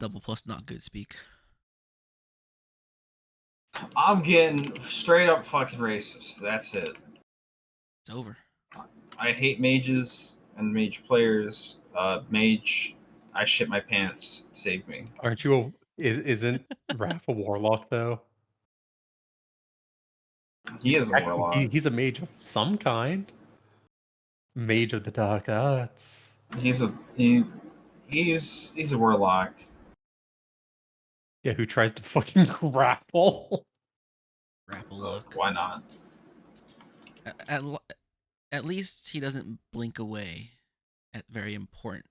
double plus not good speak. I'm getting straight up fucking racist. That's it. It's over. I hate mages and mage players. Mage, I shit my pants. Save me. Aren't you isn't Raph a warlock though? He is a warlock. He's a mage of some kind. Mage of the dark arts. He's a warlock. Yeah, who tries to fucking grapple. Grapple luck. Why not? At least he doesn't blink away at very important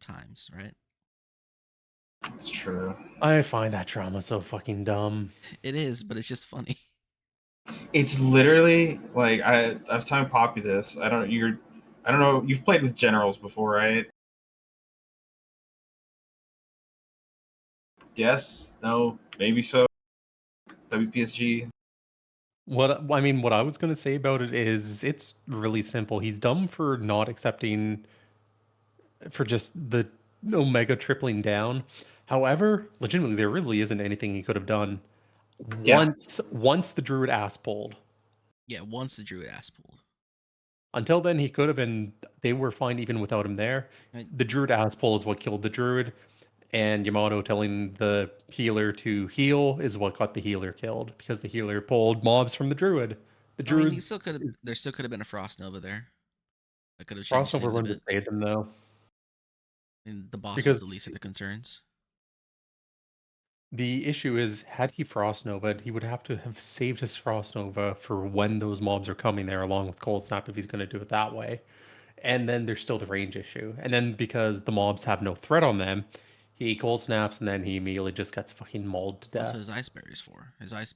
times, right? It's true. I find that trauma so fucking dumb. It is, but it's just funny. It's literally like I was telling Poppy this. I don't know. You've played with generals before, right? Yes. No. Maybe so. WPSG. What I was gonna say about it is it's really simple. He's dumb for not accepting for just the Omega tripling down. However, legitimately there really isn't anything he could have done Yeah. once the druid ass pulled. Yeah, once the druid ass pulled. Until then he could have been they were fine even without him there. The druid ass pull is what killed the druid, and Yamato telling the healer to heal is what got the healer killed because the healer pulled mobs from the druid. The druid there still could have been a Frost Nova there. That could have changed Frost things Nova a wouldn't have bit. saved them though. And the boss Because was the least of the concerns. the issue is, had he Frost Nova'd, he would have to have saved his Frost Nova for when those mobs are coming there, along with Cold Snap if he's going to do it that way. And then there's still the range issue. And then because the mobs have no threat on them, he Cold Snaps and then he immediately just gets fucking mauled to death. That's what his Ice Barrier's for. His ice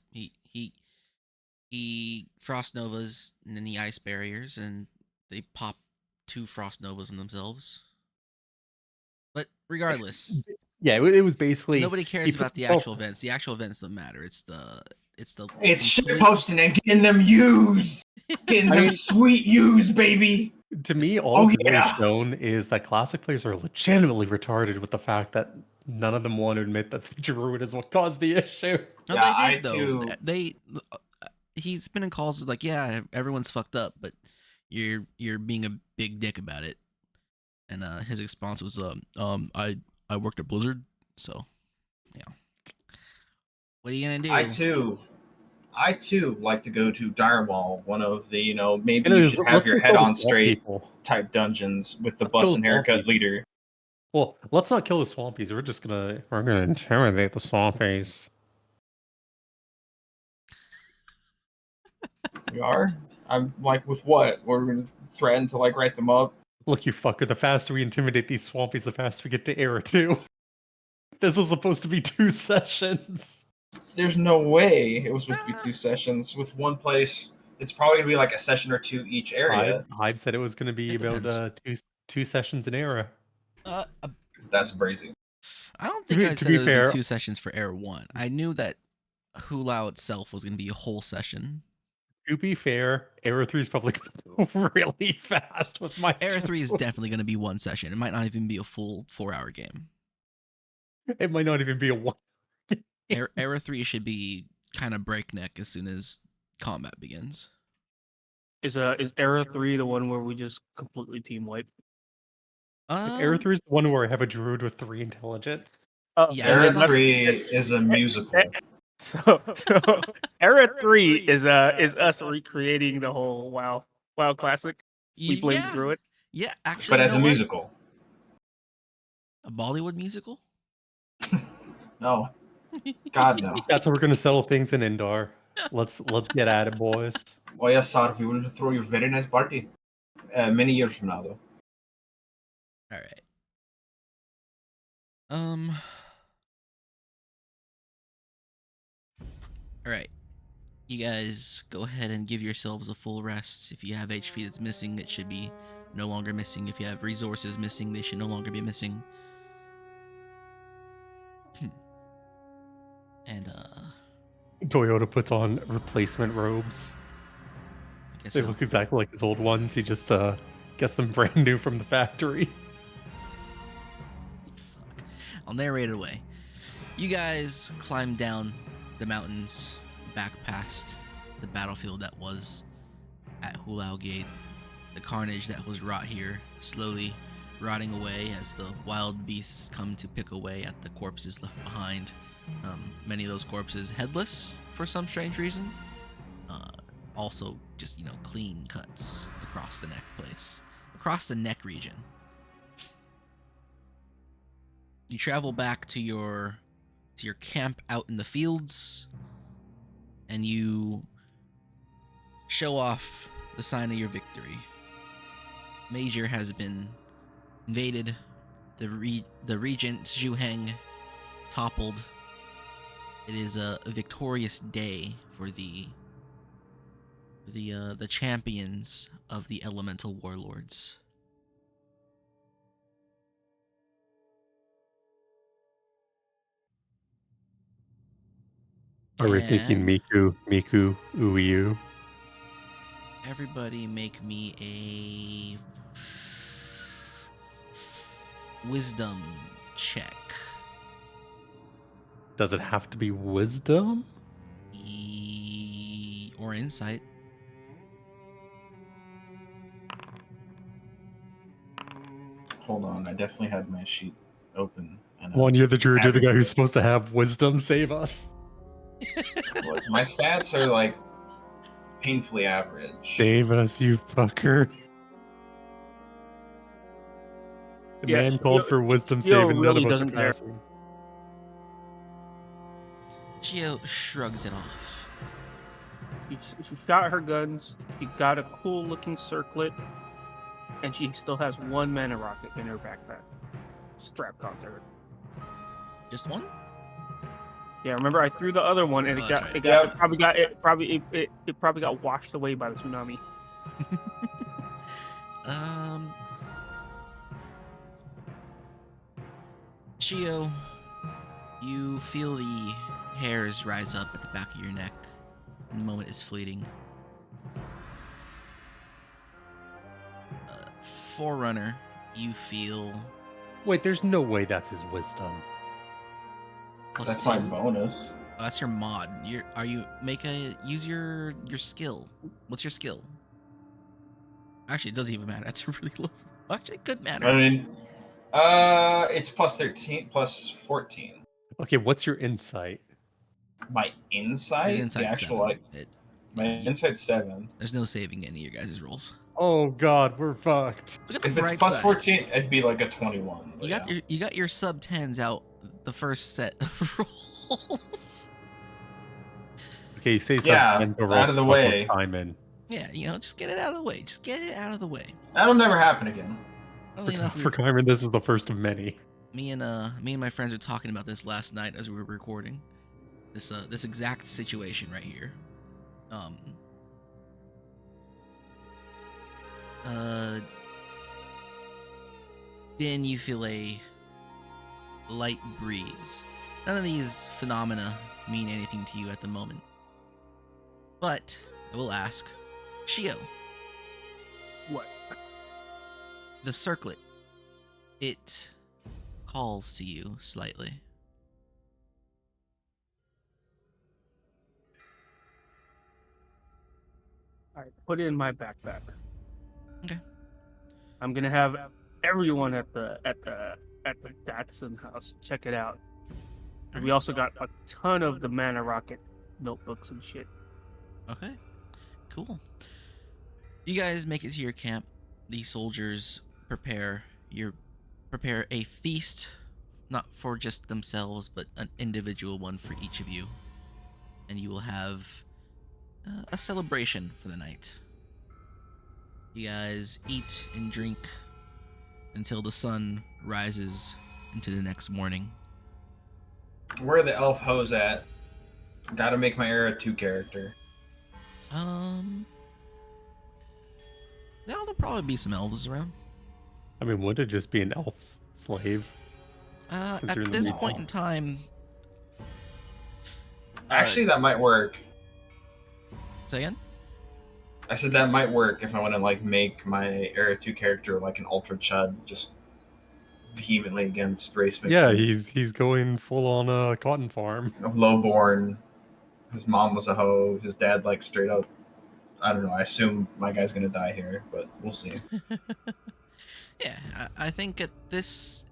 he Frost Novas and then the Ice Barriers, and they pop 2 Frost Novas in themselves. But regardless, yeah, it was basically nobody cares about the actual events. The actual events don't matter. It's shit posting and getting them used, getting them sweet used, baby. To me, all it's really shown is that Classic players are legitimately retarded with the fact that none of them want to admit that the druid is what caused the issue. No, yeah, they did though. He's been in calls like, yeah, everyone's fucked up, but you're being a big dick about it. And his response was, I worked at Blizzard, so yeah. What are you gonna do? I too like to go to Dire Maul, one of the maybe you should have your head on straight type dungeons with the bus and haircut leader. Well, let's not kill the Swampies. We're gonna intimidate the Swampies. We are? I'm like, with what? We're gonna threaten to write them up. Look, you fucker, the faster we intimidate these Swampies, the faster we get to Era 2. This was supposed to be 2 sessions. There's no way it was supposed to be 2 sessions. With one place, it's probably going to be like a session or 2 each area. Hyde said it was going to be about 2 sessions in Era. That's crazy. I don't think I said it would be 2 sessions for Era 1. I knew that Hulao itself was going to be a whole session. To be fair, Era 3 is probably going to go really fast with my Era 3 is definitely going to be 1 session. It might not even be a full 4-hour game. It might not even be a 1. Era 3 should be kind of breakneck as soon as combat begins. Is Era 3 the one where we just completely team wipe? Era 3 is the one where I have a druid with 3 intelligence. Yeah, Era 3 is a musical. So Era 3 is us recreating the whole WoW classic. We blame the druid. Yeah, actually. But as a musical. A Bollywood musical? No. God, no. That's how we're going to settle things in Indar. Let's get at it, boys. Oh, yes, sir. We will throw you a very nice party. Many years from now, though. All right. All right. You guys go ahead and give yourselves a full rest. If you have HP that's missing, it should be no longer missing. If you have resources missing, they should no longer be missing. And Toyota puts on replacement robes. They look exactly like his old ones. He just gets them brand new from the factory. I'll narrate it away. You guys climb down the mountains, back past the battlefield that was at Hulao Gate. The carnage that was wrought here, slowly rotting away as the wild beasts come to pick away at the corpses left behind. Many of those corpses headless for some strange reason. Also, just clean cuts across the neck region. You travel back to your camp out in the fields, and you show off the sign of your victory. Major has been invaded. The regent Zhu Heng toppled. It is a victorious day for the champions of the elemental warlords. Are we thinking Miku, Uyu? Everybody make me a wisdom check. Does it have to be wisdom? Or insight. Hold on, I definitely had my sheet open. One, you're the druid, you're the guy who's supposed to have wisdom save us. Look, my stats are like painfully average. Save us, you fucker. The man called for wisdom save and none of us are passing. Gio shrugs it off. She shot her guns, she got a cool looking circlet, and she still has one mana rocket in her backpack. Strapped onto her. Just one? Yeah, remember I threw the other one and it probably got washed away by the tsunami. Chio, you feel the hairs rise up at the back of your neck. The moment is fleeting. Forerunner, you feel... Wait, there's no way that's his wisdom. That's my bonus. Oh, that's your mod. Use your skill. What's your skill? Actually, it doesn't even matter. That's a really low. Actually, it could matter. I mean, it's plus 13, plus 14. Okay, what's your insight? My insight? His insight's the actual 7. My insight's 7. There's no saving any of your guys' rolls. Oh god, we're fucked. Look at the If bright it's plus side. 14, it'd be like a 21. You got your sub 10s out the first set of rolls. Okay, you say something. Yeah, out of the way. Time in. Yeah, just get it out of the way. Just get it out of the way. That'll never happen again. Funnily enough, For Kyron, this is the first of many. me and my friends were talking about this last night as we were recording. This exact situation right here. Then you feel a light breeze. None of these phenomena mean anything to you at the moment. But I will ask, Shio. What? The circlet. It calls to you slightly. Alright, put it in my backpack. Okay. I'm gonna have everyone at the Datsun house check it out. And we also got a ton of the mana rocket notebooks and shit. Okay. Cool. You guys make it to your camp. The soldiers prepare a feast, not for just themselves, but an individual one for each of you. And you will have a celebration for the night. You guys eat and drink until the sun rises into the next morning. Where are the elf hoes at? Gotta make my Era 2 character. There'll probably be some elves around. I mean, would it just be an elf slave? At this point in time... Actually, that might work. Say again? I said that might work if I want to, like, make my Era 2 character like an Ultra Chud. Just vehemently against race mixing. Yeah, he's going full on cotton farm. Of lowborn. His mom was a hoe. His dad, like, straight up. I don't know. I assume my guy's gonna die here, but we'll see. Yeah, I think at this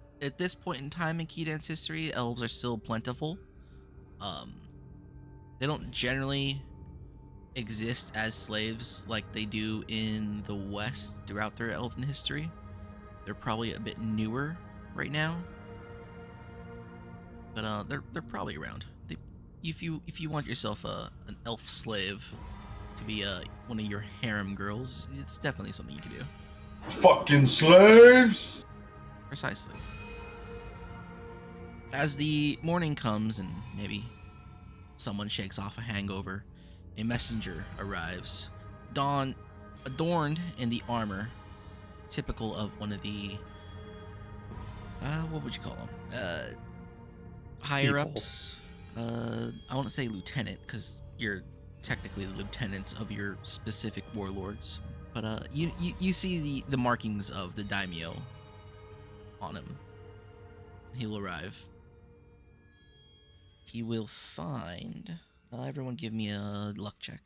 point in time in Keydance history, elves are still plentiful. They don't generally exist as slaves like they do in the West throughout their elven history. They're probably a bit newer right now, but they're probably around. If you want yourself an elf slave to be one of your harem girls, it's definitely something you can do. Fucking slaves! Precisely. As the morning comes and maybe someone shakes off a hangover, a messenger arrives, adorned in the armor typical of one of the what would you call them? Higher ups. I want to say lieutenant, because you're technically the lieutenants of your specific warlords. But you see the markings of the daimyo on him. He'll arrive. He will find. Everyone, give me a luck check.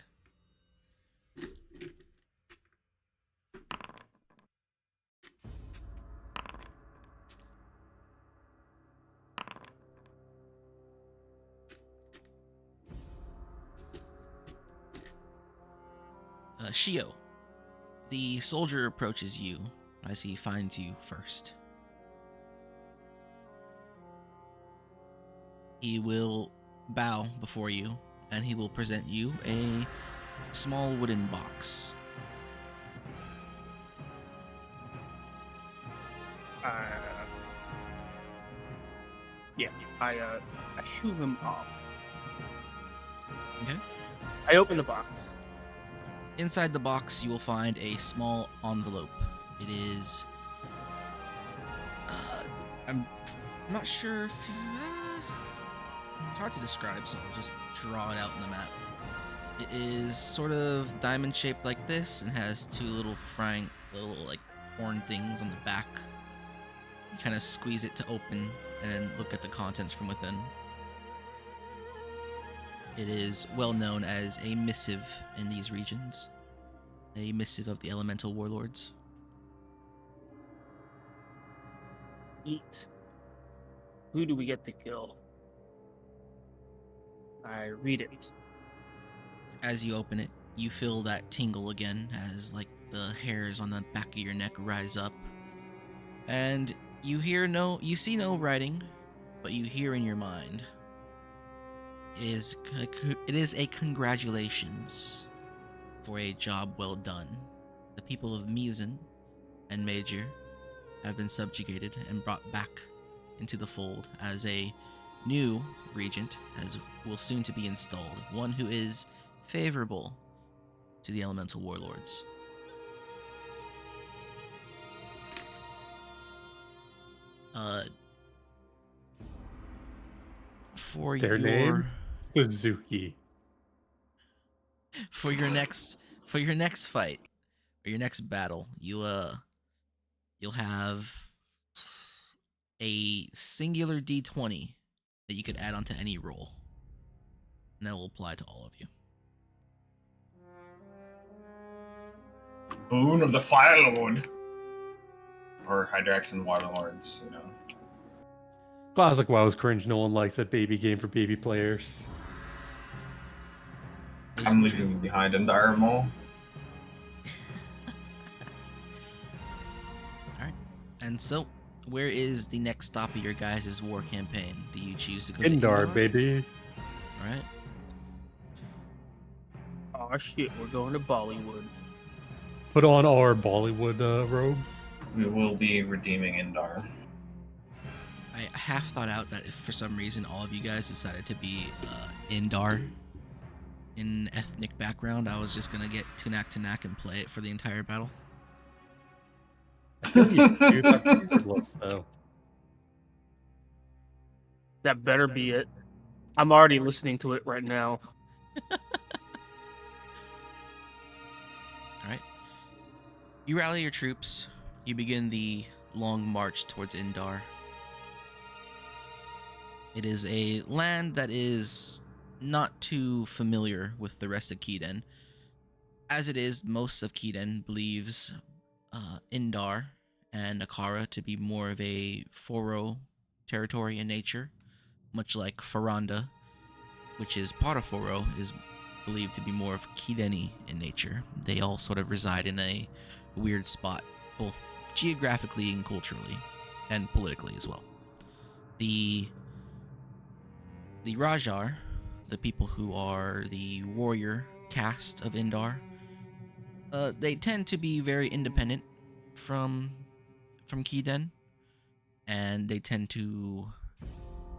Shio, the soldier approaches you as he finds you first. He will bow before you, and he will present you a small wooden box. I shoo him off. Okay. I open the box. Inside the box, you will find a small envelope. It is. I'm not sure if. It's hard to describe, so I'll just draw it out in the map. It is sort of diamond shaped like this and has two little like horn things on the back. You kind of squeeze it to open and then look at the contents from within. It is well known as a missive in these regions. A missive of the elemental warlords. Eat. Who do we get to kill? I read it. As you open it, you feel that tingle again as like the hairs on the back of your neck rise up. And you see no writing, but you hear in your mind. It is a congratulations for a job well done. The people of Mizan and Major have been subjugated and brought back into the fold as a new regent will soon to be installed, one who is favorable to the elemental warlords. For Their name? Suzuki. For your next fight, or your next battle, you'll have a singular D20 that you could add onto any roll, and that will apply to all of you. Boon of the Firewood. Or Hydraxan Waterlords, you know. Classic WoW's cringe. No one likes that baby game for baby players. I'm leaving you behind in Dire Maul. Alright. And so, where is the next stop of your guys' war campaign? Do you choose to go to Indar, Indar? baby. Alright. Oh shit, we're going to Bollywood. Put on our Bollywood robes. We will be redeeming Indar. I half thought out that if for some reason all of you guys decided to be Indar in ethnic background, I was just gonna get Tunak and play it for the entire battle. I feel you do that regardless, though. That better be it. I'm already listening to it right now. Alright. You rally your troops. You begin the long march towards Indar. It is a land that is not too familiar with the rest of Kiden. As it is, most of Kiden believes Indar and Akara to be more of a Foro territory in nature, much like Faranda, which is part of Foro, is believed to be more of Kideni in nature. They all sort of reside in a weird spot, both geographically and culturally, and politically as well. The Rajar, the people who are the warrior caste of Indar, they tend to be very independent from Kiden, and they tend to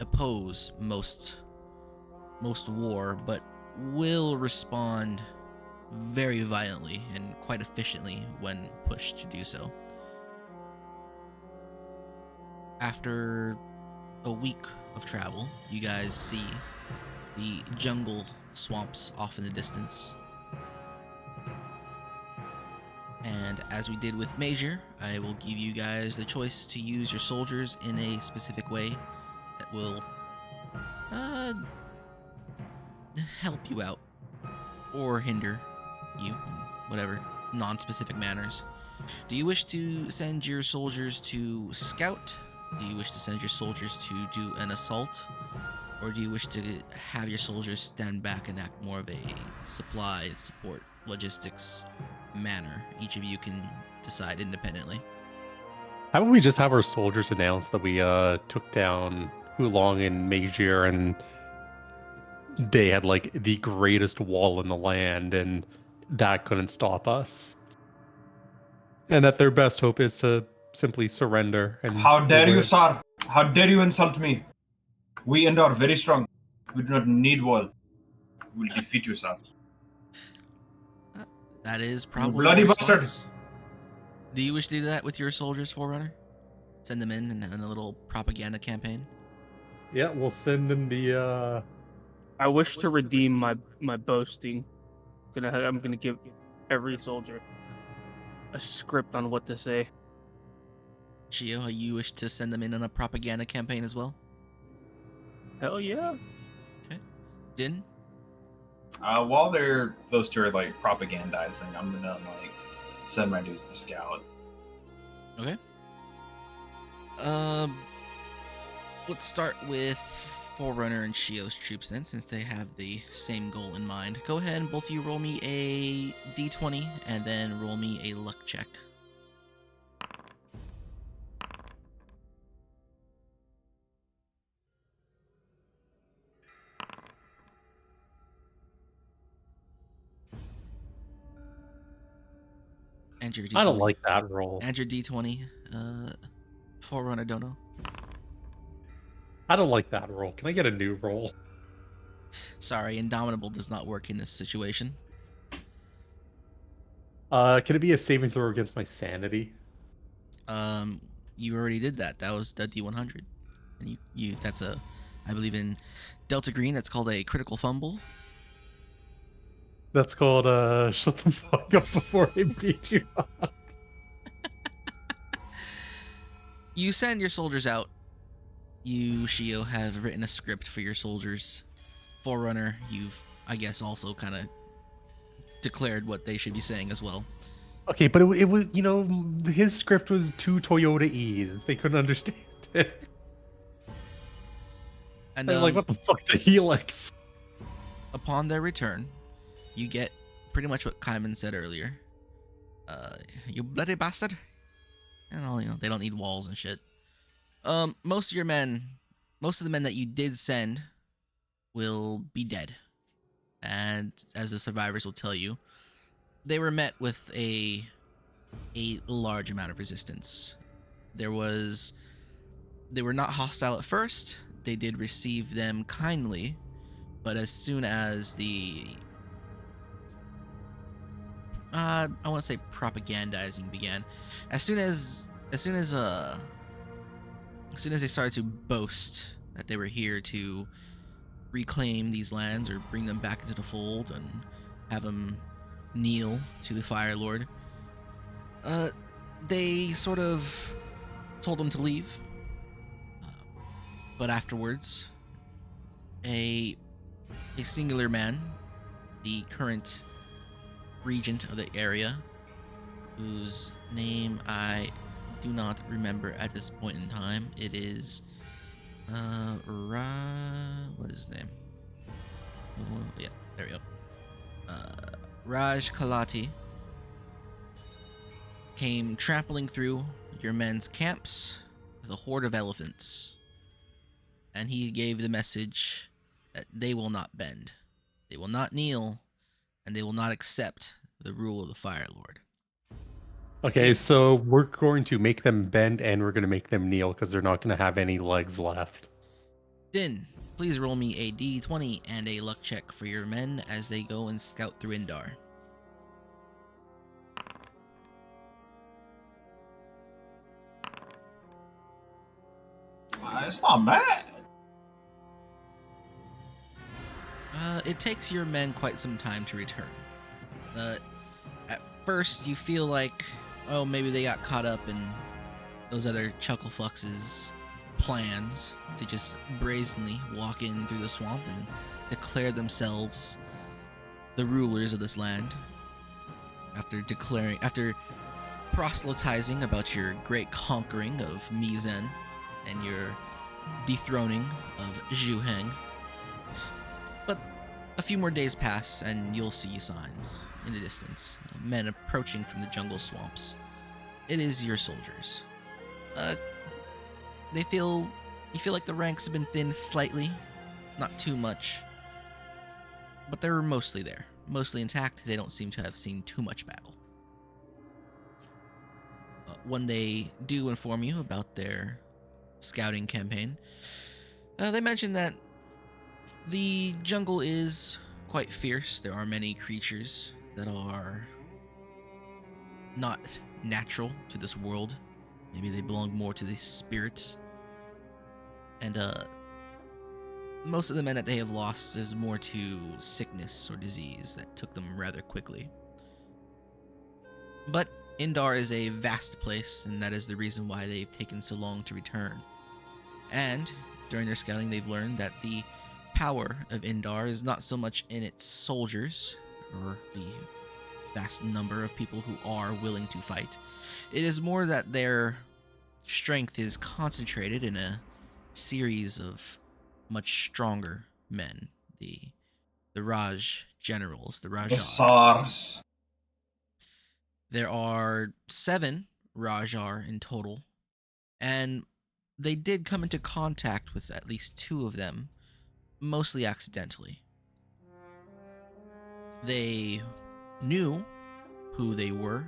oppose most war, but will respond very violently and quite efficiently when pushed to do so. After a week of travel, you guys see the jungle swamps off in the distance. And as we did with Major, I will give you guys the choice to use your soldiers in a specific way that will help you out or hinder you in whatever non-specific manners. Do you wish to send your soldiers to scout? Do you wish to send your soldiers to do an assault? Or do you wish to have your soldiers stand back and act more of a supply, support, logistics manner? Each of you can decide independently. How about we just have our soldiers announce that we took down Hulong and Majir, and they had like the greatest wall in the land, and that couldn't stop us. And that their best hope is to simply surrender. And how dare you, sir? How dare you insult me? We and are very strong. We do not need wall. We will defeat you, sir. That is probably bloody bastard. Do you wish to do that with your soldiers, Forerunner? Send them in a little propaganda campaign? Yeah, we'll send in the I wish to redeem my boasting. I'm gonna give every soldier a script on what to say. Shio, you wish to send them in on a propaganda campaign as well? Hell yeah. Okay. Din? While those two are like propagandizing, I'm gonna like send my dudes to scout. Okay. Let's start with Forerunner and Shio's troops then, since they have the same goal in mind. Go ahead and both of you roll me a d20 and then roll me a luck check. And your d20. I don't like that roll. And your d20. Forerunner, don't know. I don't like that roll. Can I get a new roll? Sorry, Indomitable does not work in this situation. Can it be a saving throw against my sanity? You already did that. That was the D100. And you that's a, I believe in Delta Green, that's called a critical fumble. That's called, shut the fuck up before I beat you up. You send your soldiers out. You, Shio, have written a script for your soldiers. Forerunner, you've, I guess, also kind of declared what they should be saying as well. Okay, but it was, you know, his script was 2 Toyota E's. They couldn't understand it. And I was like, what the fuck's a Helix? Upon their return, you get pretty much what Kaiman said earlier. You bloody bastard. And all, you know, they don't need walls and shit. Most of the men that you did send will be dead. And as the survivors will tell you, they were met with a large amount of resistance. They were not hostile at first. They did receive them kindly, but as soon as I want to say propagandizing began, as soon as they started to boast that they were here to reclaim these lands or bring them back into the fold and have them kneel to the Fire Lord, they sort of told him to leave. But afterwards, a singular man, the current regent of the area, whose name I do not remember at this point in time. It is what is his name? Oh, yeah, there we go. Raj Kalati came trampling through your men's camps with a horde of elephants, and he gave the message that they will not bend, they will not kneel, and they will not accept the rule of the Fire Lord. Okay, so we're going to make them bend and we're going to make them kneel because they're not going to have any legs left. Din, please roll me a d20 and a luck check for your men as they go and scout through Indar. It's not bad. It takes your men quite some time to return. At first, you feel like, oh, maybe they got caught up in those other Chucklefux's plans to just brazenly walk in through the swamp and declare themselves the rulers of this land. After proselytizing about your great conquering of Mizan and your dethroning of Zhu Heng. But a few more days pass and you'll see signs in the distance, men approaching from the jungle swamps. It is your soldiers. You feel like the ranks have been thinned slightly, not too much, but they're mostly there, mostly intact. They don't seem to have seen too much battle. When they do inform you about their scouting campaign, they mention that the jungle is quite fierce. There are many creatures that are not natural to this world. Maybe they belong more to the spirits. And most of the men that they have lost is more to sickness or disease that took them rather quickly. But Indar is a vast place, and that is the reason why they've taken so long to return. And during their scouting, they've learned that the power of Indar is not so much in its soldiers, or the vast number of people who are willing to fight. It is more that their strength is concentrated in a series of much stronger men, the Raj generals, the Rajar. The SARS. There are 7 Rajar in total, and they did come into contact with at least 2 of them, mostly accidentally. They knew who they were,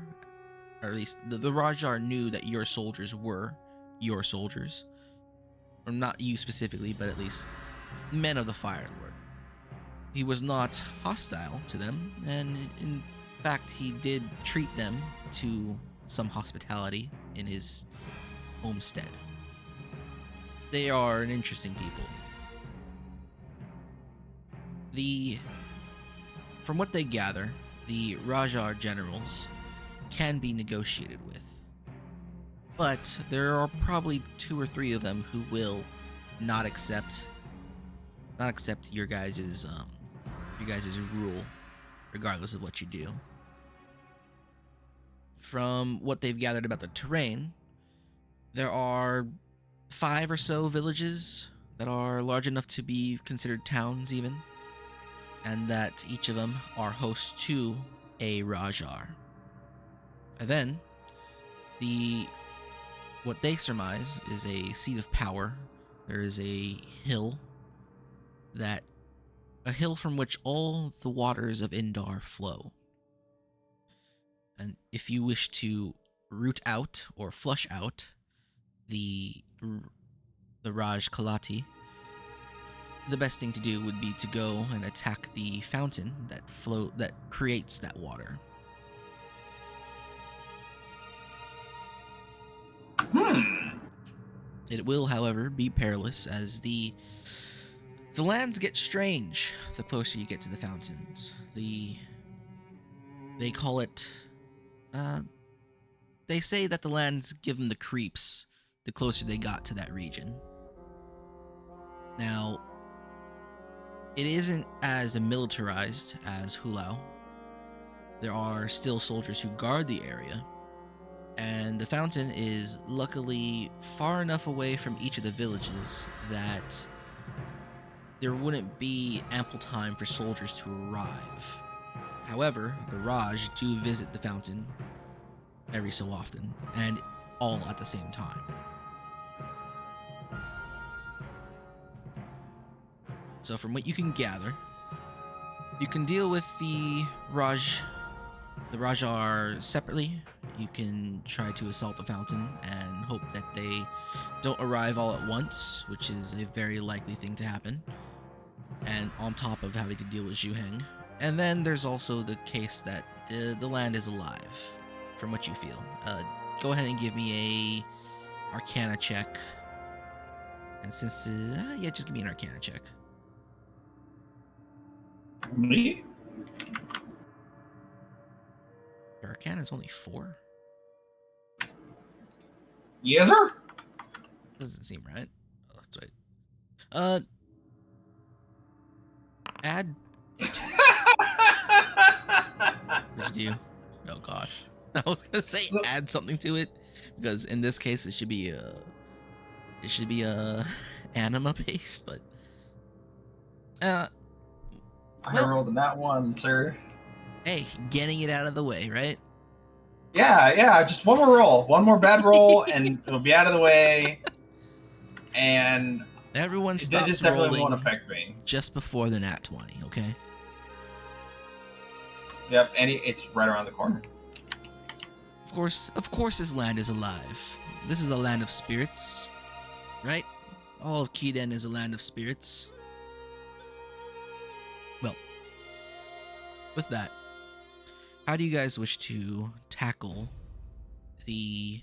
or at least the Rajar knew that your soldiers were your soldiers. Or not you specifically, but at least men of the Fire Lord. He was not hostile to them, and in fact, he did treat them to some hospitality in his homestead. They are an interesting people. From what they gather, the Rajar generals can be negotiated with. But there are probably 2 or 3 of them who will not accept your guys' rule, regardless of what you do. From what they've gathered about the terrain, there are 5 or so villages that are large enough to be considered towns even, and that each of them are host to a Rajar. And then, what they surmise is a seat of power. There is a hill from which all the waters of Indar flow. And if you wish to root out or flush out the Raj Kalati, the best thing to do would be to go and attack the fountain that creates that water. It will, however, be perilous, as the lands get strange the closer you get to the fountains. They call it... they say that the lands give them the creeps the closer they got to that region. Now, it isn't as militarized as Hulao. There are still soldiers who guard the area, and the fountain is luckily far enough away from each of the villages that there wouldn't be ample time for soldiers to arrive. However, the Raj do visit the fountain every so often, and all at the same time. So from what you can gather, you can deal with the Rajar separately. You can try to assault the fountain and hope that they don't arrive all at once, which is a very likely thing to happen. And on top of having to deal with Zhuheng. And then there's also the case that the land is alive, from what you feel. Go ahead and give me a Arcana check. And since, yeah, just give me an Arcana check. Me? Your Arcana is only 4? Yes, sir. Doesn't seem right. Oh, that's right. Add. What'd you do? Oh gosh. I was gonna say add something to it, because in this case it should be anima based, but I rolled in that one, sir. Hey, getting it out of the way, right? Yeah, just one more roll. One more bad roll, and it'll be out of the way. And everyone it stops just definitely rolling won't affect me. just before the nat 20, okay? Yep, and it's right around the corner. Of course this land is alive. This is a land of spirits, right? All of Kiden is a land of spirits. Well, with that, how do you guys wish to tackle the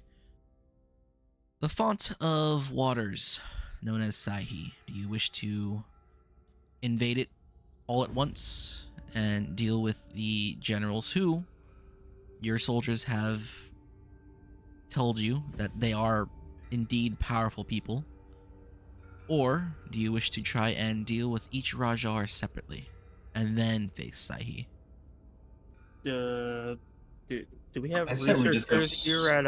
font of waters known as Saihi? Do you wish to invade it all at once and deal with the generals who your soldiers have told you that they are indeed powerful people? Or do you wish to try and deal with each Rajar separately and then face Saihi? Do we have I said we just go researchers here at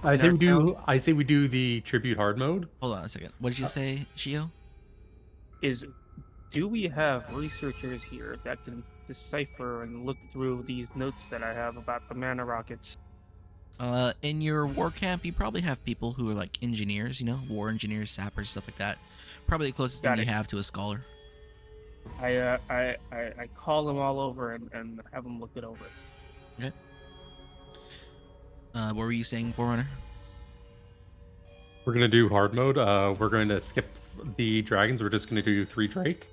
I say we do the tribute hard mode. Hold on a second. What did you say, Shio? Do we have researchers here that can decipher and look through these notes that I have about the mana rockets? In your war camp, you probably have people who are like engineers, war engineers, sappers, stuff like that. Probably the closest thing you have to a scholar. I call them all over and have them look it over. Okay. What were you saying, Forerunner? We're gonna do hard mode. We're going to skip the dragons. We're just gonna do 3 Drake.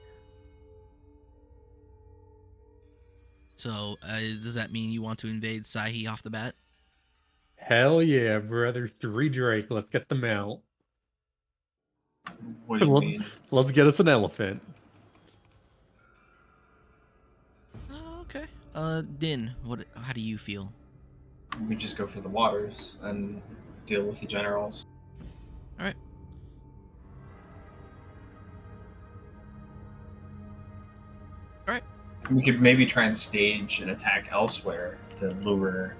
So, does that mean you want to invade Saihi off the bat? Hell yeah, brother. 3 Drake. Let's get them out. What do you mean? Let's get us an elephant. Okay. Din, how do you feel? We just go for the waters and deal with the generals. All right. We could maybe try and stage an attack elsewhere to lure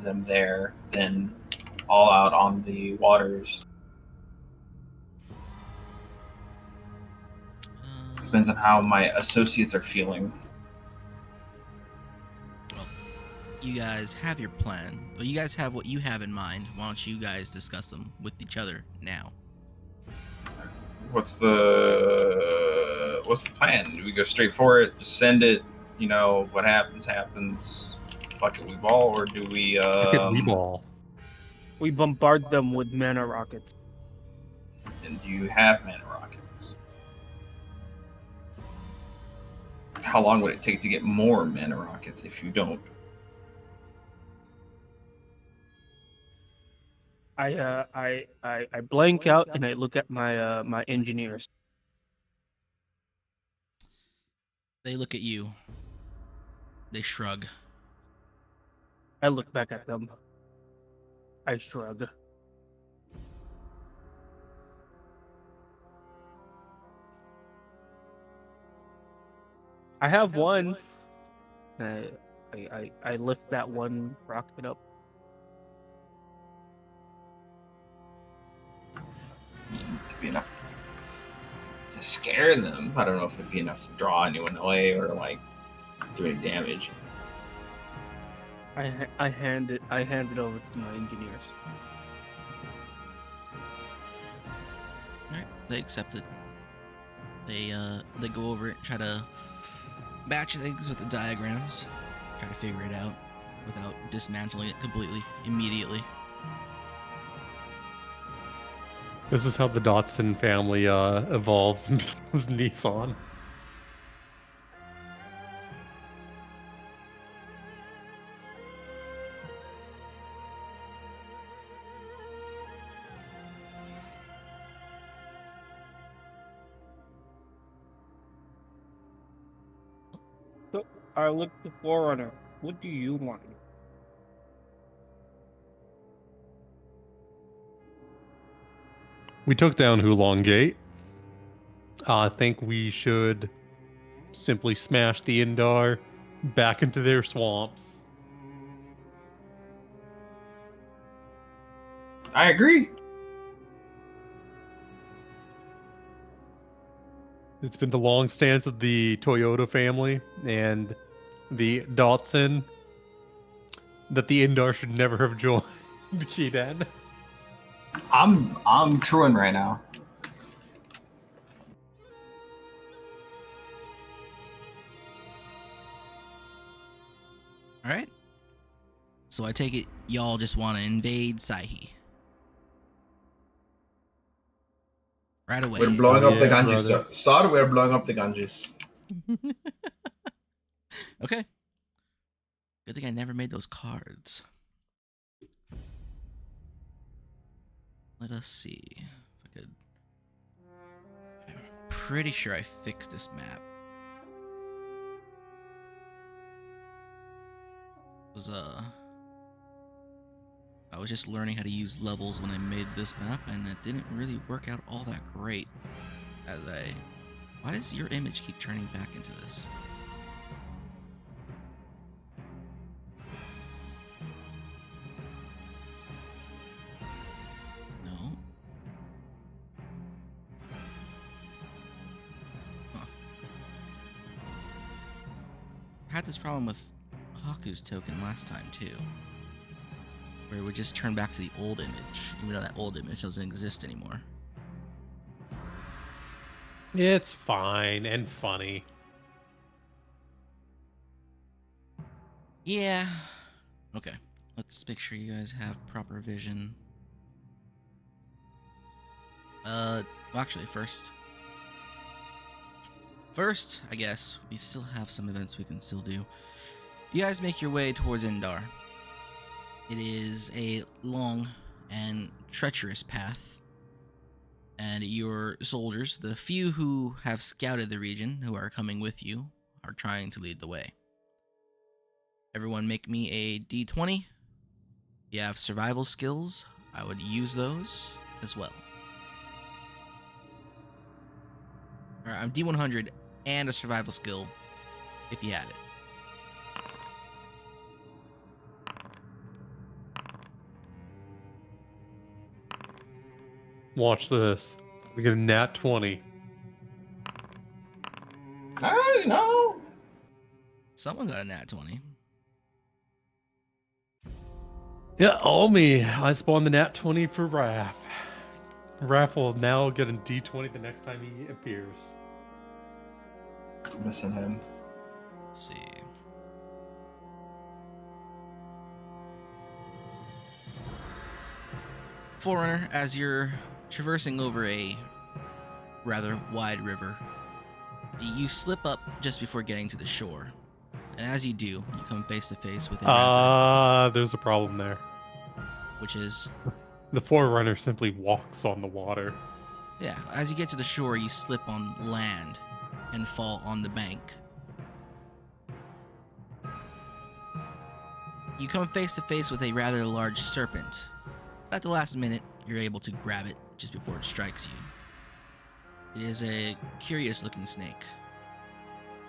them there, then all out on the waters. Depends on how my associates are feeling. Well, you guys have your plan. Well, you guys have what you have in mind. Why don't you guys discuss them with each other now? What's the plan? Do we go straight for it? Just send it? What happens. Fuck it, we ball, or do we? We ball. We bombard them with mana rockets. And do you have mana rockets? How long would it take to get more mana rockets if you don't? I blank out and I look at my my engineers. They look at you. They shrug. I look back at them. I shrug. I have one. I lift that one rocket up. It'd be enough to scare them. I don't know if it'd be enough to draw anyone away or like do any damage. I hand it over to my engineers. Alright, they accept it. They go over it, try to match things with the diagrams, try to figure it out without dismantling it completely immediately. This is how the Dotson family evolves and becomes Nissan. So I look to Forerunner. What do you want? We took down Hulong Gate. I think we should simply smash the Indar back into their swamps. I agree. It's been the long stance of the Toyota family and the Datsun that the Indar should never have joined Kiden. I'm truing right now. Alright? So I take it y'all just want to invade Saihi. Right away. We're blowing up the Yeah, Ganges, brother. sir. We're blowing up the Ganges. Okay. Good thing I never made those cards. Let us see if I could. I'm pretty sure I fixed this map. I was just learning how to use levels when I made this map, and it didn't really work out all that great. Why does your image keep turning back into this? No. Huh. I had this problem with Haku's token last time too, where it would just turn back to the old image, even though that old image doesn't exist anymore. It's fine and funny. Yeah. Okay. Let's make sure you guys have proper vision. Well, actually, first, I guess, we still have some events we can still do. You guys make your way towards Indar. It is a long and treacherous path, and your soldiers, the few who have scouted the region, who are coming with you, are trying to lead the way. Everyone make me a d20. If you have survival skills, I would use those as well. Alright, I'm d100 and a survival skill if you have it. Watch this. We get a nat 20. I know. Someone got a nat 20. Yeah, all me. I spawned the nat 20 for Raph. Raph will now get a d20 the next time he appears. Missing him. Let's see. Forerunner, as you're traversing over a rather wide river, you slip up just before getting to the shore. And as you do, you come face to face with a rather, There's a problem there. which is, The Forerunner simply walks on the water. yeah, as you get to the shore, you slip on land and fall on the bank. You come face to face with a rather large serpent At the last minute, you're able to grab it just before it strikes you. It is a curious looking snake.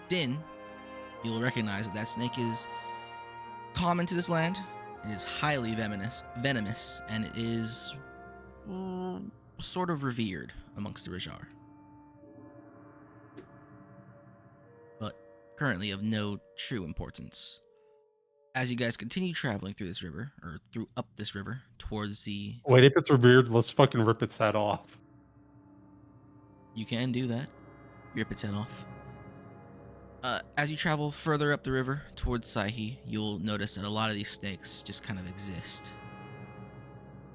Din, you'll recognize that snake is common to this land. It is highly venomous, and it is sort of revered amongst the Rajar. But currently of no true importance. As you guys continue traveling through this river, or up this river, towards the... Wait, if it's revered, let's fucking rip its head off. You can do that. Rip its head off. As you travel further up the river towards Saihi, you'll notice that a lot of these snakes just kind of exist.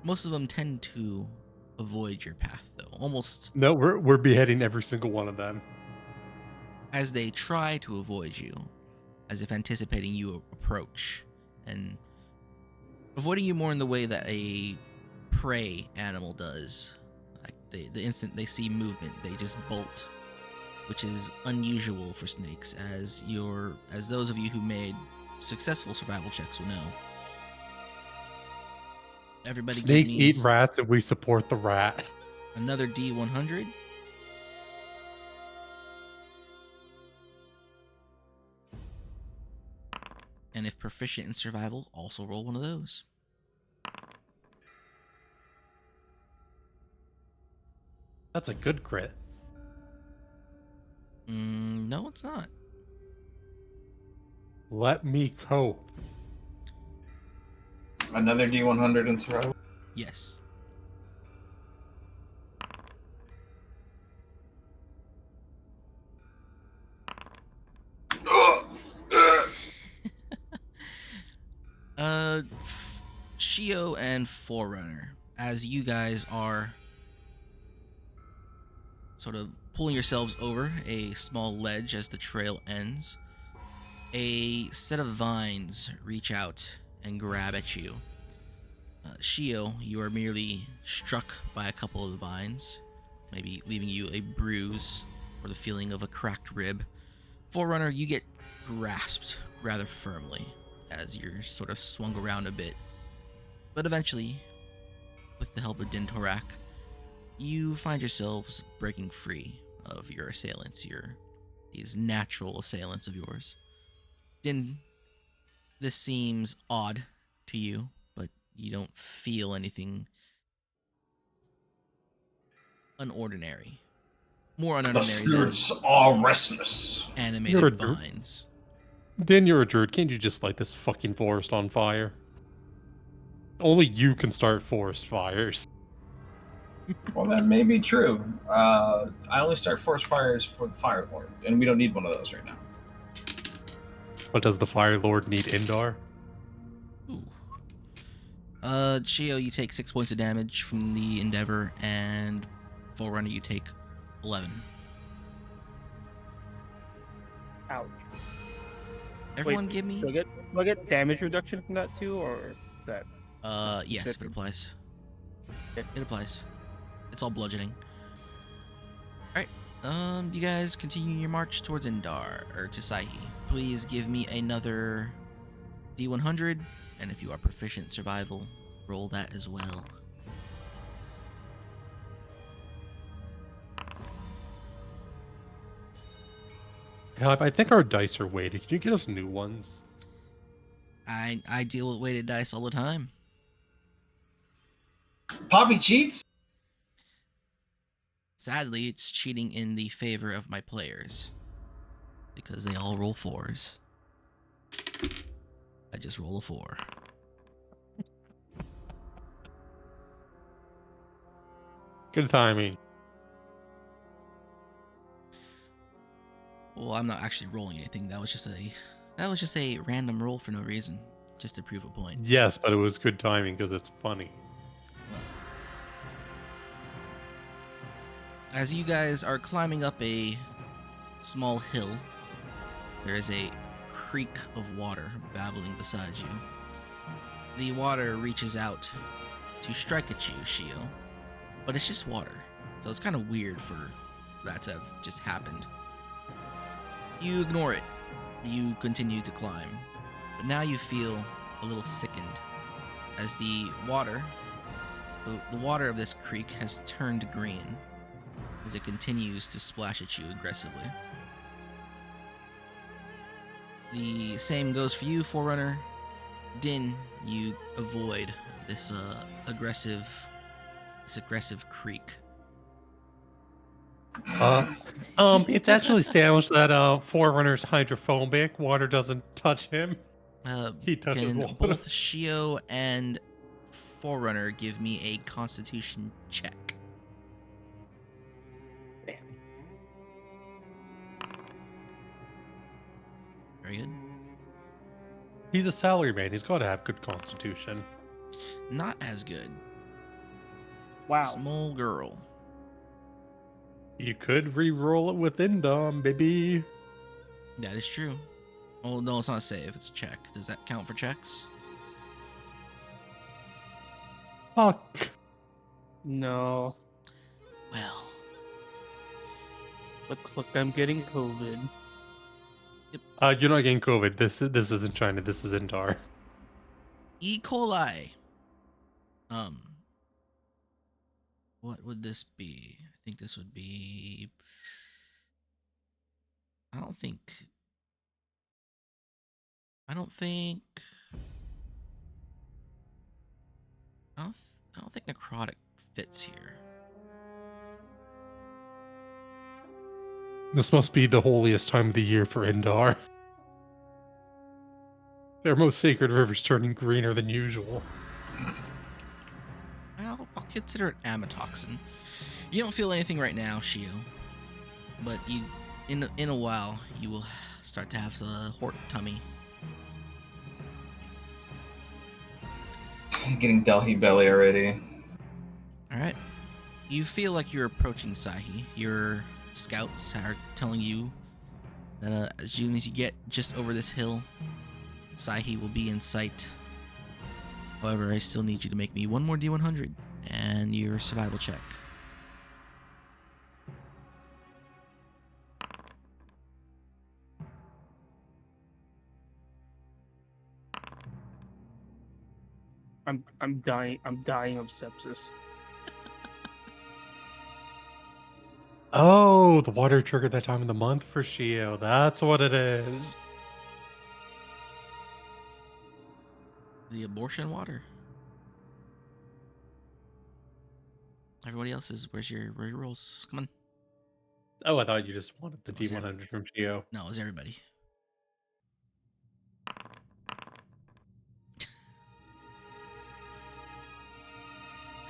Most of them tend to avoid your path, though. Almost... No, we're beheading every single one of them. As they try to avoid you, as if anticipating you approach, and avoiding you more in the way that a prey animal does. Like the instant they see movement, they just bolt, which is unusual for snakes, as those of you who made successful survival checks will know. Everybody, Snakes give me eat rats, and we support the rat. another D100. And if proficient in survival, also roll one of those. That's a good crit. No, it's not. Let me cope. Another D100 in survival. Yes. Shio and Forerunner, as you guys are sort of pulling yourselves over a small ledge as the trail ends, a set of vines reach out and grab at you. Shio, you are merely struck by a couple of the vines, maybe leaving you a bruise or the feeling of a cracked rib. Forerunner, you get grasped rather firmly as you're sort of swung around a bit. But eventually, with the help of Din Torak, you find yourselves breaking free of your assailants, these natural assailants of yours. Din, this seems odd to you, but you don't feel anything unordinary. More unordinary The spirits are restless. than animated vines. Din, you're a druid. Can't you just light this fucking forest on fire? Only you can start forest fires. Well, that may be true. I only start forest fires for the Fire Lord, and we don't need one of those right now. But does the Fire Lord need Indar? Ooh. Chio, you take 6 points of damage from the Endeavor, and Forerunner, you take 11. Ouch. Everyone give me... Do I get damage reduction from that too, or is that... yes, if it applies. Okay. It applies. It's all bludgeoning. Alright, you guys continue your march towards Indar, or to Saihi. Please give me another D100, and if you are proficient in survival, roll that as well. Yeah, I think our dice are weighted. Can you get us new ones? I deal with weighted dice all the time. Poppy cheats? Sadly, it's cheating in the favor of my players, because they all roll 4s. I just roll a 4. Good timing. Well, I'm not actually rolling anything. That was just a random roll for no reason, just to prove a point. Yes, but it was good timing because it's funny. As you guys are climbing up a small hill, there is a creek of water babbling beside you. The water reaches out to strike at you, Shio, but it's just water, so it's kind of weird for that to have just happened. You ignore it. You continue to climb, but now you feel a little sickened as the water The water of this creek has turned green as it continues to splash at you aggressively. The same goes for you, Forerunner. Din, you avoid this aggressive creek. It's actually established that Forerunner's hydrophobic. Water doesn't touch him. He touches Can water. both Shio and Forerunner give me a Constitution check? Very good. He's a salaryman. He's got to have good constitution. Not as good. Wow. Small girl. You could re-roll it with Indom, baby. That is true. Oh, no, it's not a save. It's a check. Does that count for checks? Fuck. No. Well, Looks like I'm getting COVID. You're not getting COVID. This isn't China. This is Indar. E. coli. What would this be? I think this would be. I don't think. I don't think necrotic fits here. This must be the holiest time of the year for Indar. Their most sacred river's turning greener than usual. I'll consider it amatoxin. You don't feel anything right now, Shio, but in a while you will start to have a hort tummy. Getting Delhi belly already. All right, you feel like you're approaching Sahi. Your scouts are telling you that as soon as you get just over this hill, Sahi will be in sight. However, I still need you to make me one more D100 and your survival check. I'm dying. I'm dying of sepsis. Oh, the water triggered that time of the month for Shio. That's what it is. The abortion water. Everybody else is where's your rolls? Come on. Oh, I thought you just wanted the Was there- D100 from Shio. No, it's everybody.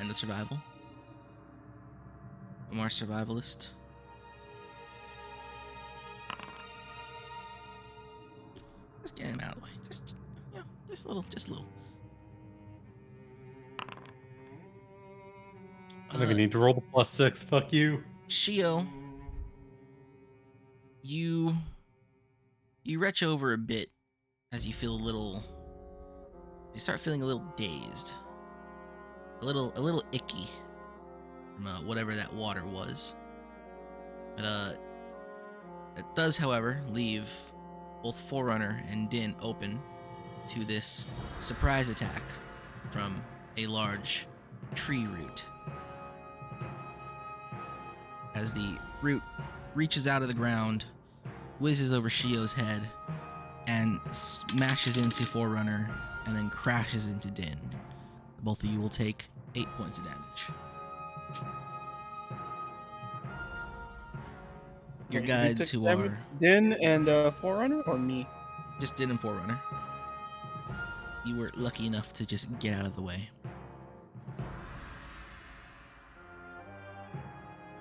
And the survival. One more survivalist. Just get him out of the way. Just a little. I don't even need to roll the +6. Fuck you. Shio, you retch over a bit as you feel you start feeling a little dazed, a little icky from whatever that water was. But it does, however, leave both Forerunner and Din open to this surprise attack from a large tree root. As the root reaches out of the ground, whizzes over Shio's head, and smashes into Forerunner, and then crashes into Din. Both of you will take 8 points of damage. Your Wait, guides who are Din and Forerunner, or me? just Din and Forerunner. You were lucky enough to just get out of the way.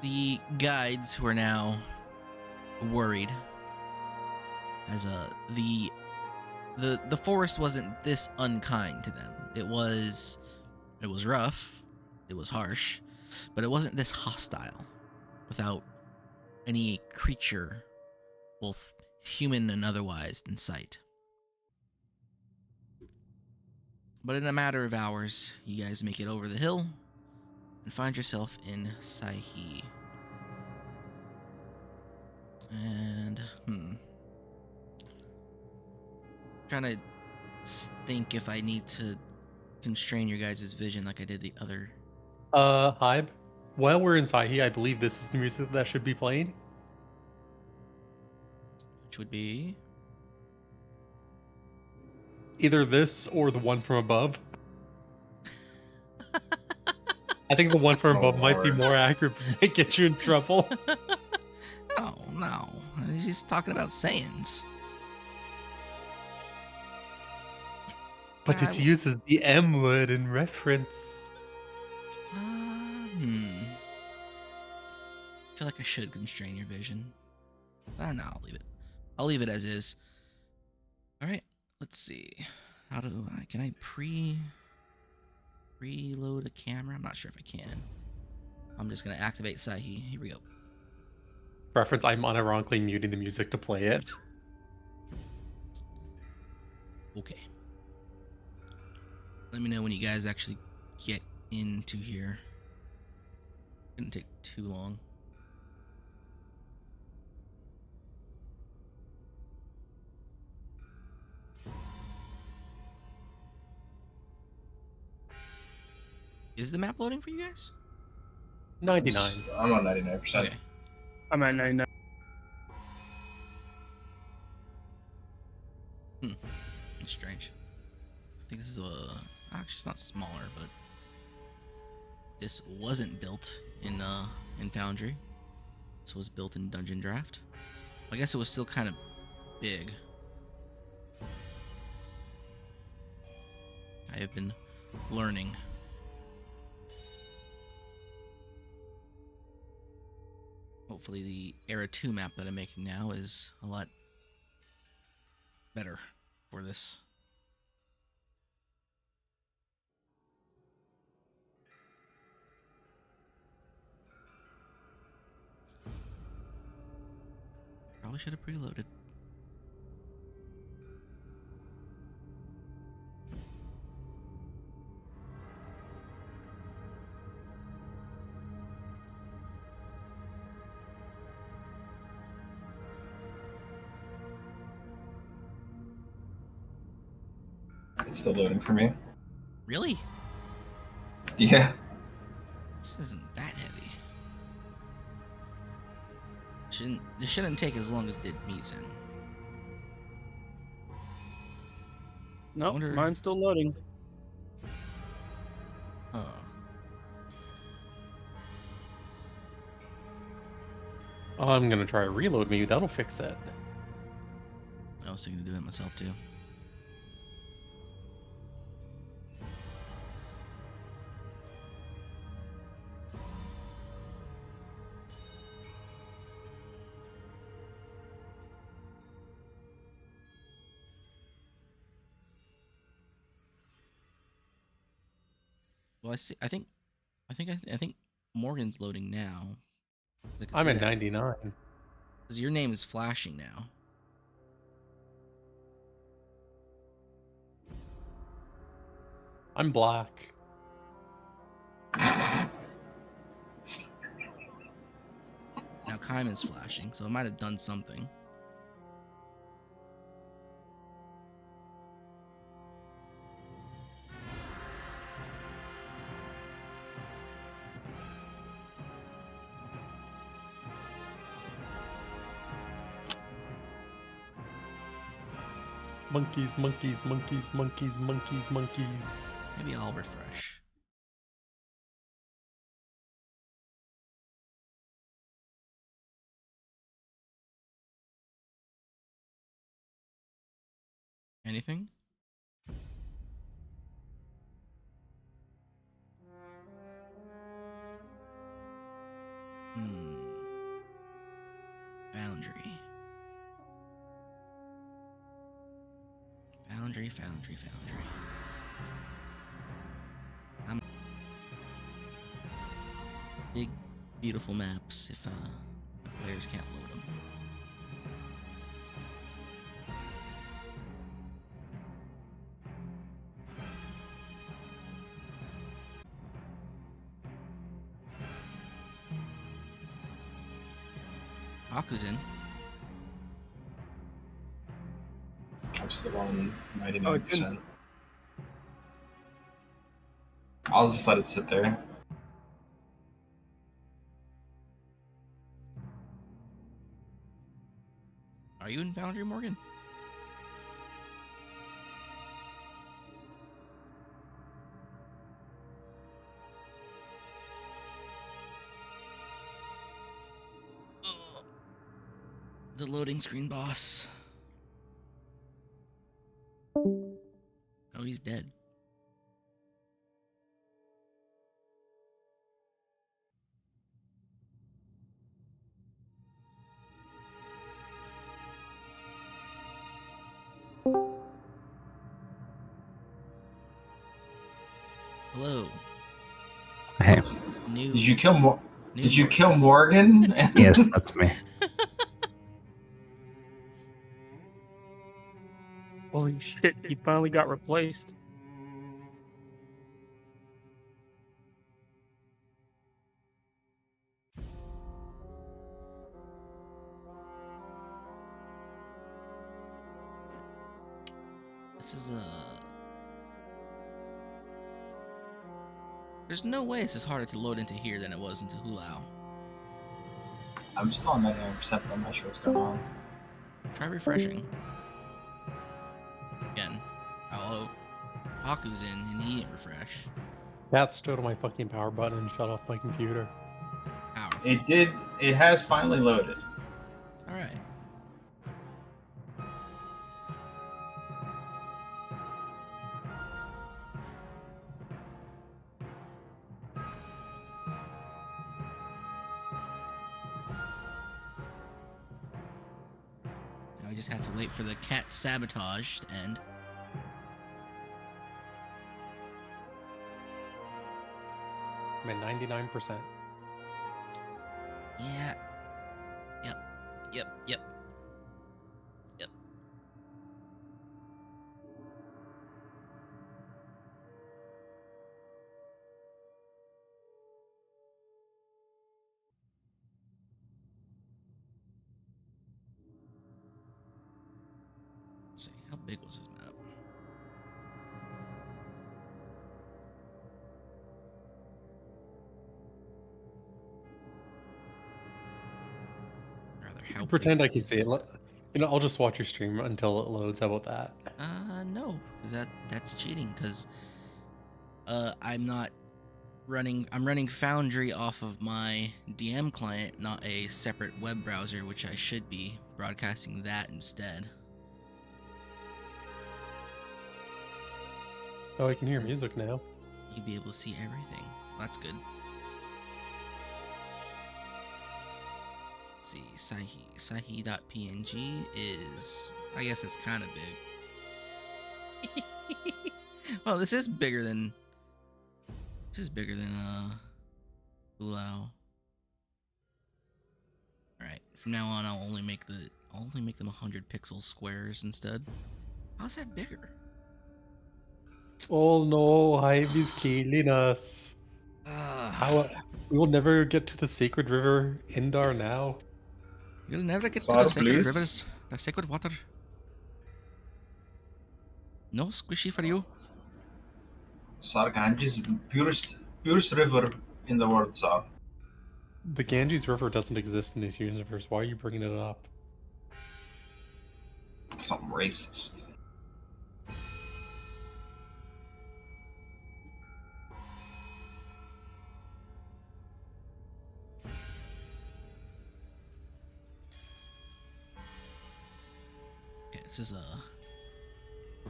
The guides who are now worried, as the forest wasn't this unkind to them. It was rough, it was harsh, but it wasn't this hostile, without any creature, both human and otherwise, in sight. But in a matter of hours, you guys make it over the hill and find yourself in Sahi. And, trying to think if I need to constrain your guys' vision like I did the other Hybe, while we're in Sahi, I believe this is the music that should be playing. Which would be Either this or the one from above. I think the one from Oh, above might be Lord. more accurate, but might get you in trouble. no. He's talking about Saiyans. But it uses the M word in reference. I feel like I should constrain your vision. No, I'll leave it. I'll leave it as is. All right, let's see. How do I? Can I preload a camera? I'm not sure if I can. I'm just gonna activate Sahi. Here we go. Reference, I'm unironically muting the music to play it. Okay. Let me know when you guys actually get into here. Shouldn't take too long. Is the map loading for you guys? 99. I'm on 99%. Okay. I'm at 99. That's strange. I think this is actually it's not smaller, but this wasn't built in Foundry. This was built in Dungeon Draft. I guess it was still kind of big. I have been learning. Hopefully the Era 2 map that I'm making now is a lot better for this. Probably should have preloaded. It's still loading for me. Really? Yeah. This isn't that heavy. This shouldn't take as long as it did Meezen. Nope, Wonder- mine's still loading. Huh. Oh, I'm gonna try to reload me. That'll fix it. I was thinking of doing it myself too. Well, I see. I think Morgan's loading now. I'm at 99. Because your name is flashing now. I'm black. Now Kaiman's flashing, so it might have done something. Monkeys, monkeys, monkeys, monkeys, monkeys, monkeys. Maybe I'll refresh. Anything? Foundry. Foundry. Big, beautiful maps if the players can't load them. Aku's in. I'm still on Oh, 99%. I'll just let it sit there. Are you in Foundry, Morgan? Oh, the loading screen boss. Oh, he's dead. Hello. Hey, New. Did you kill new Did you Morgan. kill Morgan? yes, that's me. Holy shit! He finally got replaced. This is There's no way this is harder to load into here than it was into Hulao. I'm still on 99%, but I'm not sure what's going on. Try refreshing. Again. Hello. Haku's in and he didn't refresh. That stood on my fucking power button and shut off my computer. Powerful. It has finally loaded. Alright. Now we just have to wait for the cat sabotage to end. I'm at 99%. Yeah. Yep. Yep. Let's see, how big was his map? Rather, how Pretend big I can is see his it. I'll just watch your stream until it loads. How about that? No, because that's cheating. Because I'm running Foundry off of my DM client, not a separate web browser, which I should be broadcasting that instead. Oh, I can hear So- music now. You'd be able to see everything. That's good. Let's see, Sahi.png is, I guess it's kind of big. Well, this is bigger than Hulao. Alright, from now on I'll only make them 100 pixel squares instead. How's that bigger? Oh no, Hive is killing us. How we will never get to the sacred river Indar now. You'll never get to Sorry, the sacred please. rivers, the sacred water. No squishy for you. Sarganj is purest river in the world, sir. The Ganges River doesn't exist in this universe. Why are you bringing it up? Something racist. Okay, this is I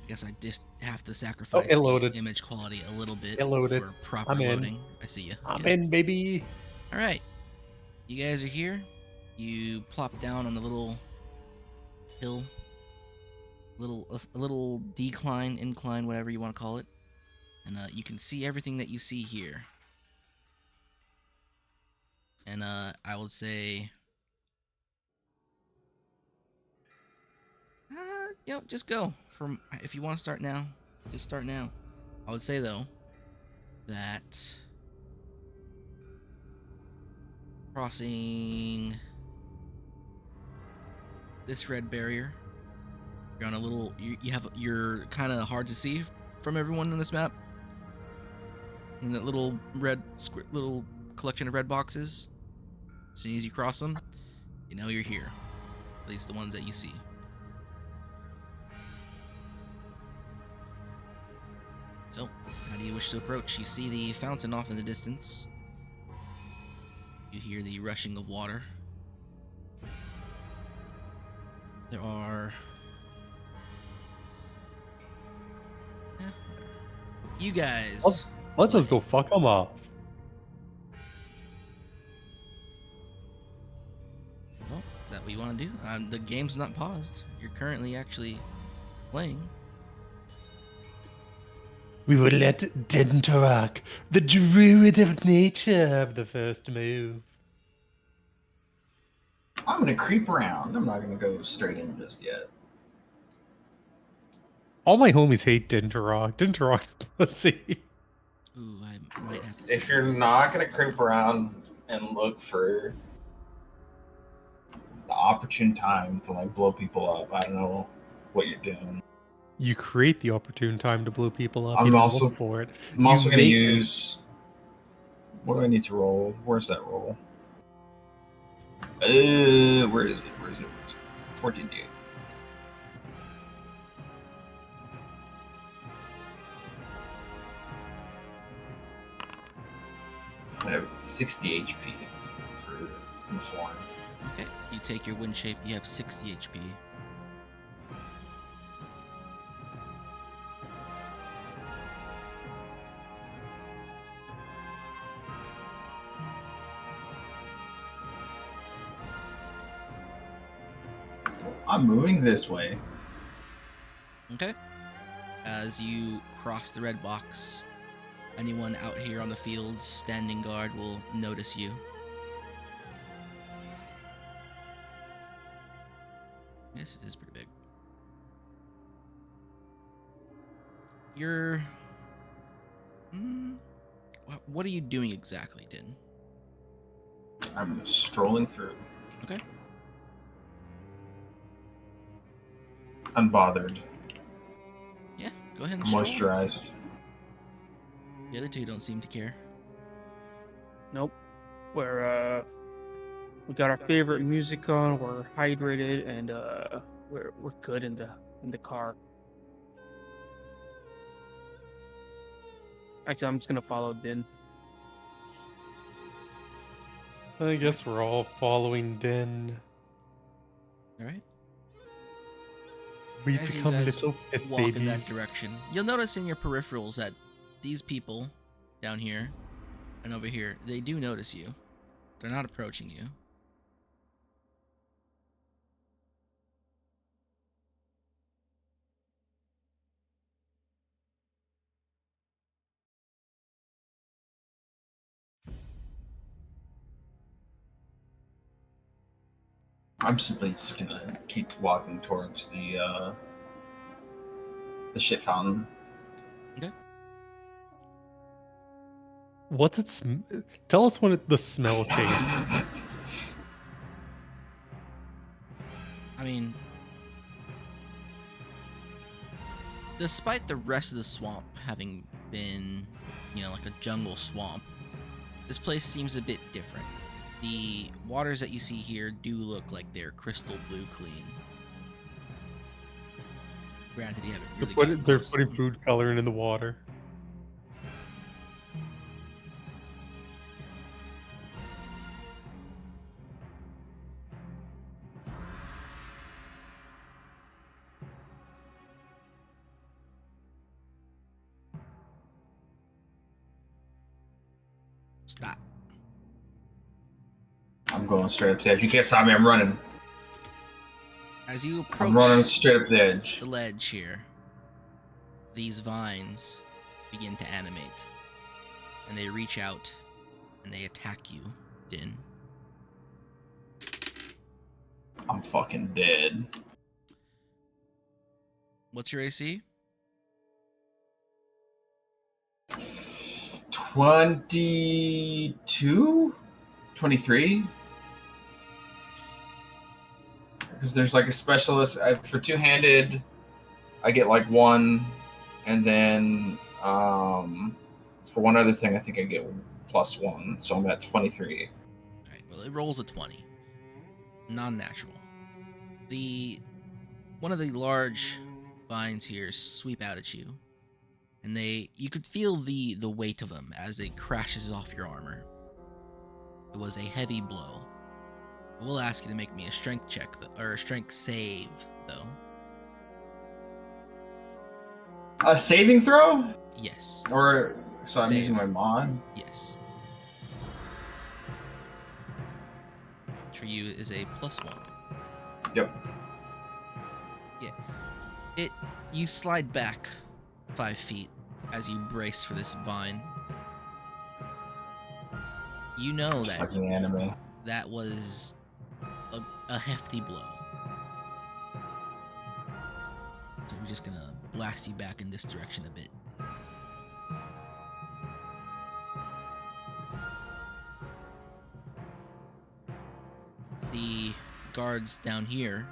guess I just have to sacrifice it loaded. the image quality a little bit It loaded. for proper I'm in. loading. I see you. I'm in, baby. All right, you guys are here. You plop down on a little hill, a little decline, incline, whatever you want to call it, and you can see everything that you see here. And I would say, just go. From if you want to start now, just start now. I would say though that crossing this red barrier, you're on a little. You're kind of hard to see from everyone on this map. In that little little collection of red boxes. As soon as you cross them, you know you're here. At least the ones that you see. So, how do you wish to approach? You see the fountain off in the distance. You hear the rushing of water. There are... You guys. Let's just go fuck them up. Well, is that what you want to do? The game's not paused. You're currently actually playing. We will let Dentorak, the druid of nature, have the first move. I'm gonna creep around. I'm not gonna go straight in just yet. All my homies hate Dentorak. Dentorak's pussy. Ooh, I might have to. If you're not gonna creep around and look for the opportune time to like blow people up, I don't know what you're doing. You create the opportune time to blow people up. I'm You don't also- look for it. I'm also gonna make- use. What do I need to roll? Where's that roll? Where is it? Where is it? 14 D. I have 60 HP for the form. Okay, you take your wind shape, you have 60 HP. I'm moving this way. Okay. As you cross the red box, anyone out here on the fields standing guard will notice you. Yes, it is pretty big. You're... What are you doing exactly, Din? I'm strolling through. Okay. Unbothered. Yeah, go ahead and stroll. Moisturized. The other two don't seem to care. Nope. We're we got our favorite music on. We're hydrated, and we're good in the car. Actually, I'm just gonna follow Din. I guess we're all following Din. Alright. We've As you become guys little piss walk in that babies. direction, you'll notice in your peripherals that these people down here and over here, they do notice you. They're not approaching you. I'm simply just gonna keep walking towards the shit fountain. What's it? Tell us when the smell changes. I mean, despite the rest of the swamp having been, like a jungle swamp, this place seems a bit different. The waters that you see here do look like they're crystal blue clean. Granted, you haven't really gotten They're close to putting them. food coloring in the water. Stop. I'm going straight up the edge. You can't stop me. I'm running. As you I'm running approach straight up the edge. the ledge here, these vines begin to animate, and they reach out and they attack you, Din. I'm fucking dead. What's your AC? 22? 23? Because there's like a specialist for two-handed. I get like 1, and then for one other thing, I think I get +1, so I'm at 23. Alright, well, it rolls a 20. Non-natural. One of the large vines here sweep out at you, and you could feel the weight of them as it crashes off your armor. It was a heavy blow. I will ask you to make me a strength check, or a strength save, though. A saving throw? Yes. Or so I'm Save. using my mod. Yes. Which for you is a +1. Yep. Yeah. You slide back 5 feet as you brace for this vine. You know Just that like an anime. that was a hefty blow. So we're just gonna blast you back in this direction a bit. The guards down here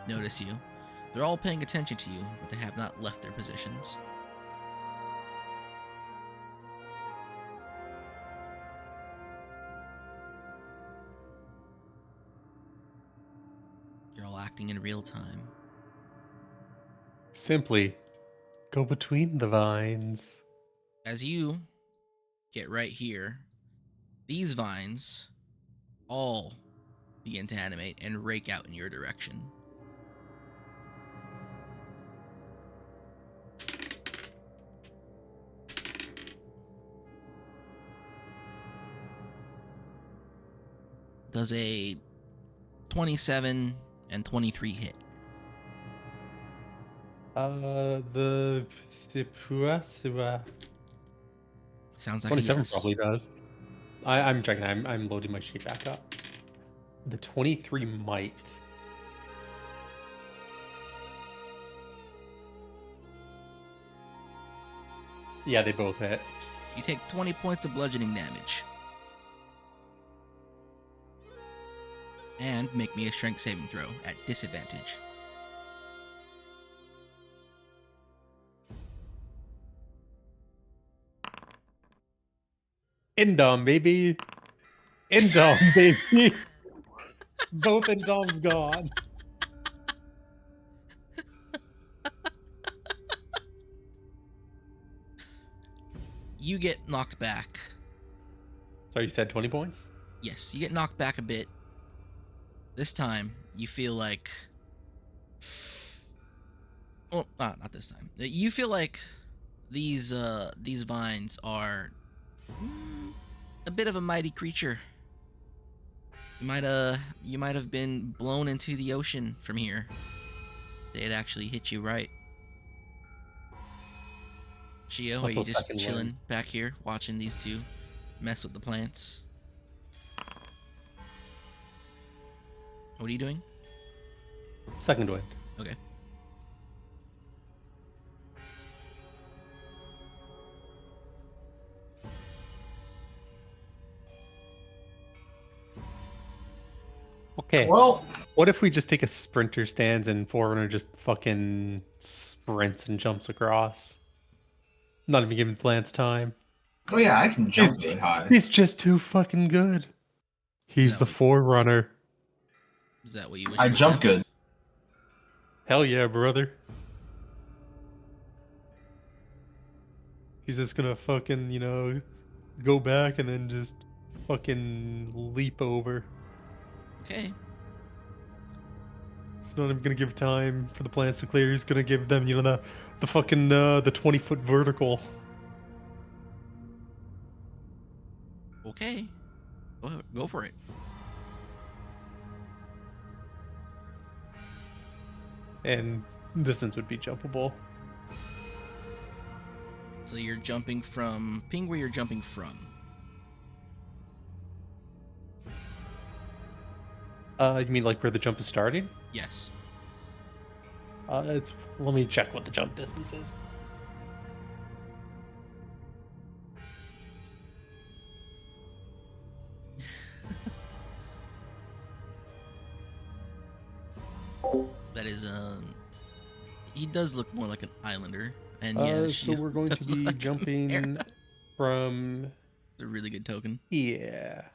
notice you. They're all paying attention to you, but they have not left their positions. You're all acting in real time. Simply go between the vines. As you get right here, these vines all begin to animate and rake out in your direction. Does a 27 and 23 hit? Sounds like 27 a yes. probably does. I'm checking. I'm loading my sheet back up. The 23 might. Yeah, they both hit. You take 20 points of bludgeoning damage. And make me a strength saving throw at disadvantage. Indom, baby. Indom, baby. Both Indoms gone. You get knocked back. So you said 20 points? Yes, you get knocked back a bit. This time, you feel like... Oh, not this time. You feel like these vines are a bit of a mighty creature. You might have been blown into the ocean from here. They'd actually hit you right. Shio, are Also you just second chilling wind. back here watching these two mess with the plants? What are you doing? Second wind. Okay. Okay. Well, What if we just take a sprinter stance and Forerunner just fucking sprints and jumps across? Not even giving plants time. oh yeah, I can jump He's- really high. He's just too fucking good. He's No. the Forerunner. Is that what you wish I to jump attempt? good. Hell yeah, brother. He's just gonna fucking, go back and then just fucking leap over. Okay. It's not even gonna give time for the plants to clear. He's gonna give them, the fucking, the 20-foot vertical. Okay. Go for it. And distance would be jumpable. So you're jumping from... Ping where you're jumping from. You mean like where the jump is starting? Yes. Let me check what the jump distance is. That is, he does look more like an islander. And So Shio we're going to does be look like a jumping mare. from It's a really good token. here.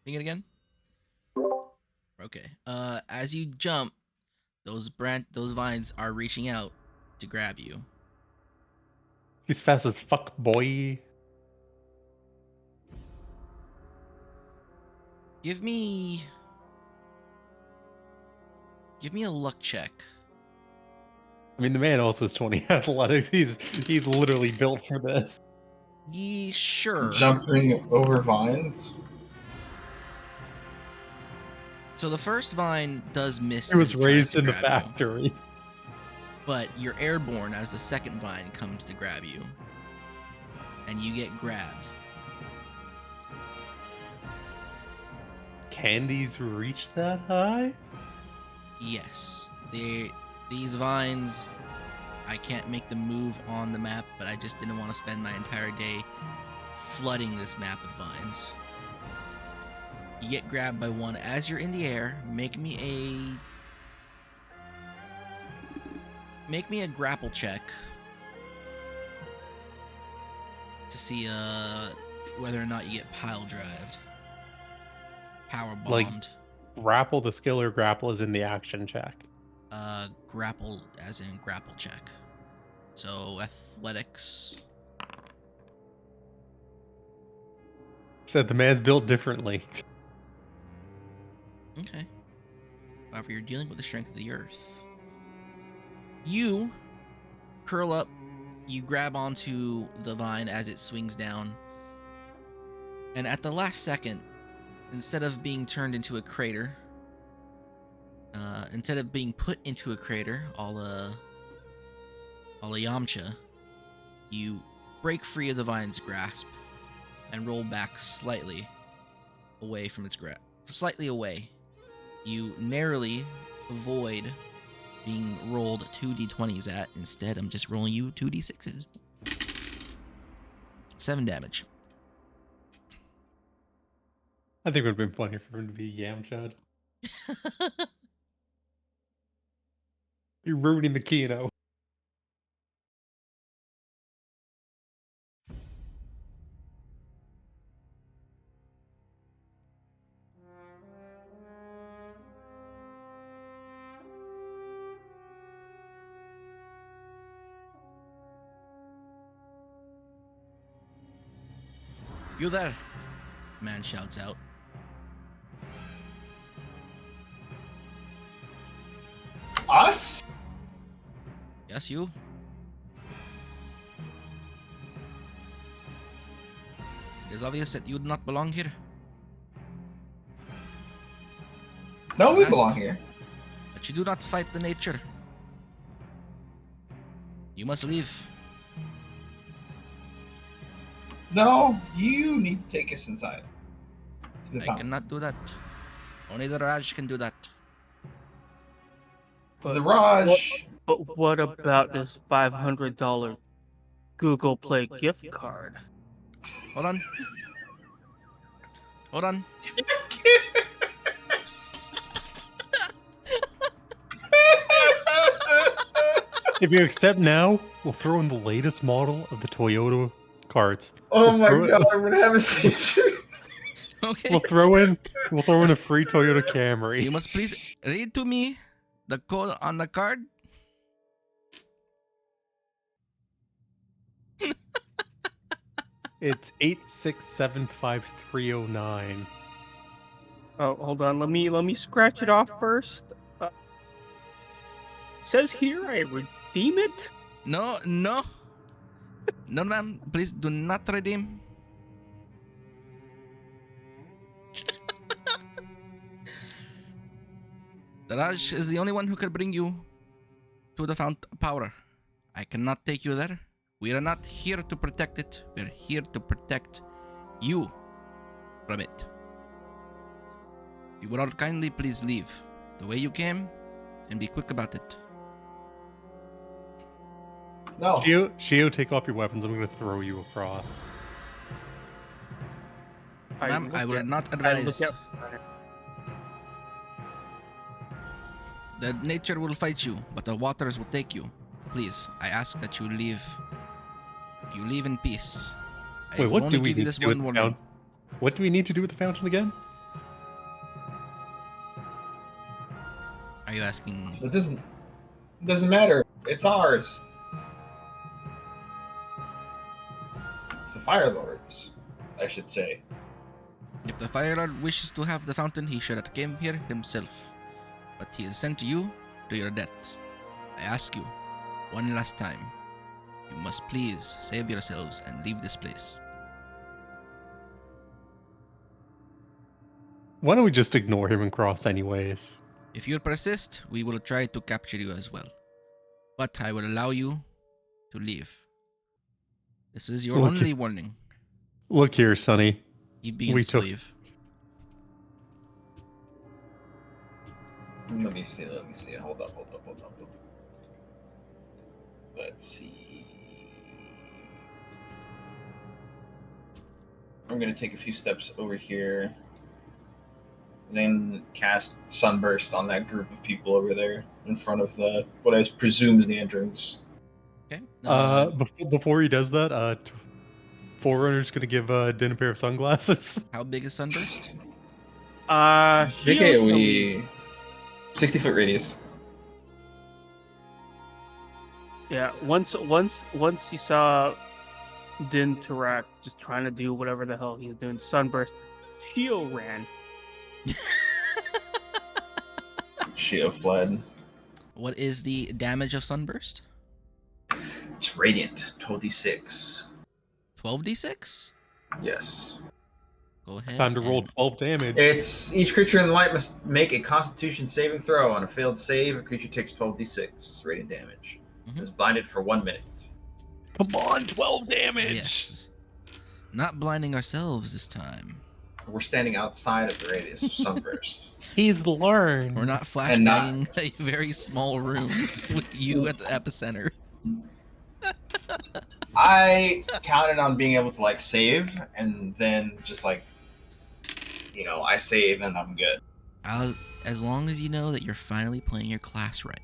Ping it again. Okay. As you jump, those vines are reaching out to grab you. He's fast as fuck, boy. Give me a luck check. I mean, the man also has 20 athletics. He's literally built for this. Sure. Jumping over vines. So the first vine does miss. He was as it tries raised to in the grab you, factory. but you're airborne as the second vine comes to grab you, and you get grabbed. Can these reach that high? Yes, these vines. I can't make them move on the map, but I just didn't want to spend my entire day flooding this map with vines. You get grabbed by one as you're in the air. Make me a grapple check to see whether or not you get pile drived. Power bombed. Like, grapple the skill or grapple is in the action check. Grapple as in grapple check. So athletics. Said the man's built differently. Okay. However, you're dealing with the strength of the earth. You curl up, you grab onto the vine as it swings down, and at the last second, instead of being turned into a crater, instead of being put into a crater, a la Yamcha, you break free of the vine's grasp and roll back slightly away from its grasp. Slightly away. You narrowly avoid being rolled 2d20s at. Instead, I'm just rolling you 2d6s. 7 damage. I think it would have been funny for him to be Yamcha. You're ruining the Kino. You there? Man shouts out. Us? Yes, you? It is obvious that you do not belong here. No, we Ask. belong here. But you do not fight the nature. You must leave. No, you need to take us inside. To the I fountain. cannot do that. Only the Raj can do that. The Raj. But what about this $500 Google Play gift card? Hold on. Hold on. If you accept now, we'll throw in the latest model of the Toyota carts. Oh my Throw it- god, I'm gonna have a seizure. Okay. We'll throw in a free Toyota Camry. You must please read to me the code on the card. It's 8675309. Oh, hold on. Let me scratch it off first. Says here I redeem it. No, no. No, ma'am. Please do not redeem. The Raj is the only one who can bring you to the fount of power. I cannot take you there. We are not here to protect it. We're here to protect you from it. If you would all kindly please leave the way you came and be quick about it. No. Shio, take off your weapons. I'm going to throw you across. Ma'am, I would not I look advise. at- The nature will fight you, but the waters will take you. Please, I ask that you leave. You leave in peace. I Wait, will what only do we give you need this to do with one the warning. fountain? What do we need to do with the fountain again? Are you asking? It doesn't matter. It's ours. It's the Fire Lord's, I should say. If the Fire Lord wishes to have the fountain, he should have came here himself. But he has sent you to your deaths. I ask you, one last time, you must please save yourselves and leave this place. Why don't we just ignore him and cross anyways? If you persist, we will try to capture you as well. But I will allow you to leave. This is your Look- only warning. Look here, Sonny. He begins to took- leave. Let me see. Hold up. Let's see. I'm gonna take a few steps over here. Then cast Sunburst on that group of people over there in front of the what I presume is the entrance. Okay. Before he does that, Forerunner's gonna give Din a pair of sunglasses. How big is Sunburst? Big AoE, 60-foot radius. Yeah, once you saw Din Tarak just trying to do whatever the hell he's doing, Sunburst, Shio ran. Shio fled. What is the damage of Sunburst? It's radiant, 26. 12d6? Yes. Go ahead. Time to roll and- 12 damage. It's each creature in the light must make a Constitution saving throw. On a failed save, a creature takes 12d6 radiant damage. Mhm. Is blinded for 1 minute. Come on, 12 damage. Yes. Not blinding ourselves this time. We're standing outside of the radius of Sunburst. He's learned. We're not And not- flashbanging a very small room with you at the epicenter. I counted on being able to like save and then just like, I save and I'm good. As long as you know that you're finally playing your class right.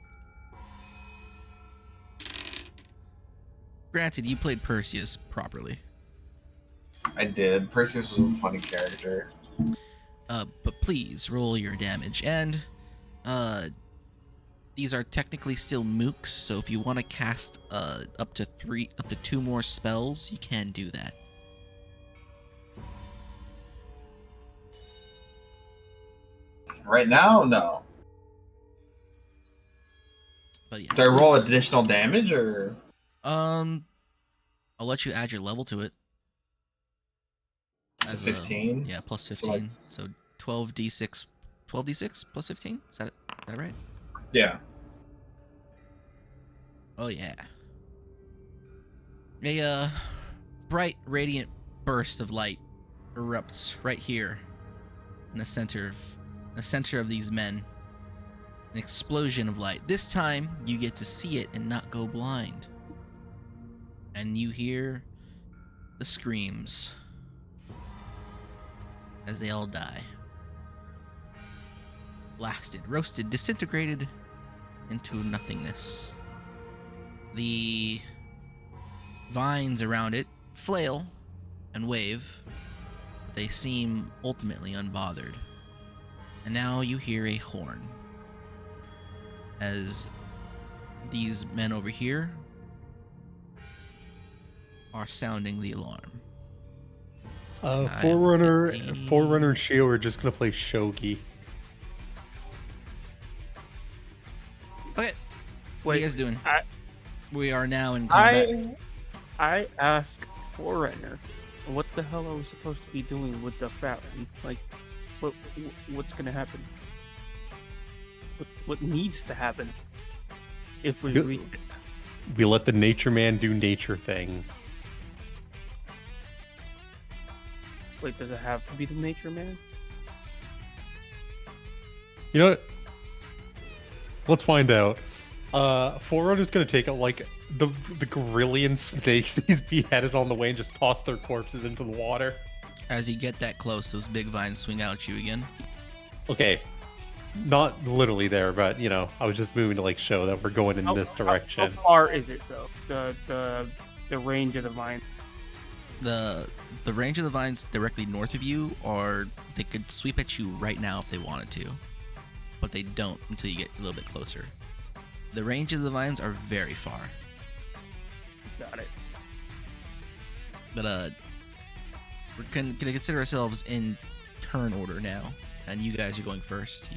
Granted, you played Perseus properly. I did. Perseus was a funny character. But please roll your damage. And these are technically still mooks, so if you want to cast up to 2 more spells, you can do that. Right now, no. But yes, Do I roll please- additional damage or? I'll let you add your level to it. So As a- 15? Yeah, plus So, like- 15. So 12d6. 12d6 plus 15? Is that right? Yeah. Oh yeah. A bright radiant burst of light erupts right here in the center of these men. An explosion of light. This time you get to see it and not go blind. And you hear the screams as they all die. Blasted, roasted, disintegrated into nothingness. The vines around it flail and wave, but they seem ultimately unbothered. And now you hear a horn as these men over here are sounding the alarm. Forerunner and Shio are just gonna play shogi. Okay, what are you guys doing? We are now in combat. I asked Forerunner, what the hell are we supposed to be doing with the fountain? Like, what's gonna happen? What needs to happen if we Good. reach it? We let the nature man do nature things. Wait, does it have to be the nature man? You know what? Let's find out. Forerunner's gonna take out like the gorillion snakes he's beheaded on the way and just toss their corpses into the water. As you get that close, those big vines swing out at you again. Okay. Not literally there, but I was just moving to like show that we're going in this direction. How far is it though? The range of the vine. The range of the vines directly north of you, or they could sweep at you right now if they wanted to. but they don't until you get a little bit closer. The range of the vines are very far. Got it. But we're gonna consider ourselves in turn order now, and you guys are going first.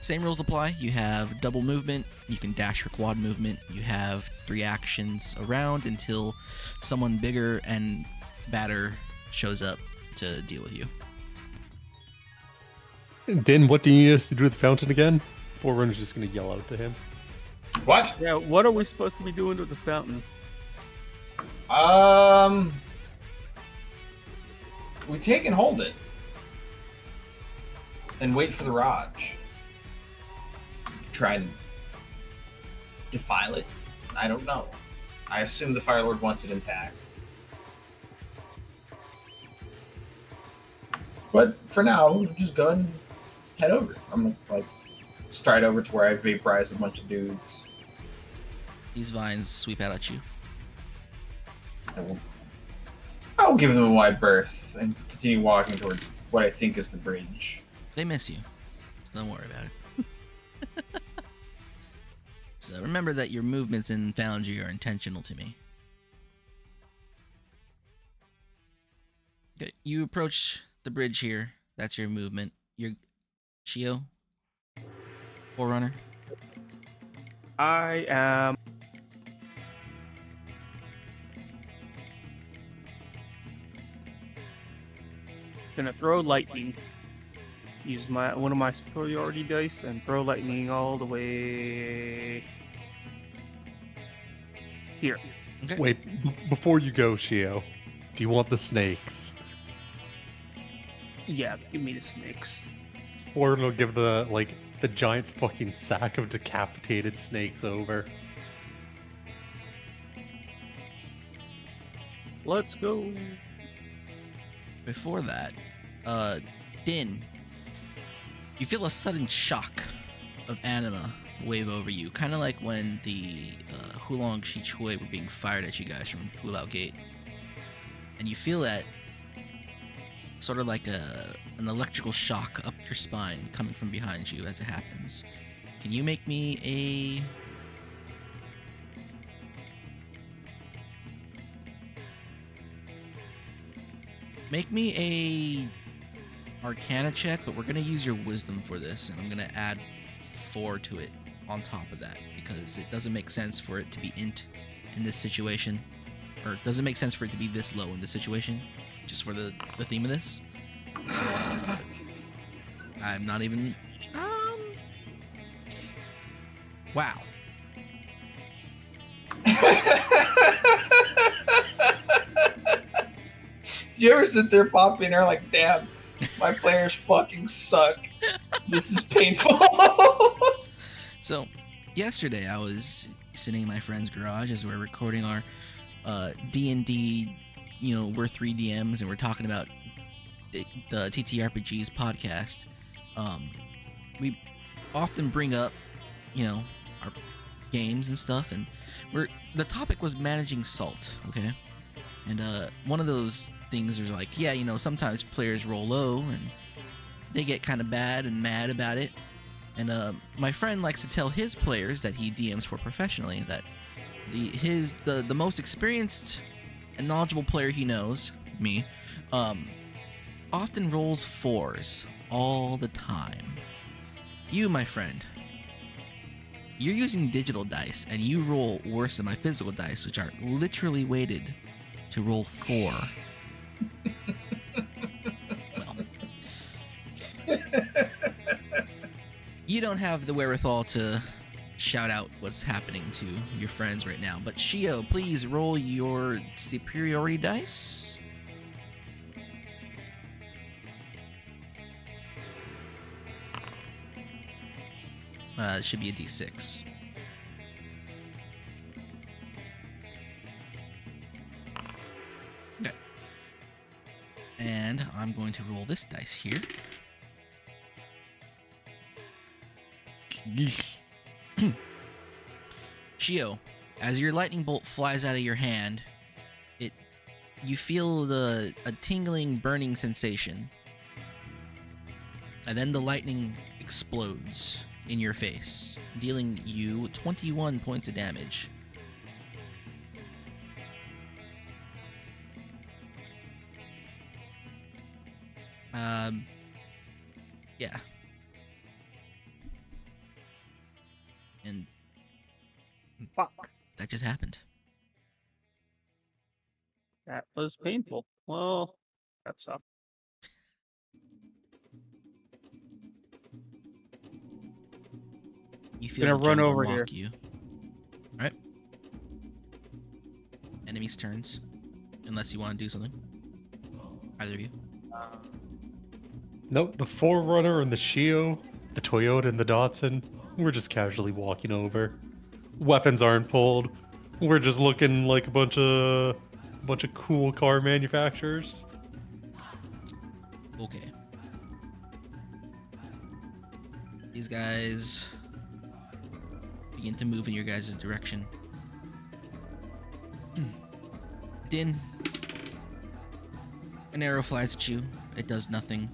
Same rules apply. You have double movement. You can dash or quad movement. You have 3 actions around until someone bigger and badder shows up to deal with you. Din, what do you need us to do with the fountain again? Forerunner's just going to yell out to him. What? Yeah, what are we supposed to be doing with the fountain? We take and hold it. And wait for the Raj. Try and defile it. I don't know. I assume the Fire Lord wants it intact. But for now, we'll just go ahead and head over. I'm gonna like stride over to where I vaporized a bunch of dudes. These vines sweep out at you. I will give them a wide berth and continue walking towards what I think is the bridge. They miss you, so don't worry about it. So remember that your movements in Foundry are intentional to me. Okay, you approach the bridge here. That's your movement. Your Shio, Forerunner. I am gonna throw lightning. Use one of my superiority dice and throw lightning all the way here. Okay. Wait, before you go, Shio, do you want the snakes? Yeah, give me the snakes. Or it'll give the giant fucking sack of decapitated snakes over. Let's go. Before that, Din, you feel a sudden shock of anima wave over you, kind of like when the Hulong Shichue were being fired at you guys from Hulao Gate. And you feel that sort of like an electrical shock up your spine coming from behind you as it happens. Can you make me a... Make me a Arcana check, but we're going to use your wisdom for this, and I'm going to add 4 to it on top of that, because it doesn't make sense for it to be int in this situation, or it doesn't make sense for it to be this low in this situation, just for the theme of this. So, I'm not even... Wow. Do you ever sit there popping there like, damn, my players fucking suck. This is painful. So, yesterday I was sitting in my friend's garage as we're recording our D&D, we're 3 DMs and we're talking about the TTRPGs podcast. We often bring up, our games and stuff, and the topic was managing salt, okay? And one of those things is like, sometimes players roll low and they get kind of bad and mad about it. And my friend likes to tell his players that he DMs for professionally that the most experienced and knowledgeable player he knows, me, often rolls 4s all the time. You, my friend, you're using digital dice and you roll worse than my physical dice, which are literally weighted to roll 4. Well, you don't have the wherewithal to shout out what's happening to your friends right now, but Shio, please roll your superiority dice. It should be a D6. Okay. And I'm going to roll this dice here. Shio, as your lightning bolt flies out of your hand, you feel a tingling, burning sensation. And then the lightning explodes in your face, dealing you 21 points of damage. Yeah. And Fuck. that just happened. That was painful. Well, that sucked. You feel Gonna the run jungle over mock here. you. Alright. Enemies' turns. Unless you want to do something. Either of you. Nope, the Forerunner and the Shio, the Toyota and the Datsun, we're just casually walking over. Weapons aren't pulled. We're just looking like a bunch of cool car manufacturers. Okay. These guys begin to move in your guys' direction. Din. An arrow flies at you. It does nothing.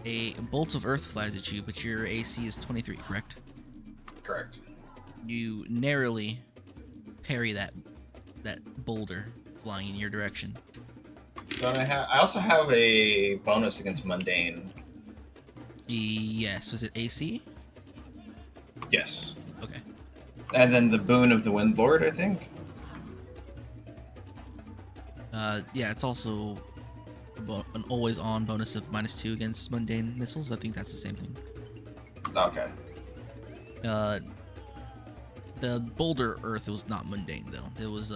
A bolt of earth flies at you, but your AC is 23, correct? Correct. You narrowly parry that boulder flying in your direction. Don't I also have a bonus against mundane. Yes, was it AC? Yes. Okay. And then the boon of the Windlord, I think. Yeah, it's also an always-on bonus of -2 against mundane missiles. I think that's the same thing. Okay. The boulder earth was not mundane though. It was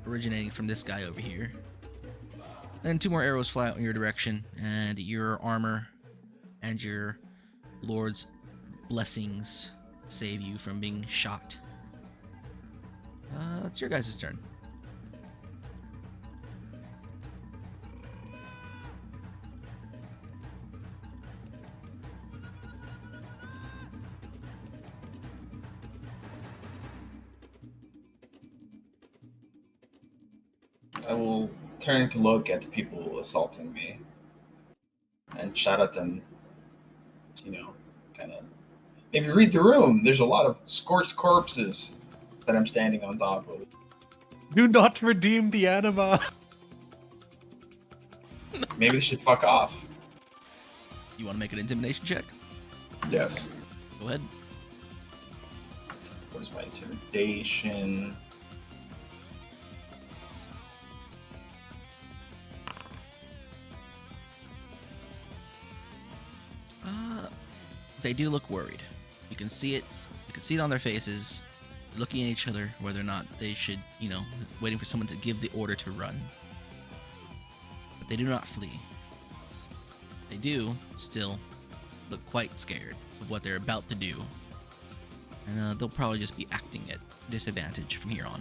originating from this guy over here. Then 2 more arrows fly out in your direction, and your armor and your lord's blessings save you from being shot. It's your guys' turn. I will turn to look at the people assaulting me and shout at them, kind of maybe read the room. There's a lot of scorched corpses that I'm standing on top of. Do not redeem the anima. Maybe they should fuck off. You want to make an intimidation check? Yes. Go ahead. What is my intimidation? They do look worried. You can see it. You can see it on their faces, looking at each other, whether or not they should, waiting for someone to give the order to run. But they do not flee. They do still look quite scared of what they're about to do. And they'll probably just be acting at disadvantage from here on.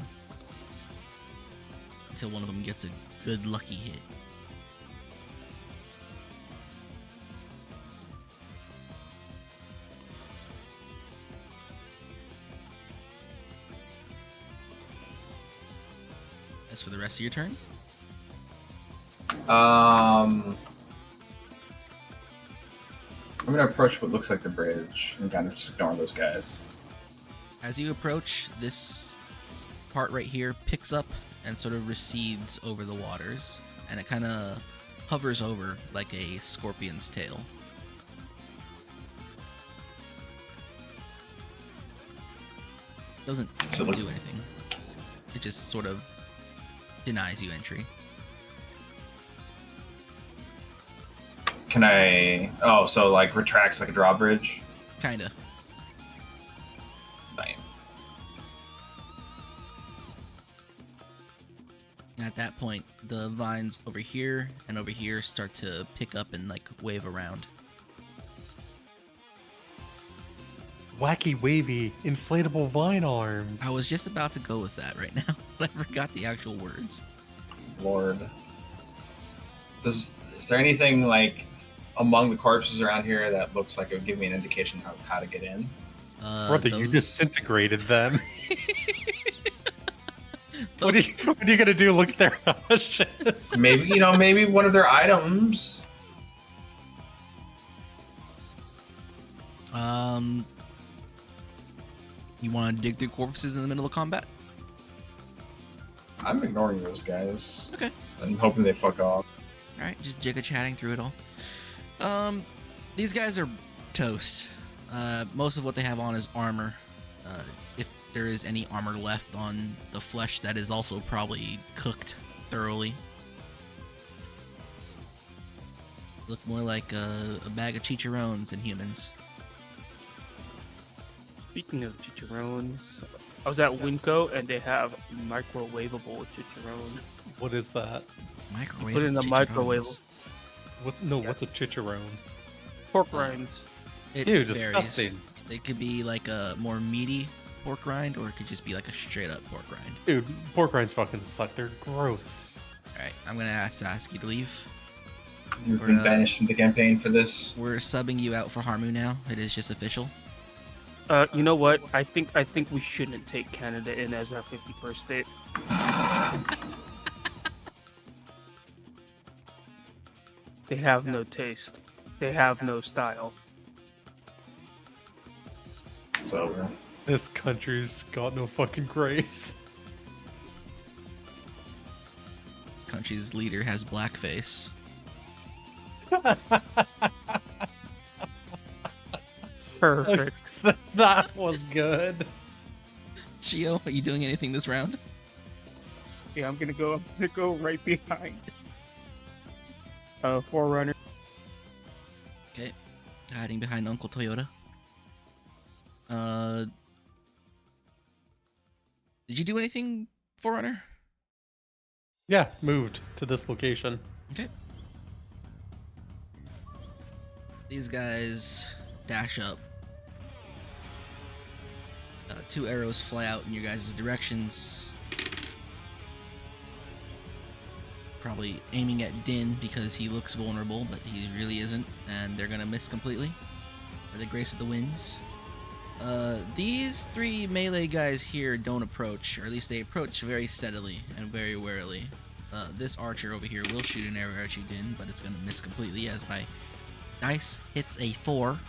Until one of them gets a good lucky hit. As for the rest of your turn? I'm gonna approach what looks like the bridge and kind of just ignore those guys. As you approach, this part right here picks up and sort of recedes over the waters, and it kind of hovers over like a scorpion's tail. Doesn't do anything. It just sort of denies you entry. Can I... Oh, so like retracts like a drawbridge? Kinda. Fine. At that point, the vines over here and over here start to pick up and like wave around. Wacky, wavy, inflatable vine arms. I was just about to go with that right now, but I forgot the actual words. Lord. Is there anything like among the corpses around here that looks like it would give me an indication of how to get in? Brother, you disintegrated them. What are you gonna do? Look at their ashes? Maybe, maybe one of their items. You want to dig through corpses in the middle of combat? I'm ignoring those guys. Okay. I'm hoping they fuck off. All right, just jigga chatting through it all. These guys are toast. Most of what they have on is armor. If there is any armor left on the flesh, that is also probably cooked thoroughly. Look more like a bag of chicharrones than humans. Speaking of chicharrones, I was at Winco and they have microwavable chicharrones. What is that? Microwave. Put it in the chicharrones. microwave. What? No, what's a chicharrone? Pork rinds. It Ew, varies. disgusting. It could be like a more meaty pork rind, or it could just be like a straight up pork rind. Dude, pork rinds fucking suck. They're gross. All right, I'm gonna ask Sasuke to leave. You've We're, been banished from the campaign for this. We're subbing you out for Harmu now. It is just official. You know what? I think we shouldn't take Canada in as our 51st state. They have no taste. They have no style. It's over. This country's got no fucking grace. This country's leader has blackface. Perfect. That was good. Shio, are you doing anything this round? Yeah, I'm gonna go right behind. Forerunner. Okay. Hiding behind Uncle Toyota. Did you do anything, Forerunner? Yeah, moved to this location. Okay. These guys dash up. Two arrows fly out in your guys' directions. Probably aiming at Din because he looks vulnerable, but he really isn't, and they're gonna miss completely. By the grace of the winds. These three melee guys here don't approach, or at least they approach very steadily and very warily. This archer over here will shoot an arrow at you, Din, but it's gonna miss completely as my dice hits a 4.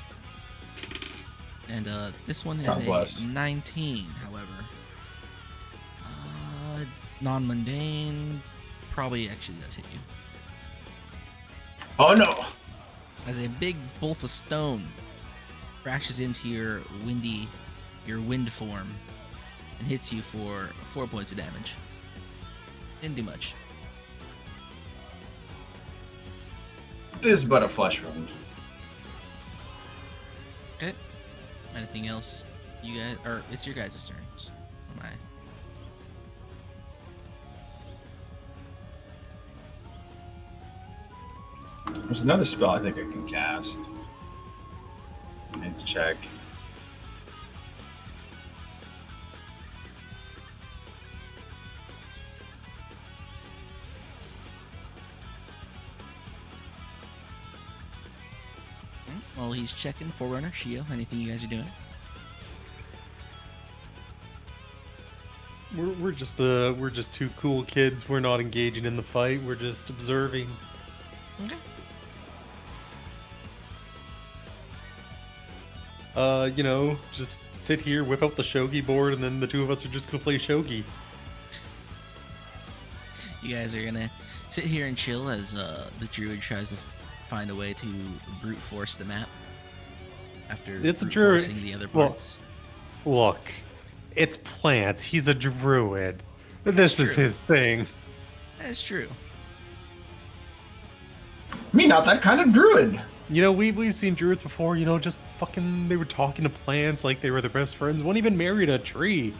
And this one God bless. is a 19, however. Non-mundane probably actually does hit you. Oh no! As a big bolt of stone crashes into your wind form and hits you for 4 points of damage. Didn't do much. This is but a flesh wound. Okay. Anything else? You guys, or it's your guys' turns. Am I? There's another spell I think I can cast. I need to check. Well, he's checking. Forerunner, Shio, anything you guys are doing? We're just two cool kids. We're not engaging in the fight. We're just observing. Okay. Just sit here, whip out the shogi board, and then the two of us are just gonna play shogi. You guys are gonna sit here and chill as the druid tries to find a way to brute force the map after It's a brute druid. forcing the other Well, parts. Look, it's plants. He's a druid. This is true. his thing. That's true. Me, not that kind of druid. We've seen druids before. Just fucking they were talking to plants like they were their best friends. One even married a tree.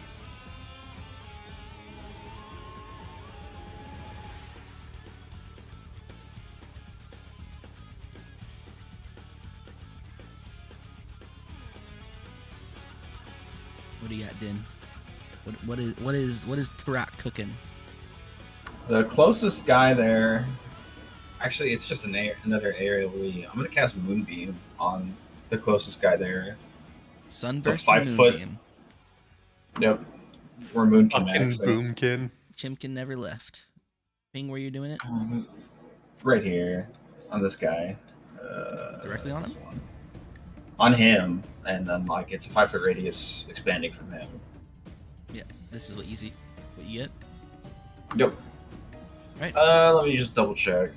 What do you got, Din? What is Tarak cooking? The closest guy there. Actually, it's just another aerial lead. I'm gonna cast Moonbeam on the closest guy there. Sunburst, 5 foot- Moonbeam. Yep. Where Moon can Fucking max. boomkin. Chimkin never left. Ping, where you doing it? Right here on this guy. Directly on this him? one. On him, and then like it's a 5-foot radius expanding from him. Yeah, this is what you get. Yep. Right. Let me just double check.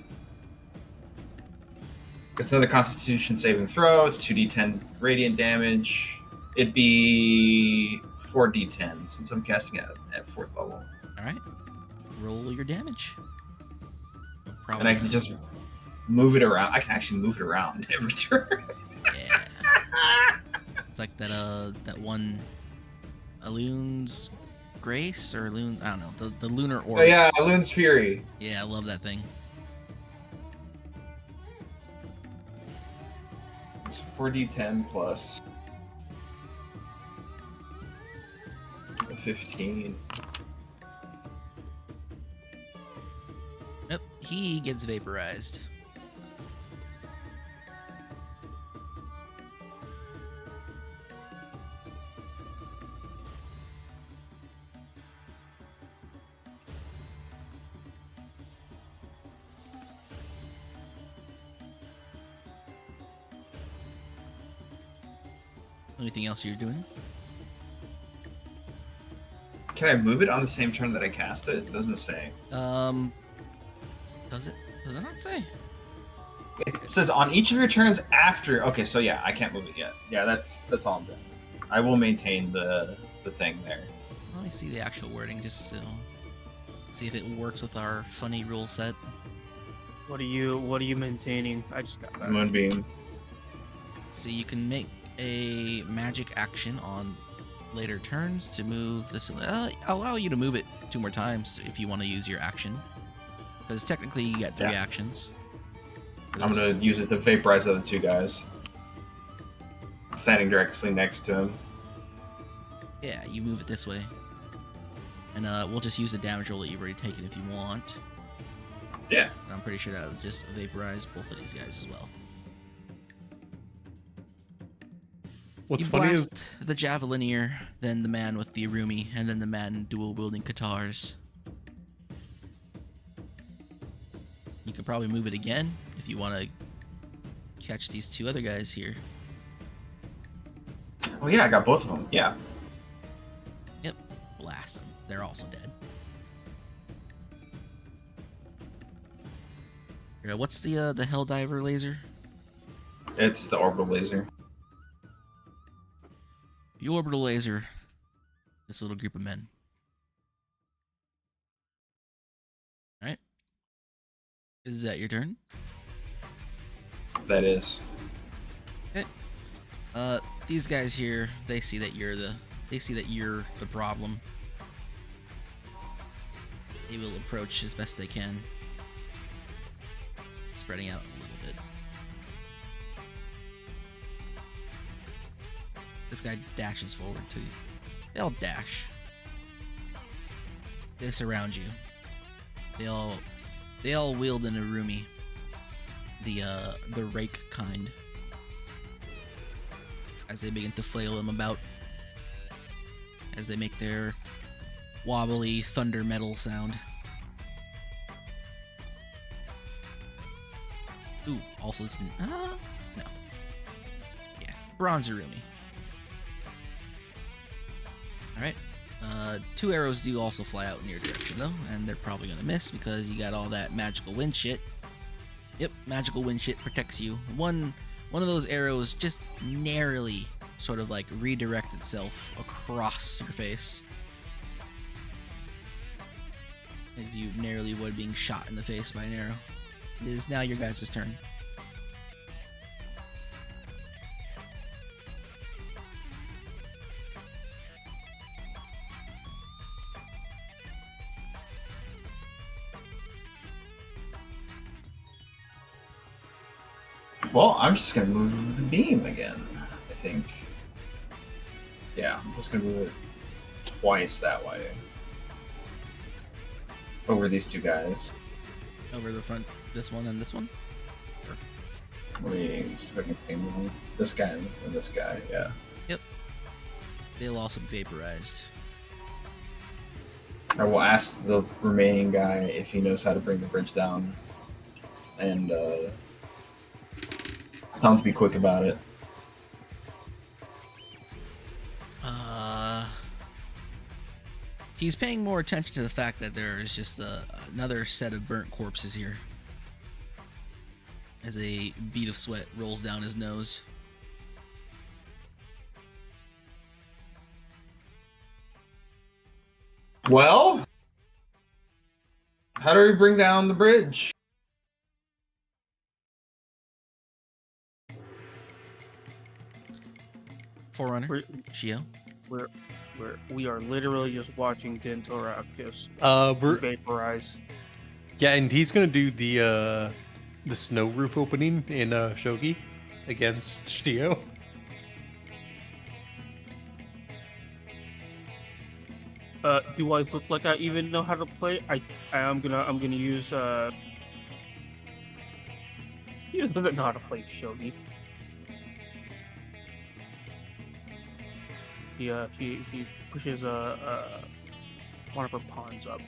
It's another Constitution saving throw. It's 2d10 radiant damage. It'd be 4d10 since I'm casting it at 4th level. All right. Roll your damage. And I can just move it around. I can actually move it around every turn. Yeah. It's like that one Alun's Grace or Loon, I don't know, the lunar orb. Oh yeah, Loon's Fury. Yeah, I love that thing. It's 4d10 plus 15. Yep, he gets vaporized. Anything else you're doing? Can I move it on the same turn that I cast it? It doesn't say. Does it? Does it not say? It says on each of your turns after. Okay, so yeah, I can't move it yet. Yeah, that's all I'm doing. I will maintain the thing there. Let me see the actual wording just to see if it works with our funny rule set. What are you maintaining? I just got that. Moonbeam. See, you can make a magic action on later turns to move this. Allow you to move it 2 more times if you want to use your action. Because technically you get 3 actions. I'm gonna use it to vaporize the other 2 guys. Standing directly next to him. Yeah, you move it this way. And we'll just use the damage roll that you've already taken if you want. Yeah. And I'm pretty sure that'll just vaporize both of these guys as well. What's You funny is blast the Javelineer, then the man with the Irumi, and then the man dual-wielding Katars. You could probably move it again if you want to catch these 2 other guys here. Oh yeah, I got both of them. Yeah. Yep, blast them. They're also dead. What's the Helldiver laser? It's the orbital laser. The orbital laser. This little group of men. Alright. Is that your turn? That is. Okay. These guys here, they see that you're the problem. They will approach as best they can. Spreading out a little bit. This guy dashes forward too. They all dash. They surround you. They all wield an Irumi. The rake kind. As they begin to flail him about. As they make their wobbly thunder metal sound. Ooh, also no. Yeah, bronze Irumi. Alright. 2 arrows do also fly out in your direction though, and they're probably gonna miss because you got all that magical wind shit. Yep, magical wind shit protects you. One of those arrows just narrowly sort of like redirects itself across your face. As you narrowly avoid being shot in the face by an arrow. It is now your guys' turn. Well, I'm just gonna move the beam again, I think. Yeah, I'm just gonna move it twice that way. Over these 2 guys. Over the front, this one and this one? Let me see if I can ping them. This guy and this guy, yeah. Yep. They'll also be vaporized. I will ask the remaining guy if he knows how to bring the bridge down. And tell him to be quick about it. He's paying more attention to the fact that there is just another set of burnt corpses here. As a bead of sweat rolls down his nose. Well, how do we bring down the bridge? Forerunner, Shio. We are literally just watching Dentorak just We're vaporize. yeah, and he's gonna do the snow roof opening in Shogi against Shio. Do I look like I even know how to play? I'm gonna use he doesn't know how to play shogi. He pushes one of her pawns up.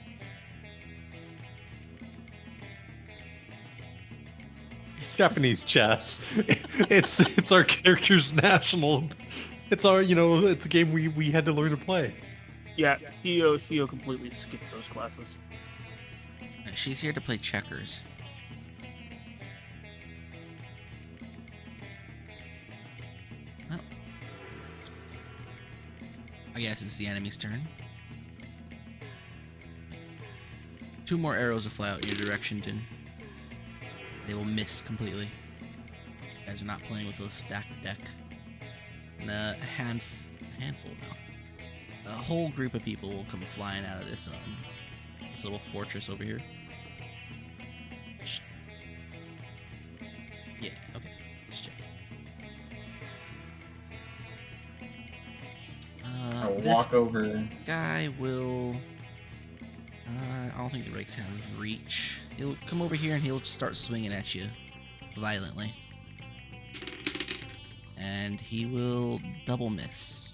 It's Japanese chess. It's our character's national. It's our it's a game we had to learn to play. Yeah, Shio completely skipped those classes. She's here to play checkers. Well, I guess it's the enemy's turn. 2 more arrows will fly out in your direction, Din. They will miss completely. You guys are not playing with a stacked deck. And a handful now. A whole group of people will come flying out of this little fortress over here. Yeah, okay. Let's check. I'll This walk over. guy will. I don't think the rakes have reach. He'll come over here and he'll start swinging at you violently. And he will double miss.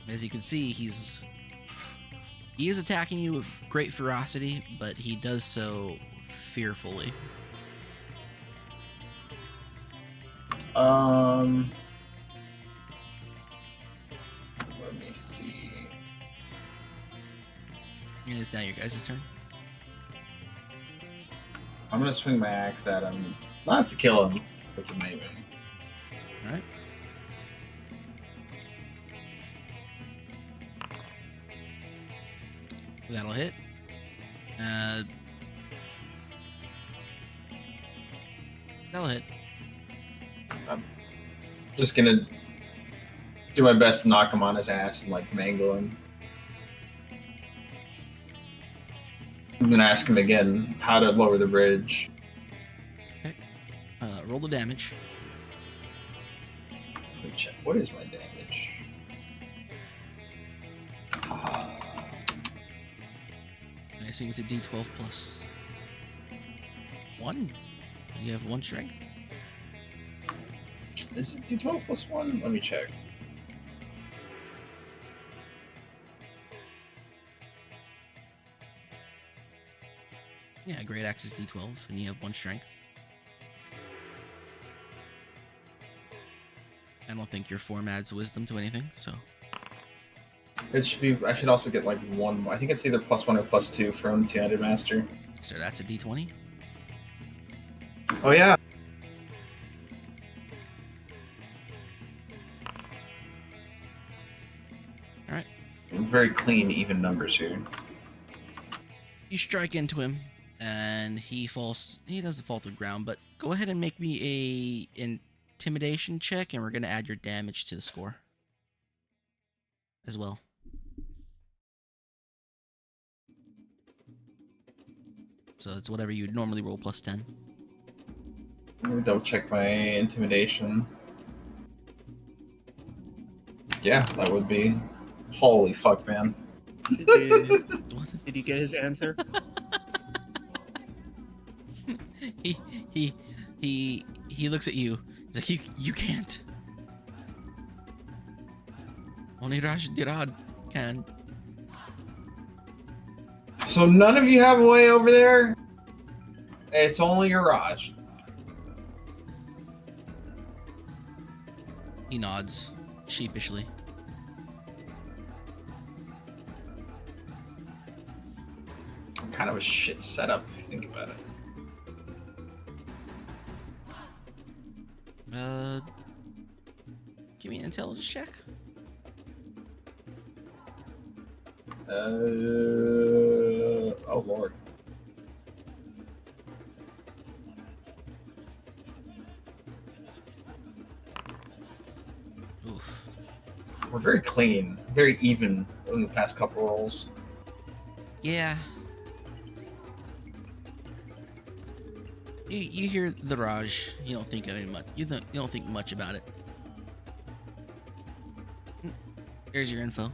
As you can see, he is attacking you with great ferocity, but he does so fearfully. Let me see. It is now your guys' turn. I'm gonna swing my axe at him, not to kill him, but to maim him. Alright. That'll hit. That'll hit. I'm just gonna do my best to knock him on his ass and like mangle him. I'm gonna ask him again how to lower the bridge. Roll the damage. Let me check. What is my damage? I assume it's a D12 plus 1. You have 1 strength. Is it D12 plus 1? Let me check. Yeah, Great Axe is D12, and you have 1 strength. I don't think your form adds wisdom to anything, so. It should be. I should also get like 1. I think it's either plus 1 or plus 2 from Two-Handed Master. So that's a D20. Oh yeah. Alright. Very clean, even numbers here. You strike into him, and he falls. He doesn't fall to the ground, but go ahead and make me a intimidation check, and we're going to add your damage to the score as well. So it's whatever you would normally roll plus 10. Let me double check my intimidation. Yeah, that would be. Holy fuck, man. Did he get his answer? He looks at you. He's like, you can't. Only Raj Dirad can. So none of you have a way over there? It's only your Raj. He nods sheepishly. Kind of a shit setup if you think about it. Give me an intelligence check. Oh lord. Oof. We're very clean, very even in the past couple rolls. Yeah. You hear the Raj. You don't think of it much. You don't think much about it. Here's your info.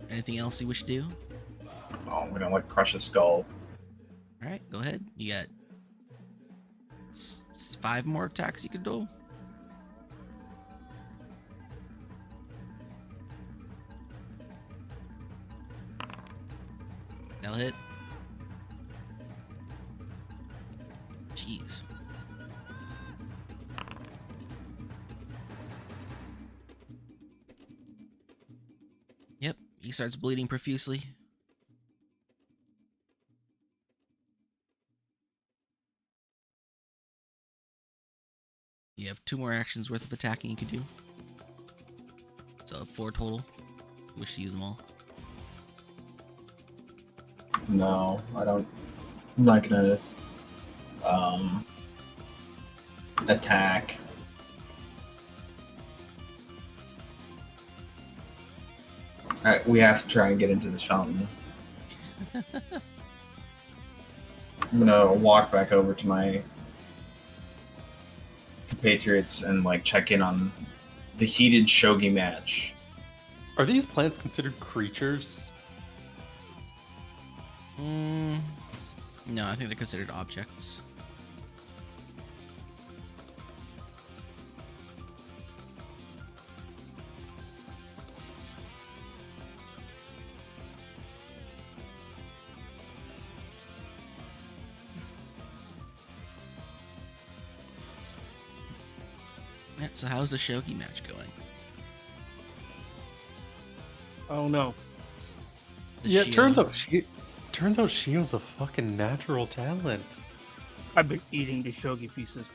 Anything else you wish to do? Oh, I'm gonna like crush a skull. All right, go ahead. You got 5 more attacks you can do. That'll hit. Jeez. Yep, he starts bleeding profusely. You have 2 more actions worth of attacking you can do. So 4 total. You wish to use them all. No, I don't. I'm not gonna attack. Alright, we have to try and get into this fountain. I'm gonna walk back over to my compatriots and like check in on the heated shogi match. Are these plants considered creatures? No, I think they're considered objects. Yeah, so how's the shogi match going? Oh no. The Yeah, it turns Shio- out Shio's a fucking natural talent. I've been eating the shogi pieces.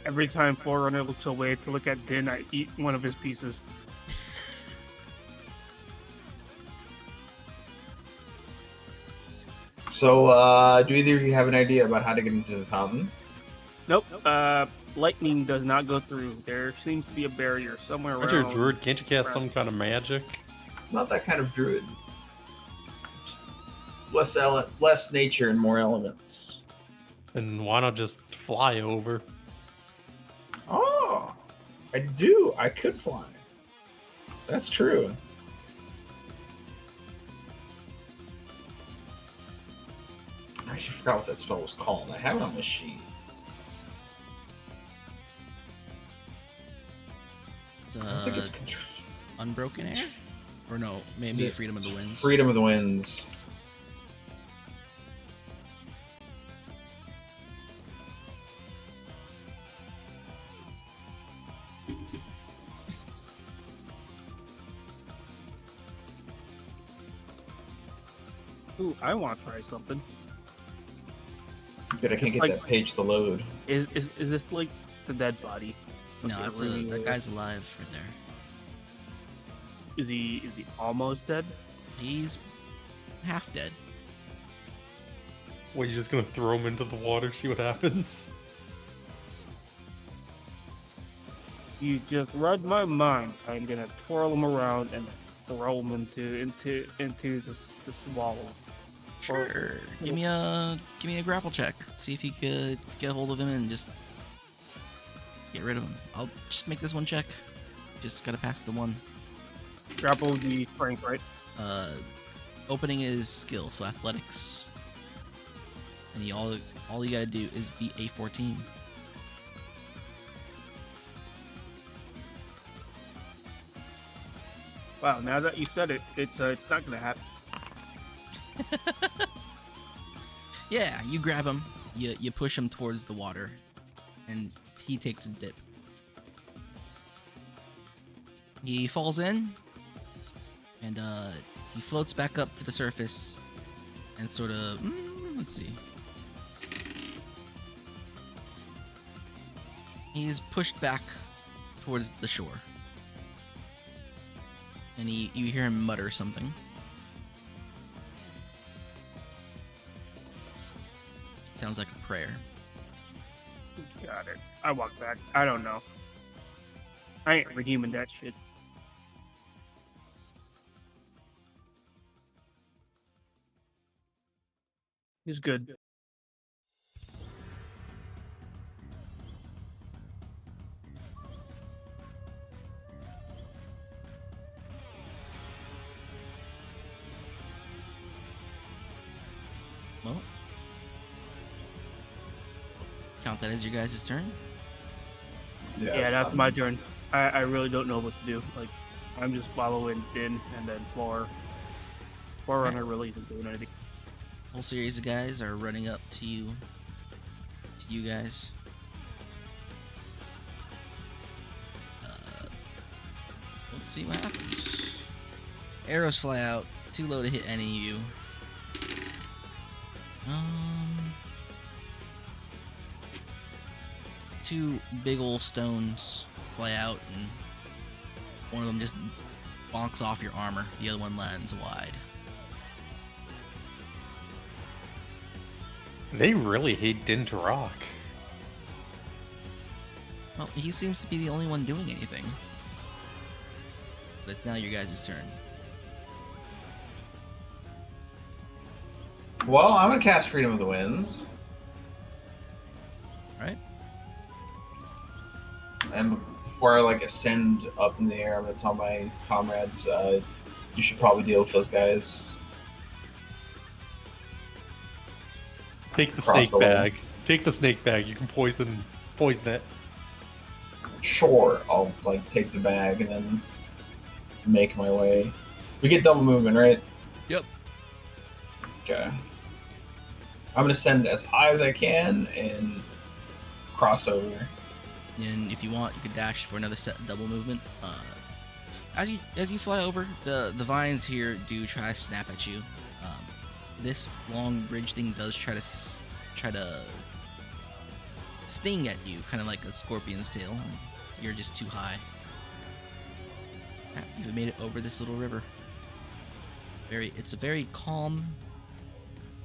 Every time Forerunner looks away to look at Din, I eat one of his pieces. So, do either of you have an idea about how to get into the fountain? Nope. Lightning does not go through. There seems to be a barrier somewhere Aren't you a around. druid? Can't you cast some kind of magic? Not that kind of druid. Less nature and more elements. Then why not just fly over? Oh, I do. I could fly. That's true. I actually forgot what that spell was called. I have it on the sheet. It's, I don't think it's control. Unbroken Air? Or no, maybe Freedom of the Winds. Freedom of the Winds. Ooh, I want to try something. But I can't get like- that page to load. Is this like the dead body? No, Okay, that's really- that guy's alive right there. Is he almost dead? He's half dead. What, you just gonna throw him into the water, see what happens? You just read my mind. I'm gonna twirl him around and throw him into this wall. Sure. Give me a grapple check. See if you could get a hold of him and just get rid of him. I'll just make this one check. Just gotta pass the one. Grapple the strength, right? Opening is skill, so athletics. And all you gotta do is beat a 14. Wow. Now that you said it, it's not gonna happen. Yeah, you grab him, you push him towards the water, and he takes a dip. He falls in, and he floats back up to the surface, and sort of, let's see. He's pushed back towards the shore, and you hear him mutter something. Sounds like a prayer. Got it. I walk back. I don't know. I ain't redeeming that shit. He's good. Well, count that as your guys' turn. Yeah, that's my turn. I really don't know what to do. Like, I'm just following Din, and then Forerunner really isn't doing anything. Whole series of guys are running up to you guys. Let's see what happens. Arrows fly out, too low to hit any of you. Two big ol' stones fly out, and one of them just bonks off your armor. The other one lands wide. They really hate Din to rock. Well, he seems to be the only one doing anything. But it's now your guys' turn. Well, I'm gonna cast Freedom of the Winds. Alright? And before I ascend up in the air, I'm gonna tell my comrades, you should probably deal with those guys. Take the Across snake the bag. Take the snake bag. You can poison it. Sure, I'll take the bag and then make my way. We get double movement, right? Yep. Okay. I'm gonna send as high as I can and cross over. And if you want, you could dash for another set of double movement. As you fly over, the vines here do try to snap at you. This long bridge thing does try to sting at you, kind of like a scorpion's tail. And you're just too high. You've made it over this little river. It's a very calm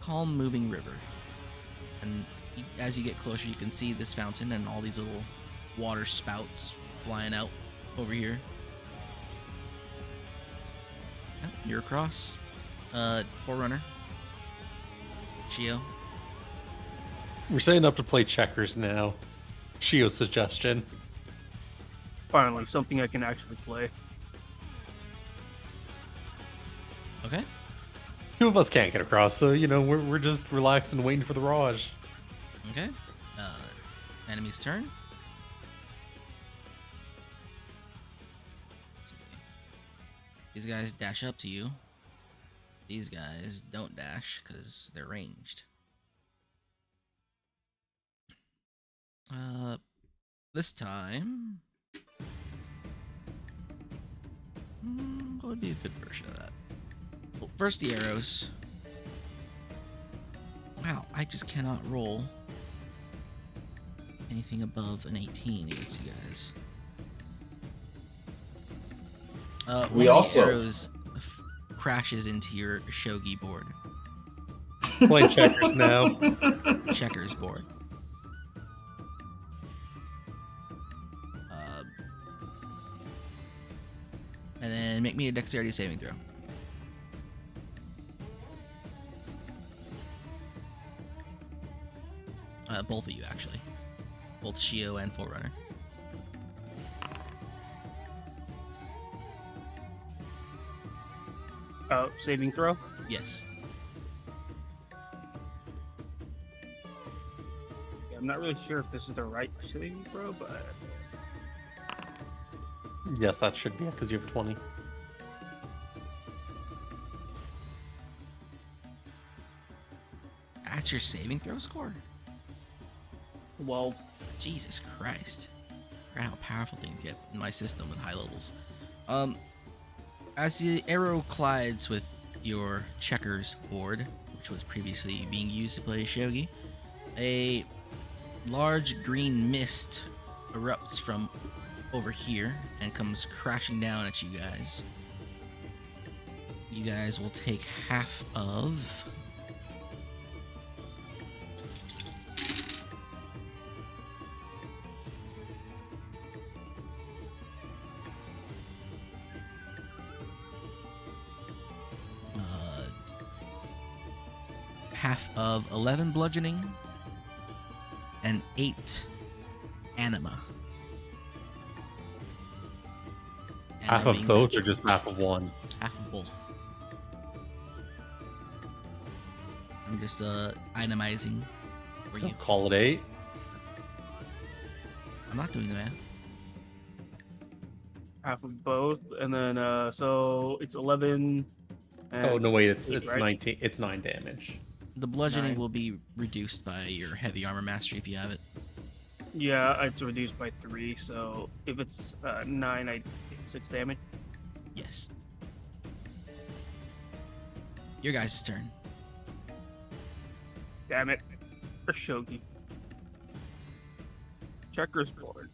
moving river. And as you get closer, you can see this fountain and all these little water spouts flying out over here. You're across. Forerunner. Shio. We're setting up to play checkers now. Shio's suggestion. Finally, something I can actually play. Okay. Two of us can't get across, so we're just relaxed and waiting for the Raj. Okay. Enemy's turn. Let's see. These guys dash up to you. These guys don't dash because they're ranged. This time, what would be a good version of that? Well, first the arrows. Wow, I just cannot roll anything above an 18 against you guys. We one of also- the arrows crashes into your shogi board. Playing checkers now. Checkers board. And then make me a dexterity saving throw. Both of you, actually. Both Shio and Forerunner. Saving throw? Yes. Yeah, I'm not really sure if this is the right saving throw, but Yes, that should be it because you have 20. That's your saving throw score? Well, Jesus Christ. I forgot how powerful things get in my system with high levels. As the arrow collides with your checkers board, which was previously being used to play shogi, a large green mist erupts from over here and comes crashing down at you guys. You guys will take half of... half of 11 bludgeoning and 8 anima. Half Anima of being both magic. or just half of one? Half of both. I'm just itemizing for So you. call it 8. I'm not doing the math. half of both, and then so it's 11. And Oh no, wait, it's 8, right? 19. It's 9 damage. The bludgeoning 9. will be reduced by your heavy armor mastery if you have it. Yeah, it's reduced by 3. So if it's 9, I take 6 damage. Yes. Your guys' turn. Damn it, a shogi. Checkers board.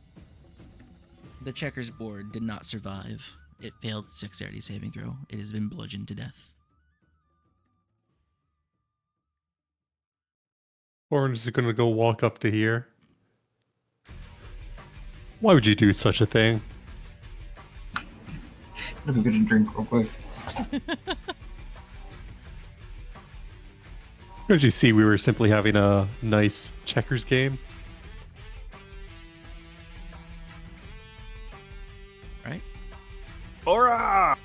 The checkers board did not survive. It failed its dexterity saving throw. It has been bludgeoned to death. Orange is gonna go walk up to here. Why would you do such a thing? Let me get a drink real quick. Don't you see we were simply having a nice checkers game? Right? Ora!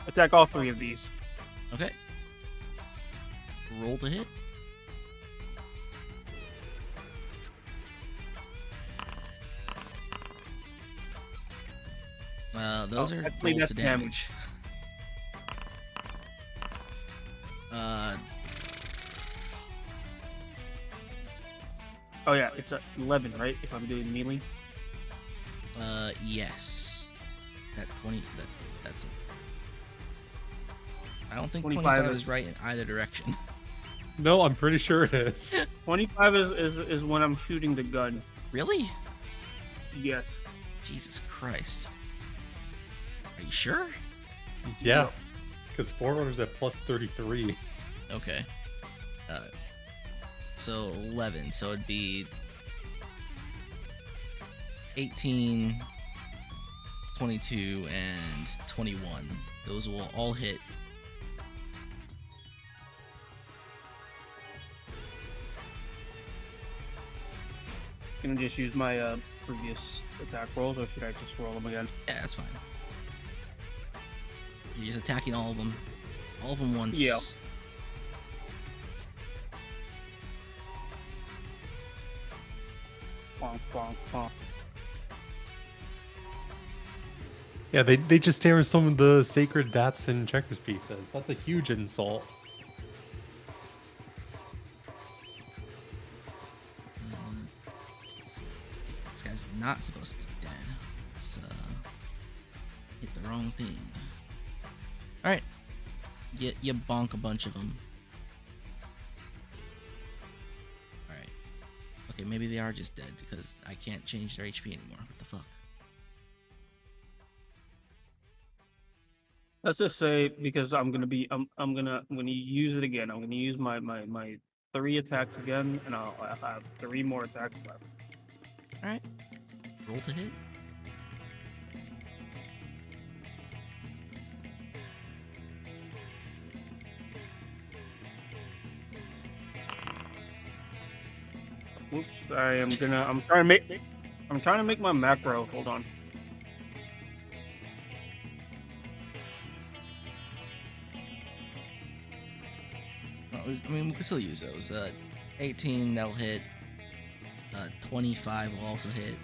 Attack all 3 of these. Okay. Roll to hit. Those are actually, rolls that's to damage. Oh yeah, it's 11, right? If I'm doing melee. Yes. That 20. That's a. I don't think 25 25 is is- right in either direction. No, I'm pretty sure it is. 25 is when I'm shooting the gun. Really? Yes. Jesus Christ. Are you sure? Yeah, because Forerunner's at plus 33. Okay. So 11. So it'd be 18, 22, and 21. Those will all hit. Can I just use my previous attack rolls, or should I just roll them again? Yeah, that's fine. You're just attacking all of them. All of them once. Yeah. Bonk, bonk, bonk. Yeah, they just tear some of the sacred dats and checkers pieces. That's a huge insult. This guy's not supposed to be dead. Let's hit the wrong thing. Alright. You bonk a bunch of them. Alright. Okay, maybe they are just dead because I can't change their HP anymore. What the fuck? Let's just say, because I'm gonna use it again. I'm gonna use my 3 attacks again, and I'll have 3 more attacks left. Alright. Roll to hit. Oops, I'm trying to make my macro. Hold on. I mean, we can still use those. 18, that'll hit. 25 will also hit.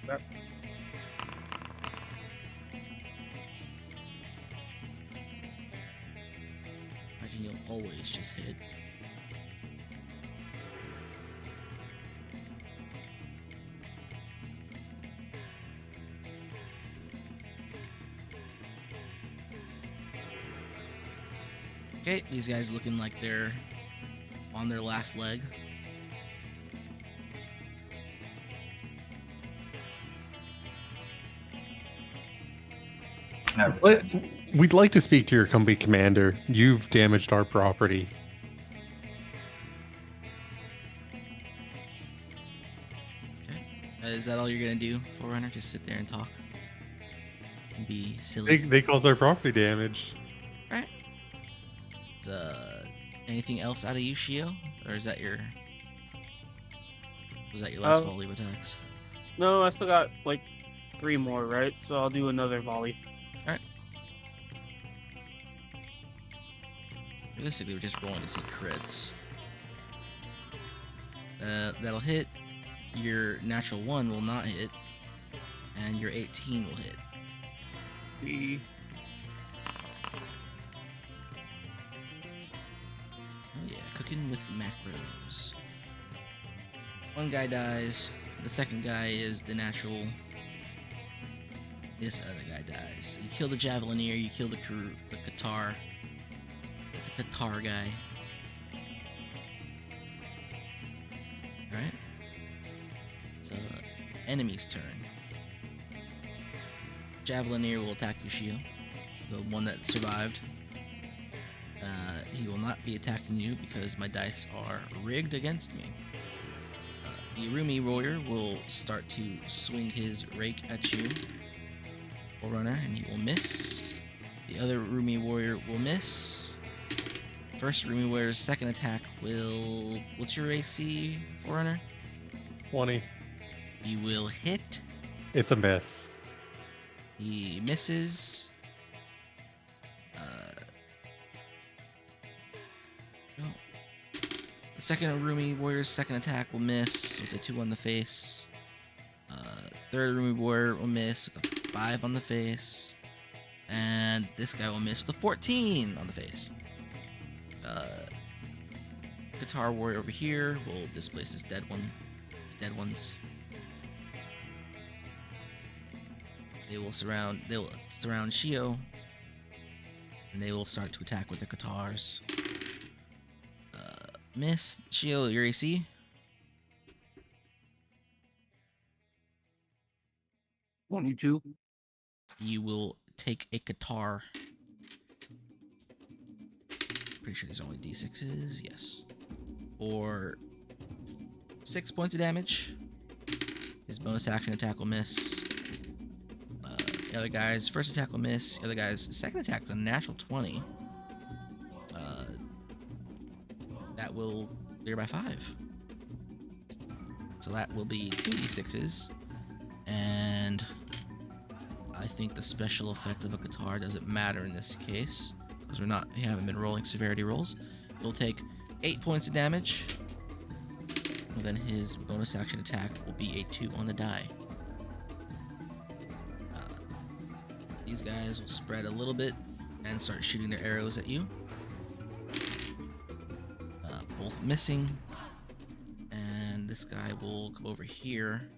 Yep. Imagine you'll always just hit. Okay, these guys looking like they're on their last leg. But we'd like to speak to your company commander. You've damaged our property. Okay. Is that all you're gonna do, Forerunner? Just sit there and talk? And be silly? They caused our property damage. Alright. Anything else out of you, Shio? Or is that your... Was that your last volley of attacks? No, I still got like 3 more, right? So I'll do another volley. Alright. Realistically, we're just rolling to see crits. That'll hit. Your natural 1 will not hit. And your 18 will hit. The Oh yeah, cooking with macros. One guy dies. The second guy is the natural. This other guy dies. You kill the Javelineer, you kill the Qatar. The Qatar guy. Alright. It's enemy's turn. Javelineer will attack Yushio, the one that survived. He will not be attacking you because my dice are rigged against me. The Irumi Warrior will start to swing his rake at you, Forerunner, and he will miss. The other Irumi Warrior will miss. First Irumi Warrior's second attack will... What's your AC, Forerunner? 20. He will hit. It's a miss. He misses. No. The second Irumi Warrior's second attack will miss with a 2 on the face. Third Irumi Warrior will miss with a 5 on the face. And this guy will miss with a 14 on the face. Guitar Warrior over here will displace this dead one. These dead ones. They will surround Shio, and they will start to attack with their guitars. Miss Shio, your AC. 22. You will take a guitar. Pretty sure there's only D6s. Yes. Or 6 points of damage. His bonus action attack will miss. The other guy's first attack will miss. The other guy's second attack is a natural 20. That will clear by 5. So that will be 2d6s. And I think the special effect of a guitar doesn't matter in this case, because we haven't been rolling severity rolls. He'll take 8 points of damage. And then his bonus action attack will be a 2 on the die. These guys will spread a little bit and start shooting their arrows at you. Both missing. And this guy will come over here.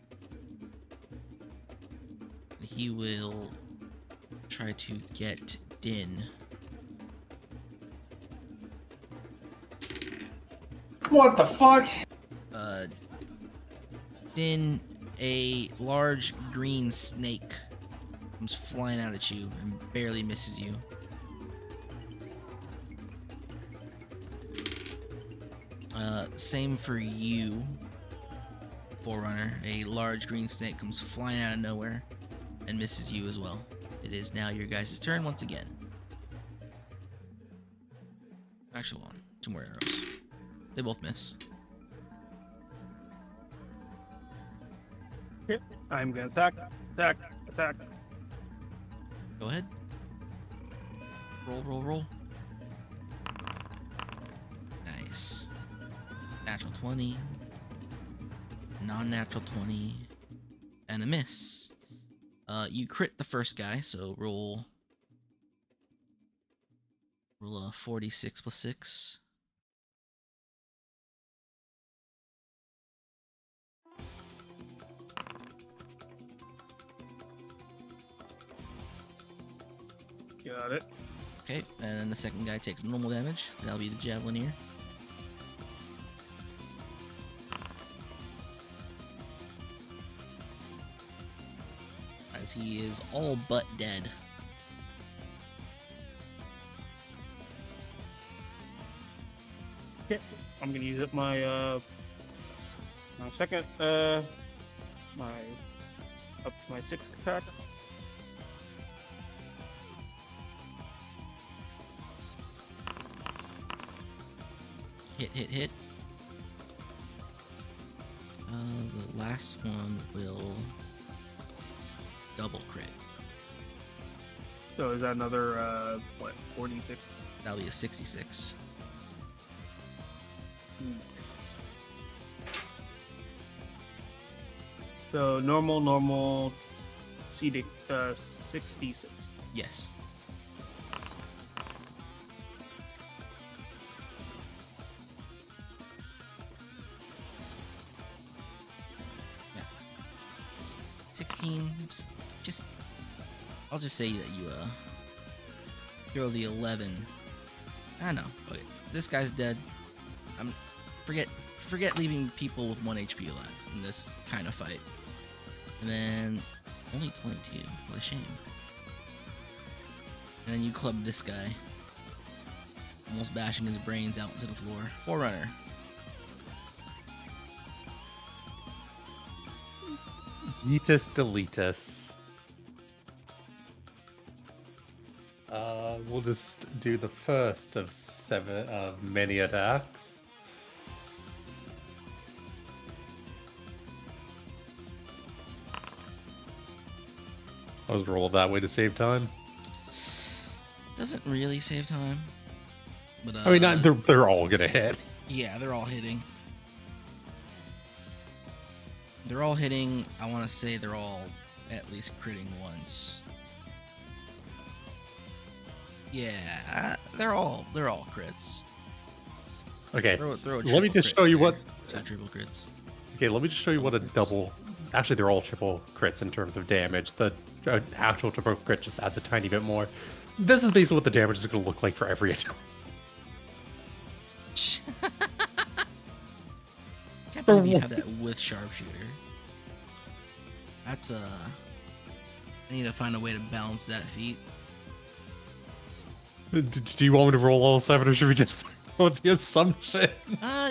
He will try to get Din. What the fuck? Din, a large green snake, comes flying out at you and barely misses you. Same for you, Forerunner. A large green snake comes flying out of nowhere and misses you as well. It is now your guys' turn once again. Actually, hold on. 2 more arrows. They both miss. Okay. I'm gonna attack. Attack. Go ahead. Roll. Nice. Natural 20. Non-natural 20. and a miss. You crit the first guy, so roll a 46 plus 6. Got it. Okay, and then the second guy takes normal damage. That'll be the Javelineer. As he is all but dead. Okay, I'm gonna use up my my second my up to my 6th attack. Hit. The last one will double crit. So is that another 46? That'll be a 66. So normal CD 66. Yes. Yeah. 16. Just I'll just say that you throw the 11. I know. Okay. This guy's dead. Forget leaving people with 1 HP alive in this kind of fight. And then only 22. What a shame. And then you club this guy, almost bashing his brains out into the floor. Forerunner. Yeetus deletus. We'll just do the first of many attacks. I was rolled that way to save time. Doesn't really save time. But I mean, they're all gonna hit. Yeah, they're all hitting. They're all hitting. I want to say they're all at least critting once. Yeah, they're all crits. Okay, Throw a let me triple just crit show you there. what. So triple crits. Okay, let me just show you what a double. Actually, they're all triple crits in terms of damage. The actual triple crit just adds a tiny bit more. This is basically what the damage is going to look like for every attack. Can't believe you have that with sharpshooter. That's I need to find a way to balance that feat. Do you want me to roll all 7, or should we just go with the assumption?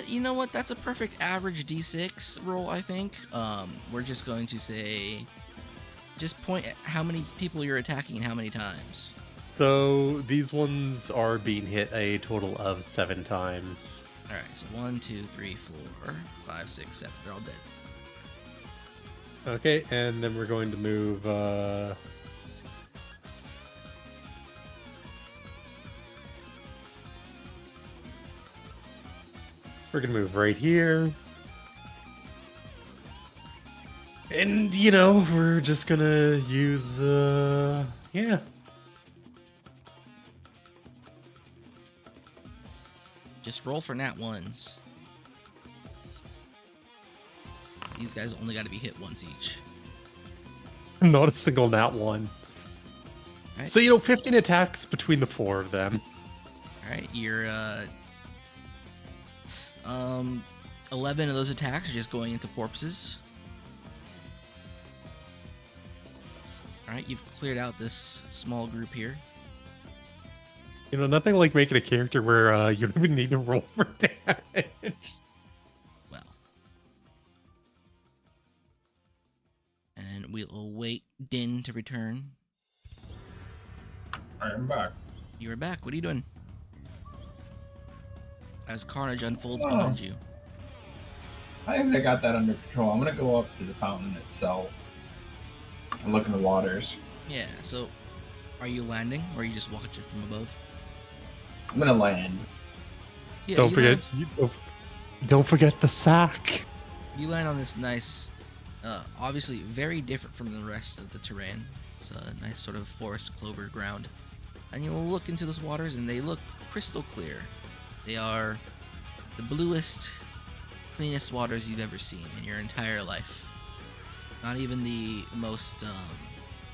You know what? That's a perfect average D6 roll, I think. We're just going to say, just point at how many people you're attacking and how many times. So these ones are being hit a total of 7 times. All right, so 1, 2, 3, 4, 5, 6, 7. They're all dead. Okay, and then we're going to move. We're gonna move right here. And, you know, we're just gonna use, yeah. Just roll for nat ones. These guys only got to be hit once each. Not a single nat 1. Right. So, you know, 15 attacks between the 4 of them. All right, you're 11 of those attacks are just going into corpses. All right, you've cleared out this small group here. You know, nothing like making a character where you don't even need to roll for damage. Well. And we'll await Din to return. I am back. You are back. What are you doing? As carnage unfolds Oh. behind you. I think I got that under control. I'm gonna go up to the fountain itself and look in the waters. Yeah, so are you landing or are you just watching from above? I'm gonna land. Yeah, Don't you forget, land- don't forget the sack. You land on this nice Obviously very different from the rest of the terrain. It's a nice sort of forest clover ground. And you'll look into those waters and they look crystal clear. They are the bluest, cleanest waters you've ever seen in your entire life. Not even the most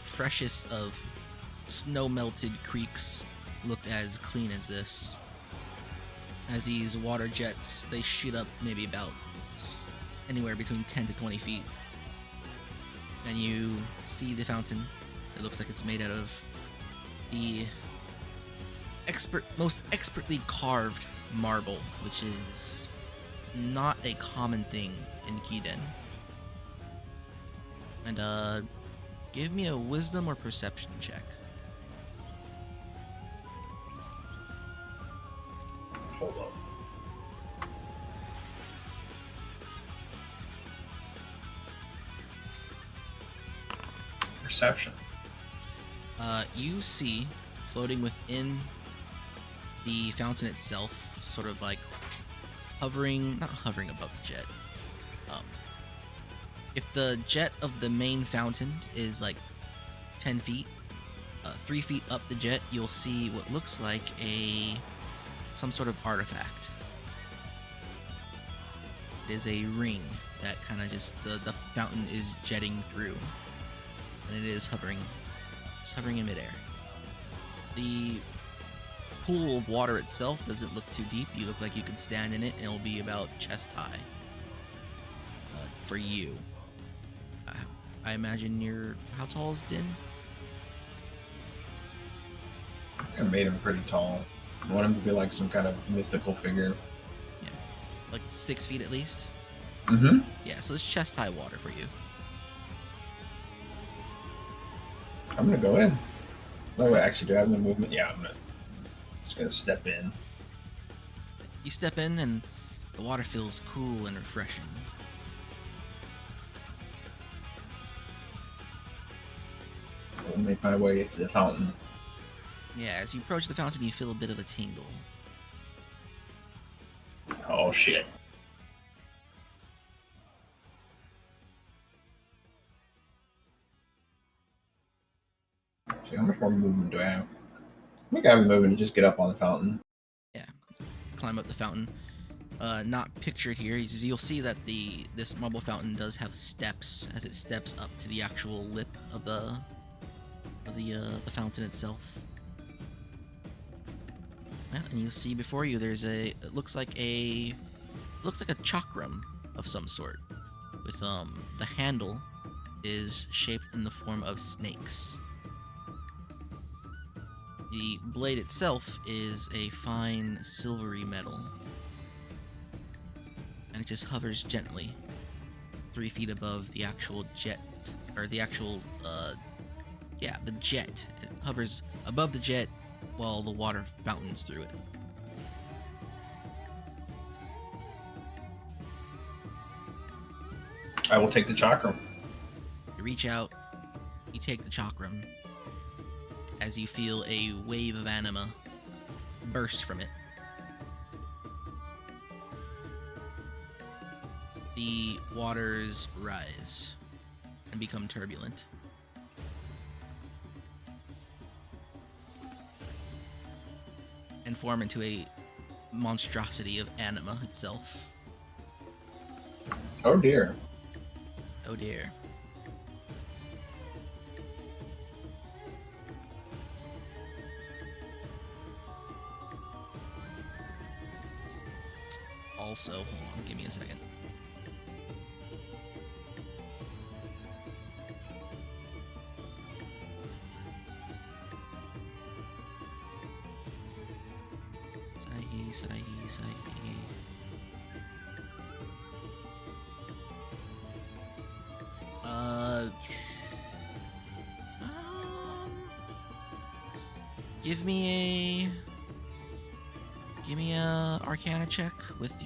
freshest of snow-melted creeks looked as clean as this. As these water jets, they shoot up maybe about anywhere between 10 to 20 feet. And you see the fountain. It looks like it's made out of the most expertly carved marble, which is not a common thing in Kiden. And give me a wisdom or perception check. Hold up. Perception. You see, floating within the fountain itself, sort of like not hovering above the jet. If the jet of the main fountain is like 10 feet, 3 feet up the jet, you'll see what looks like some sort of artifact. It is a ring that kind of just the fountain is jetting through, and it is hovering in midair. The pool of water itself doesn't look too deep. You look like you can stand in it, and it'll be about chest high for you. I imagine how tall is Din? I made him pretty tall. I want him to be like some kind of mythical figure. Yeah, like 6 feet at least. Mm-hmm. Yeah, so it's chest high water for you. I'm gonna go in. No, wait, actually, do I have the movement? Yeah, just gonna step in. You step in, and the water feels cool and refreshing. I'll make my way to the fountain. Yeah, as you approach the fountain, you feel a bit of a tingle. Oh shit. See, how much more movement do I have? I think I have the movement to just get up on the fountain. Yeah, climb up the fountain. Not pictured here. You'll see that this marble fountain does have steps as it steps up to the actual lip of the fountain itself. Yeah, and you see before you it looks like a chakram of some sort, with the handle is shaped in the form of snakes. The blade itself is a fine silvery metal, and it just hovers gently 3 feet above the actual jet, or the actual the jet. It hovers above the jet while the water fountains through it. I will take the chakram. You reach out, you take the chakram, as you feel a wave of anima burst from it. The waters rise and become turbulent. And form into a monstrosity of anima itself. Oh dear. Oh dear. Also, hold on, give me a second. Sahi. Give me a Arcana check with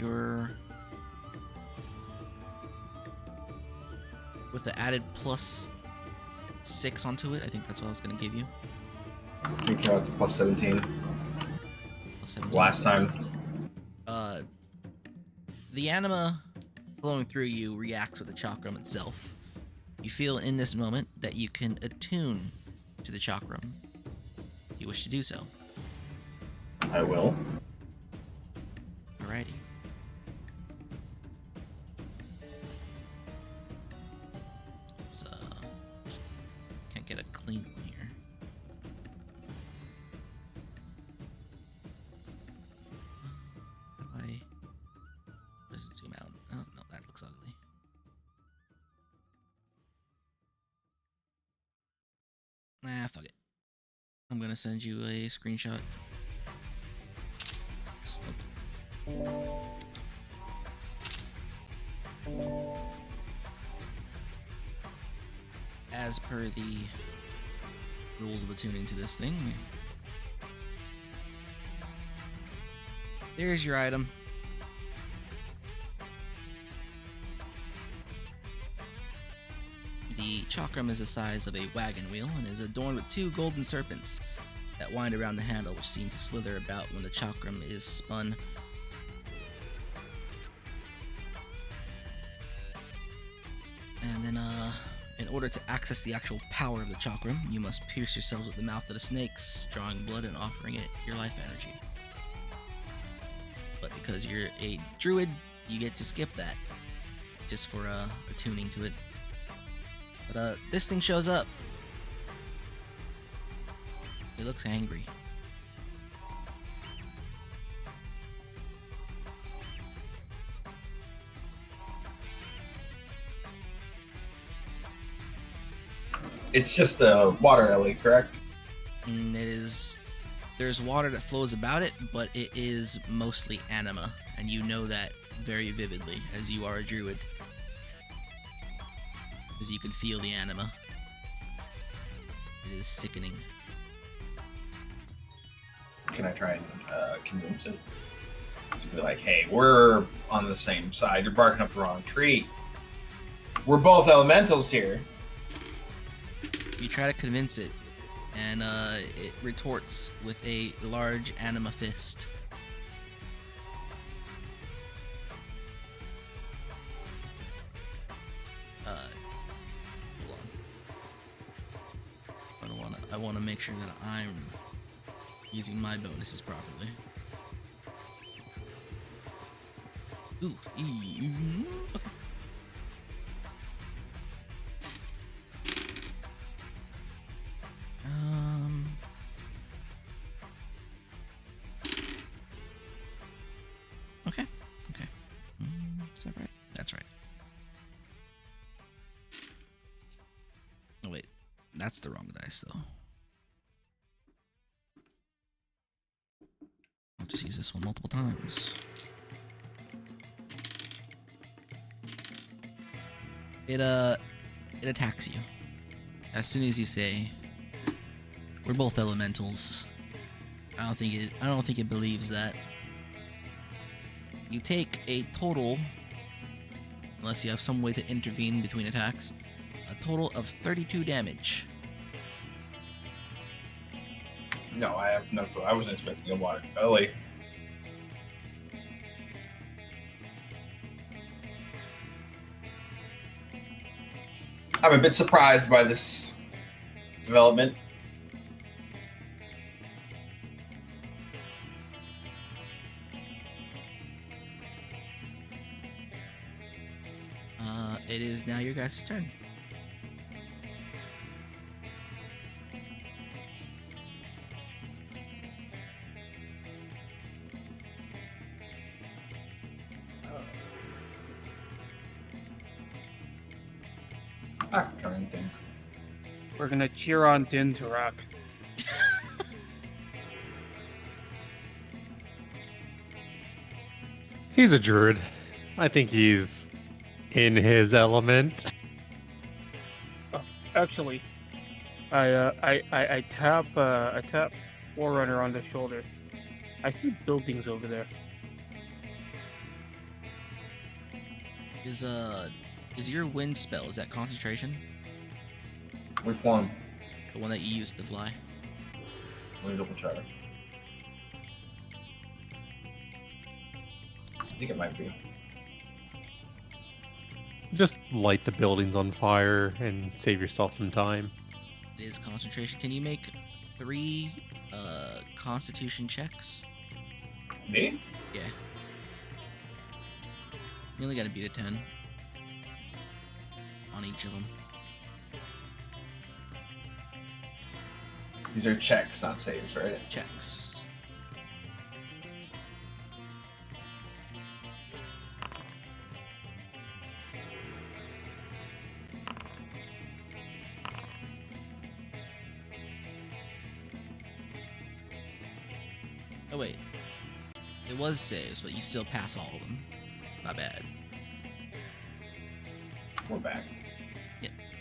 the added +6 onto it. I think that's what I was gonna give you. We came out to +17. +17. Last time. The anima flowing through you reacts with the chakram itself, You feel in this moment that you can attune to the chakram. You wish to do so. I will. Alrighty. Let's can't get a clean one here. How do I does it zoom out? Oh no, that looks ugly. Nah, fuck it. I'm gonna send you a screenshot. As per the rules of attuning to this thing, there's your item. The chakram is the size of a wagon wheel and is adorned with 2 golden serpents that wind around the handle, which seem to slither about when the chakram is spun. And then, in order to access the actual power of the chakram, you must pierce yourselves with the mouth of the snakes, drawing blood and offering it your life energy. But because you're a druid, you get to skip that, just for attuning to it. But this thing shows up. It looks angry. It's just a water ellie, correct? And there's water that flows about it, but it is mostly anima, and you know that very vividly as you are a druid. As you can feel the anima. It is sickening. Can I try and convince it? To be like, hey, we're on the same side. You're barking up the wrong tree. We're both elementals here. You try to convince it, and it retorts with a large anima fist. Hold on. I want to make sure that I'm using my bonuses properly. Ooh, okay. Okay. Is that right? That's right. Oh wait, that's the wrong dice though. I'll just use this one multiple times. It attacks you. As soon as you say, "We're both elementals," I don't think it believes that. You take a total, unless you have some way to intervene between attacks, a total of 32 damage. No, I have no clue. I wasn't expecting a water ellie. I'm a bit surprised by this development. It is now your guys' turn. I can't even think. We're gonna cheer on Din to rock. He's a druid. I think he's in his element. Actually, I tap Forerunner on the shoulder. I see buildings over there. Is your wind spell, is that concentration? Which one? The one that you used to fly? Let me double check. I think it might be. Just light the buildings on fire and save yourself some time. It is concentration. Can you make 3 constitution checks? Me? Yeah. You only gotta beat a 10 on each of them. These are checks, not saves, right? Checks. Oh wait. It was saves, but you still pass all of them. Not bad. We're back.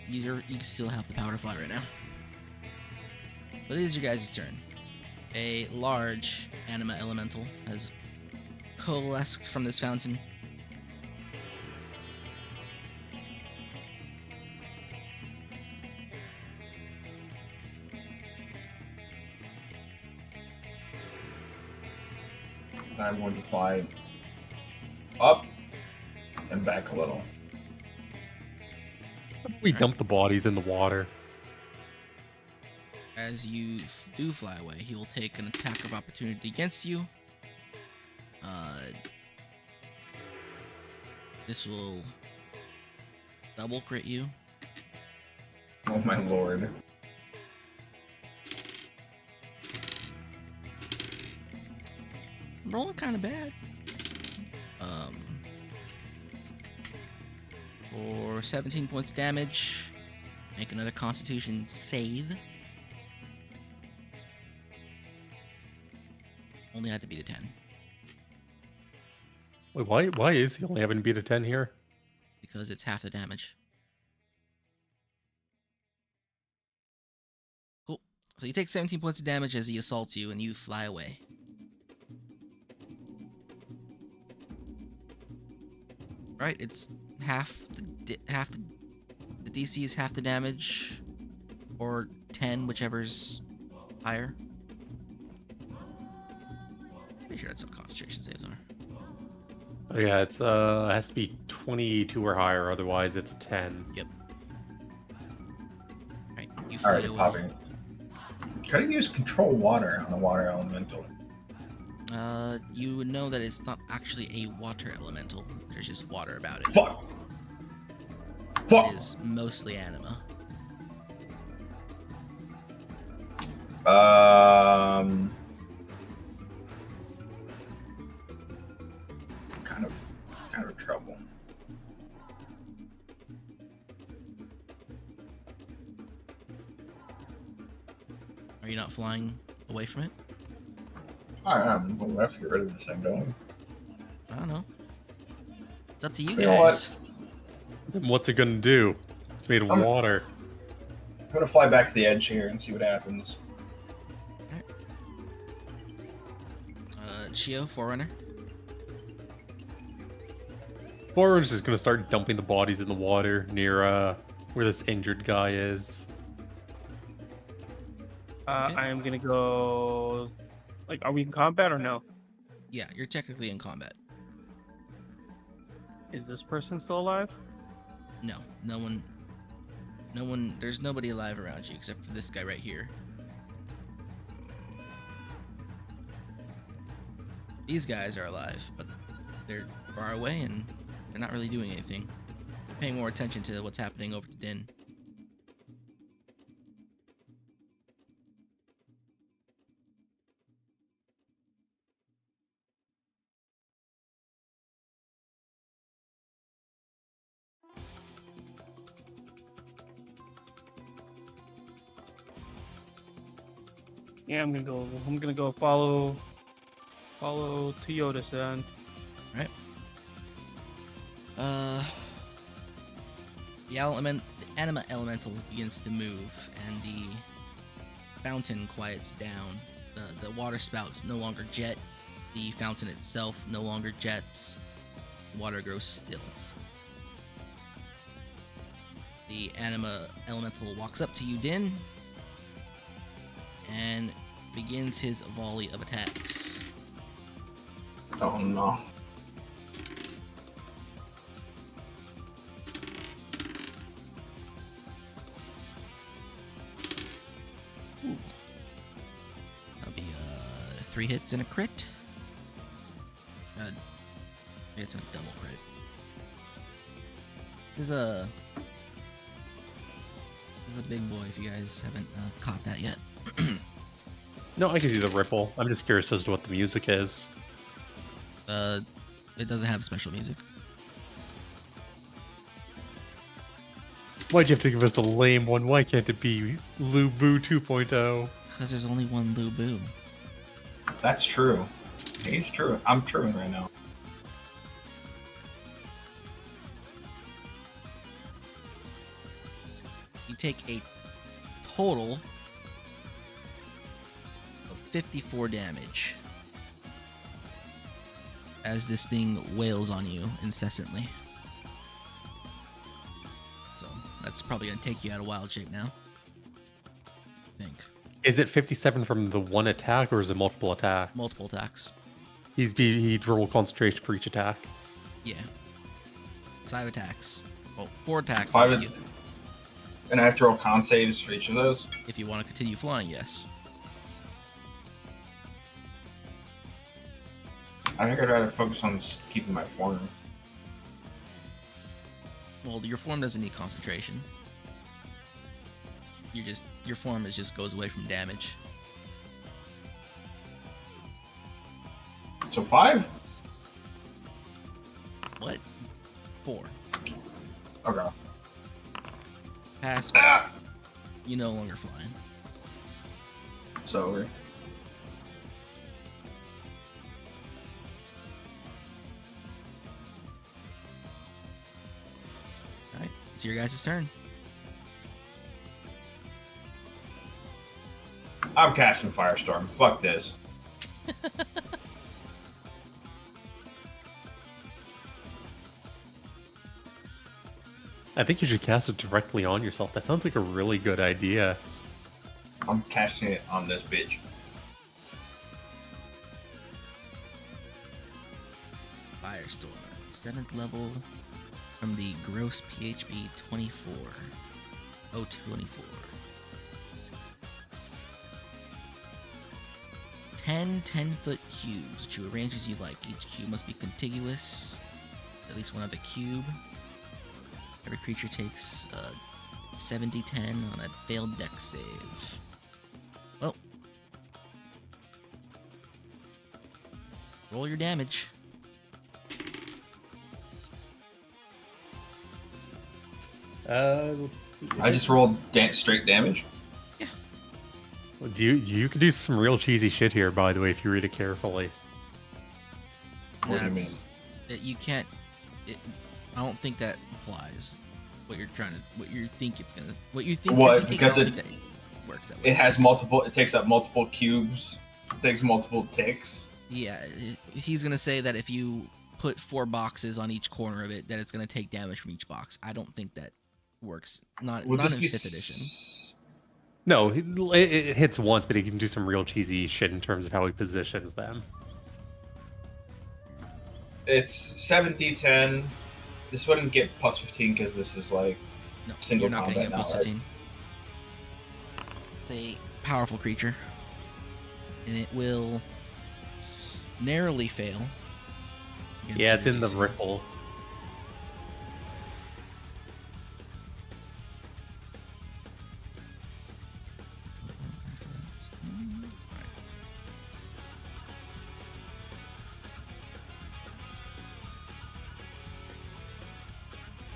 You still have the power to fly right now. But it is your guys' turn. A large anima elemental has coalesced from this fountain. And I'm going to fly up and back a little. We dump the bodies in the water. As you do fly away, he will take an attack of opportunity against you. This will double crit you. Oh my lord. Rolling kind of bad. For 17 points of damage, make another Constitution save. Only had to beat a 10. Wait, why is he only having to beat a 10 here? Because it's half the damage. Cool. So you take 17 points of damage as he assaults you and you fly away. Right, it's half the DC is half the damage, or 10, whichever's higher. Pretty sure that's what concentration saves are. Oh, yeah, it's it has to be 22 or higher, otherwise it's a 10. Yep. Right, you fly Already away. popping. Can I use control water on a water elemental? You would know that it's not actually a water elemental. There's just water about it. Fuck! Fuck! It is mostly anima. Kind of trouble. Are you not flying away from it? Alright, we'll have to get rid of this thing, don't we? I don't know. It's up to you You know guys. Then what's it gonna do? It's made of water. I'm gonna fly back to the edge here and see what happens. Shio, Forerunner. Forerunner's just gonna start dumping the bodies in the water near where this injured guy is. Okay. I am gonna go. Like, are we in combat or no? Yeah, you're technically in combat. Is this person still alive? No one, there's nobody alive around you except for this guy right here. These guys are alive, but they're far away and they're not really doing anything. They're paying more attention to what's happening over to Din. Yeah, I'm gonna go follow Toyota San. Right. The anima elemental begins to move, and the fountain quiets down. The water spouts no longer jet. The fountain itself no longer jets. Water grows still. The anima elemental walks up to you, Din, and begins his volley of attacks. Oh no. 3 hits and a crit. It's a double crit. This is a big boy. If you guys haven't caught that yet. No, I can do the ripple. I'm just curious as to what the music is. It doesn't have special music. Why'd you have to give us a lame one? Why can't it be Lu Bu 2.0? Because there's only one Lu Bu. That's true. He's true. I'm truing right now. You take a total of 54 damage as this thing wails on you incessantly. So that's probably going to take you out of wild shape now. I think. Is it 57 from the one attack, or is it multiple attacks? Multiple attacks. He'd roll concentration for each attack. Yeah. 5 attacks. Well, 4 attacks. 5 and I have to roll con saves for each of those? If you want to continue flying, yes. I think I'd rather focus on just keeping my form. Well, your form doesn't need concentration. Your form just goes away from damage. So 5? What? 4. Okay. Pass. You no longer flying. So over. Alright, it's your guys' turn. I'm casting Firestorm. Fuck this. I think you should cast it directly on yourself. That sounds like a really good idea. I'm casting it on this bitch. Firestorm. 7th level from the gross PHB 24. 024. 10 10-foot cubes, which you arrange as you like. Each cube must be contiguous. At least one other cube. Every creature takes 7d10 on a failed dex save. Well. Roll your damage. Let's see. I just rolled straight damage. Well, you could do some real cheesy shit here, by the way, if you read it carefully. What do you mean? You can't. I don't think that applies. What you're trying to, what you think it's gonna, what you think. What? You're thinking, Because I don't it think that works that way. It has multiple. It takes up multiple cubes. It takes multiple ticks. Yeah, he's gonna say that if you put 4 boxes on each corner of it, that it's gonna take damage from each box. I don't think that works. Not in 5th edition. No, it hits once, but he can do some real cheesy shit in terms of how he positions them. It's 7d10. This wouldn't get plus 15 because this is like No, single you're not gonna combat get plus now, right? 15. It's a powerful creature, and it will narrowly fail. against Yeah, it's your in the DC. ripple.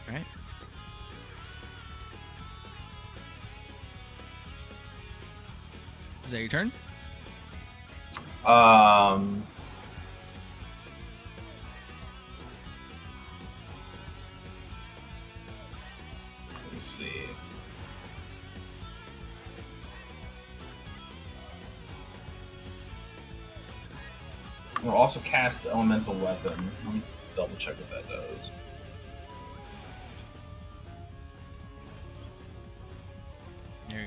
Alright. Is that your turn? Let me see. We'll also cast Elemental Weapon. Let me double check what that does.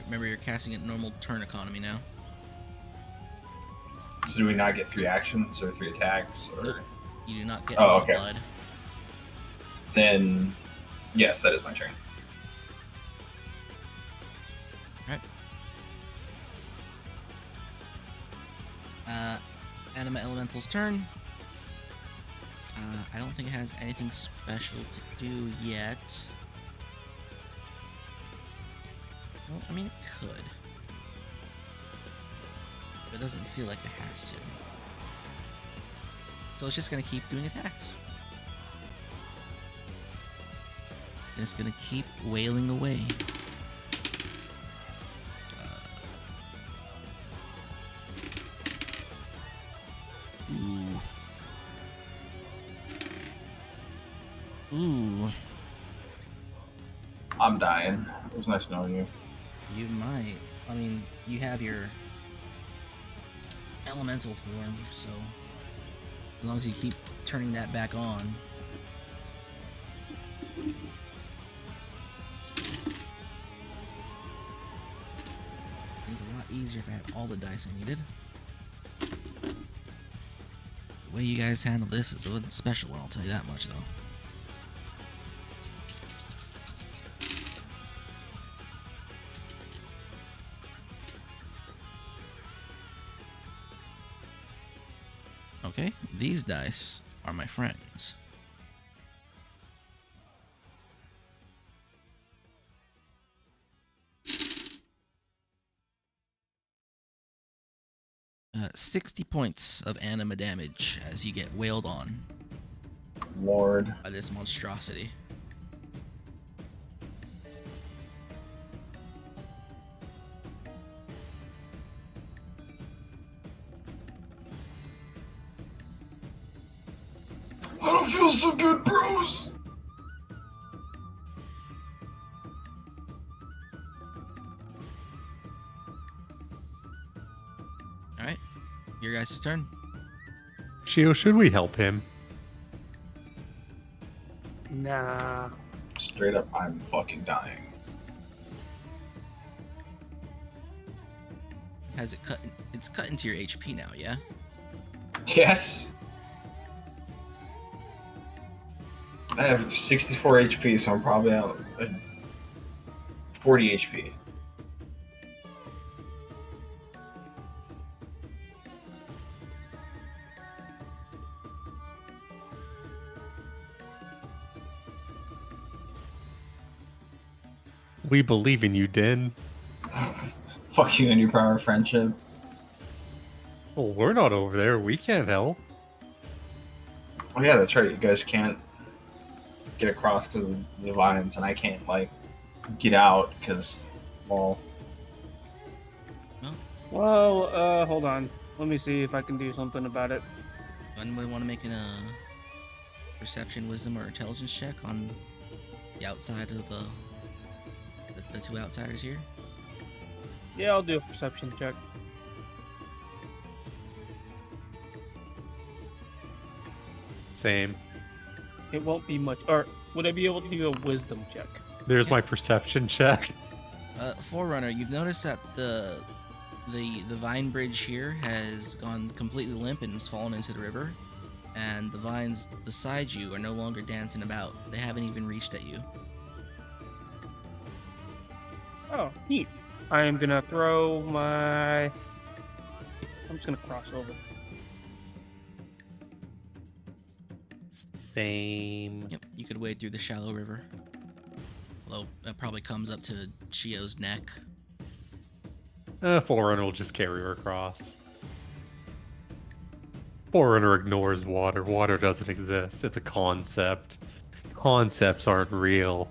Remember, you're casting at normal turn economy now. So do we not get 3 actions or 3 attacks? Or Nope. You do not get Oh, all okay. the blood. Then, yes, that is my turn. Anima Elemental's turn. I don't think it has anything special to do yet. Well, I mean, it could. But it doesn't feel like it has to. So it's just gonna keep doing attacks. And it's gonna keep wailing away. Ooh. Ooh. I'm dying. It was nice knowing you. You might. I mean, you have your elemental form, so as long as you keep turning that back on. It's a lot easier if I had all the dice I needed. The way you guys handle this is a special one, I'll tell you that much, though. Okay, these dice are my friends. Uh, 60 points of anima damage as you get wailed on Lord. by this monstrosity. I don't feel so good, bros. Alright, your guys' turn. Shio, should we help him? Nah. Straight up, I'm fucking dying. Has it cut? It's cut into your HP now, yeah? Yes. I have 64 HP, so I'm probably out at 40 HP. We believe in you, Din. Fuck you and your power of friendship. Well, we're not over there. We can't help. Oh yeah, that's right. You guys can't get across because of the vines, and I can't like get out because, well, Well, hold on. Let me see if I can do something about it. Anyone want to make a perception, wisdom, or intelligence check on the outside of the two outsiders here? Yeah, I'll do a perception check. Same. It won't be much. Or would I be able to do a wisdom check? There's Yeah. my perception check. Forerunner, you've noticed that the vine bridge here has gone completely limp and has fallen into the river, and the vines beside you are no longer dancing about. They haven't even reached at you. Oh, neat. I am gonna throw my. I'm just gonna cross over. Same. Yep, you could wade through the shallow river. Although that probably comes up to Shio's neck. Forerunner will just carry her across. Forerunner ignores water. Water doesn't exist. It's a concept. Concepts aren't real.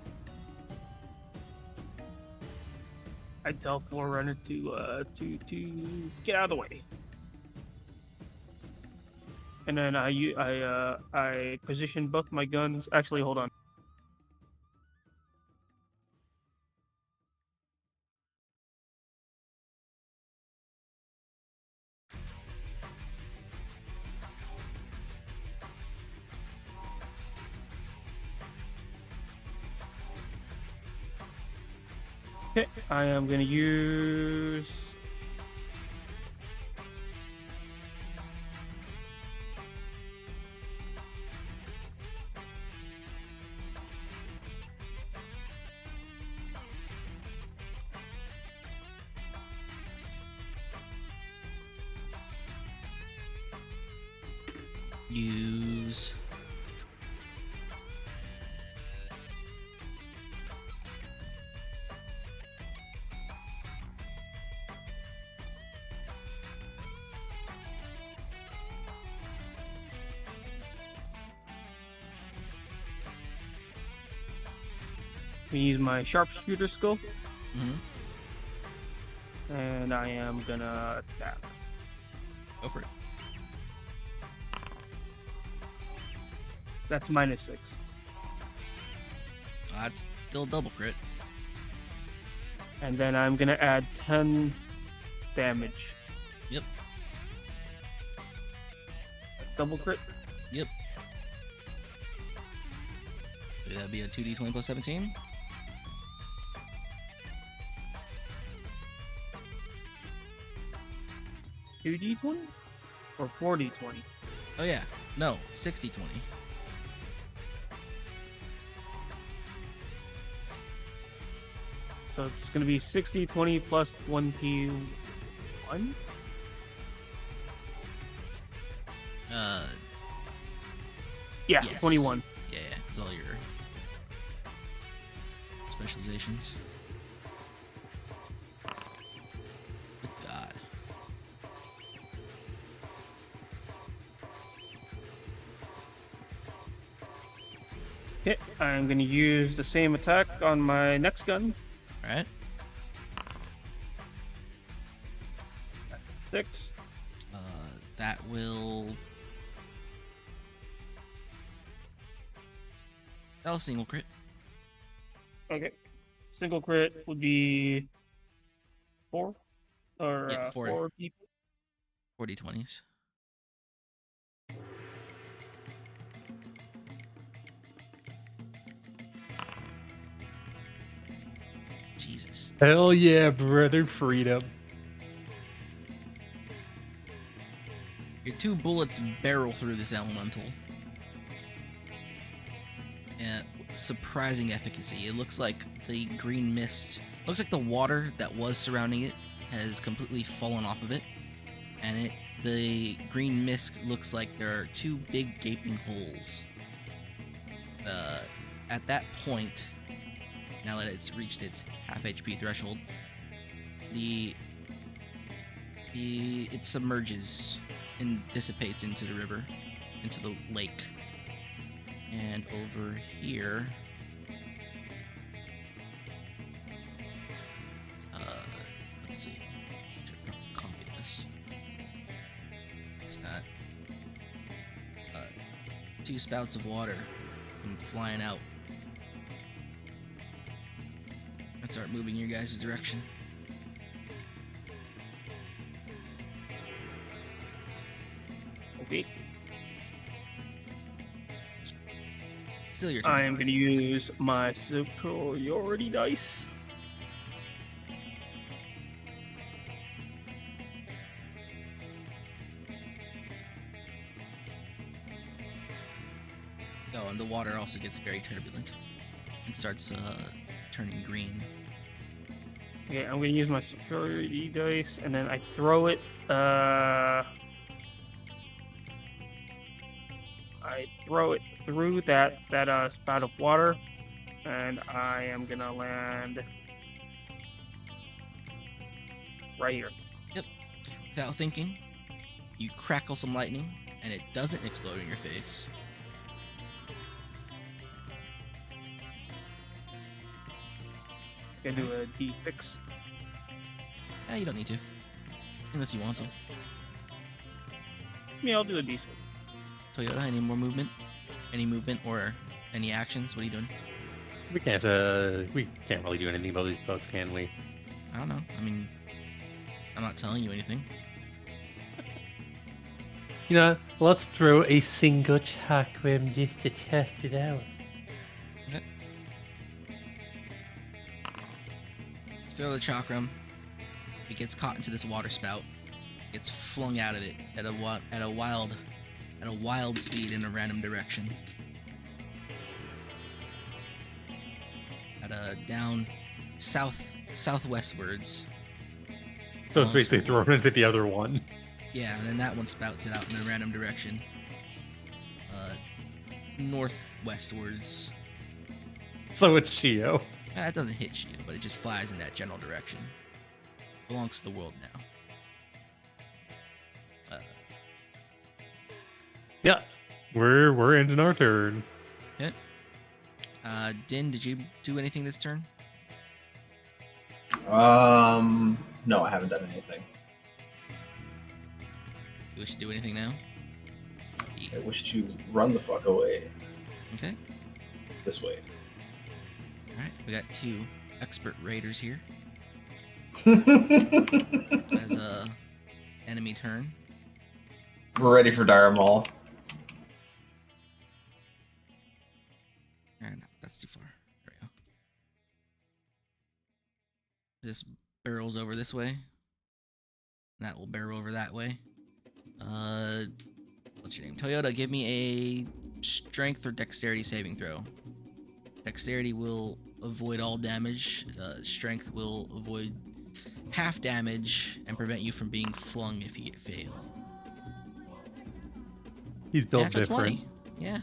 I tell Forerunner to get out of the way. And then I position both my guns. Actually, hold on. Okay, I am gonna use. use. We use my sharpshooter skill, Mhm. and I am gonna attack. Go for it. That's -6. That's still a double crit. And then I'm gonna add 10 damage. Yep. Double crit. Yep. So that'd be a 2d20 plus 17. 2d20 or 4d20. Oh yeah, no, 60-20. So it's gonna be 60-20 plus 1p1. Yeah, Yes. 21. Yeah, it's all your specializations. Good God. Okay, I'm gonna use the same attack on my next gun. All right. 6. That will. That'll single crit. Okay. Single crit would be 4 or Yeah, 4. 4 people. 40-20s. Jesus. Hell yeah, brother, freedom. Your 2 bullets barrel through this elemental. And surprising efficacy. It looks like the green mist, looks like the water that was surrounding it has completely fallen off of it. And the green mist looks like there are 2 big gaping holes. At that point, now that it's reached its half HP threshold, it submerges and dissipates into the river, into the lake. And over here, let's see. Should probably copy this. It's not. 2 spouts of water come flying out and start moving your guys' direction. Okay. Still your turn. I am going to use my superiority dice. Oh, and the water also gets very turbulent and starts turning green. Okay, I'm going to use my superiority dice, and then I throw it. I throw it through that spout of water, and I am gonna land right here. Without thinking, you crackle some lightning, and it doesn't explode in your face. Gonna do a D6. Yeah, you don't need to. Unless you want to. Yeah, I'll do a D6. Toyota, any more movement? Any movement or any actions? What are you doing? We can't really do anything about these boats, can we? I don't know. I mean, I'm not telling you anything. You know, let's throw a single chakram just to test it out. Okay. Throw the chakram. It gets caught into this water spout. Gets flung out of it at a wild speed in a random direction. At a down southwestwards. So it's basically thrown into the other one. Yeah, and then that one spouts it out in a random direction. northwestwards. So it's Shio. It doesn't hit you, but it just flies in that general direction. Belongs to the world now. Yeah, we're ending our turn. Okay. Din, did you do anything this turn? No, I haven't done anything. You wish to do anything now? I wish to run the fuck away. Okay. This way. All right. We got 2 expert raiders here We're as a enemy turn. ready for Dire Maul. No, that's too far. There we go. This barrels over this way. That will barrel over that way. What's your name? Toyota, give me a strength or dexterity saving throw. Dexterity will avoid all damage. Strength will avoid half damage and prevent you from being flung if you fail. He's built Natural different. 20. Yeah.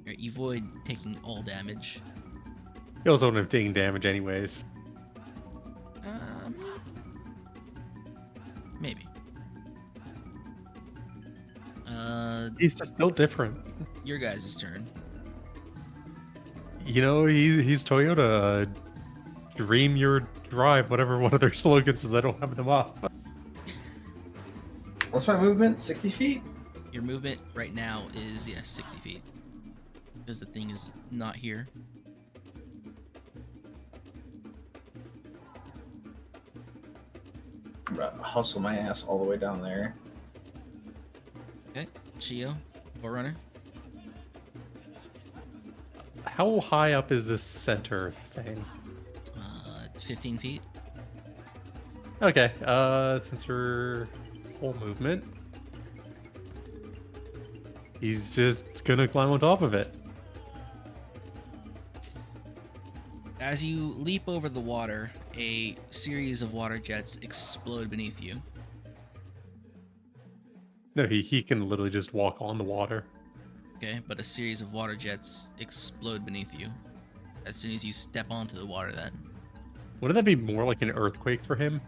Alright, you avoid taking all damage. He also won't have taken damage anyways. Maybe. He's just built different. Your guys' turn. You know, he's Toyota. Dream your drive, whatever one of their slogans is. I don't have them up. What's my movement? 60 feet? Your movement right now is 60 feet. Because the thing is not here. I'm gonna hustle my ass all the way down there. Okay. Shio, Forerunner. How high up is this center thing? 15 feet. Okay, since your full movement, he's just gonna climb on top of it. As you leap over the water, a series of water jets explode beneath you. No, he can literally just walk on the water. Okay, but a series of water jets explode beneath you as soon as you step onto the water then. Wouldn't that be more like an earthquake for him?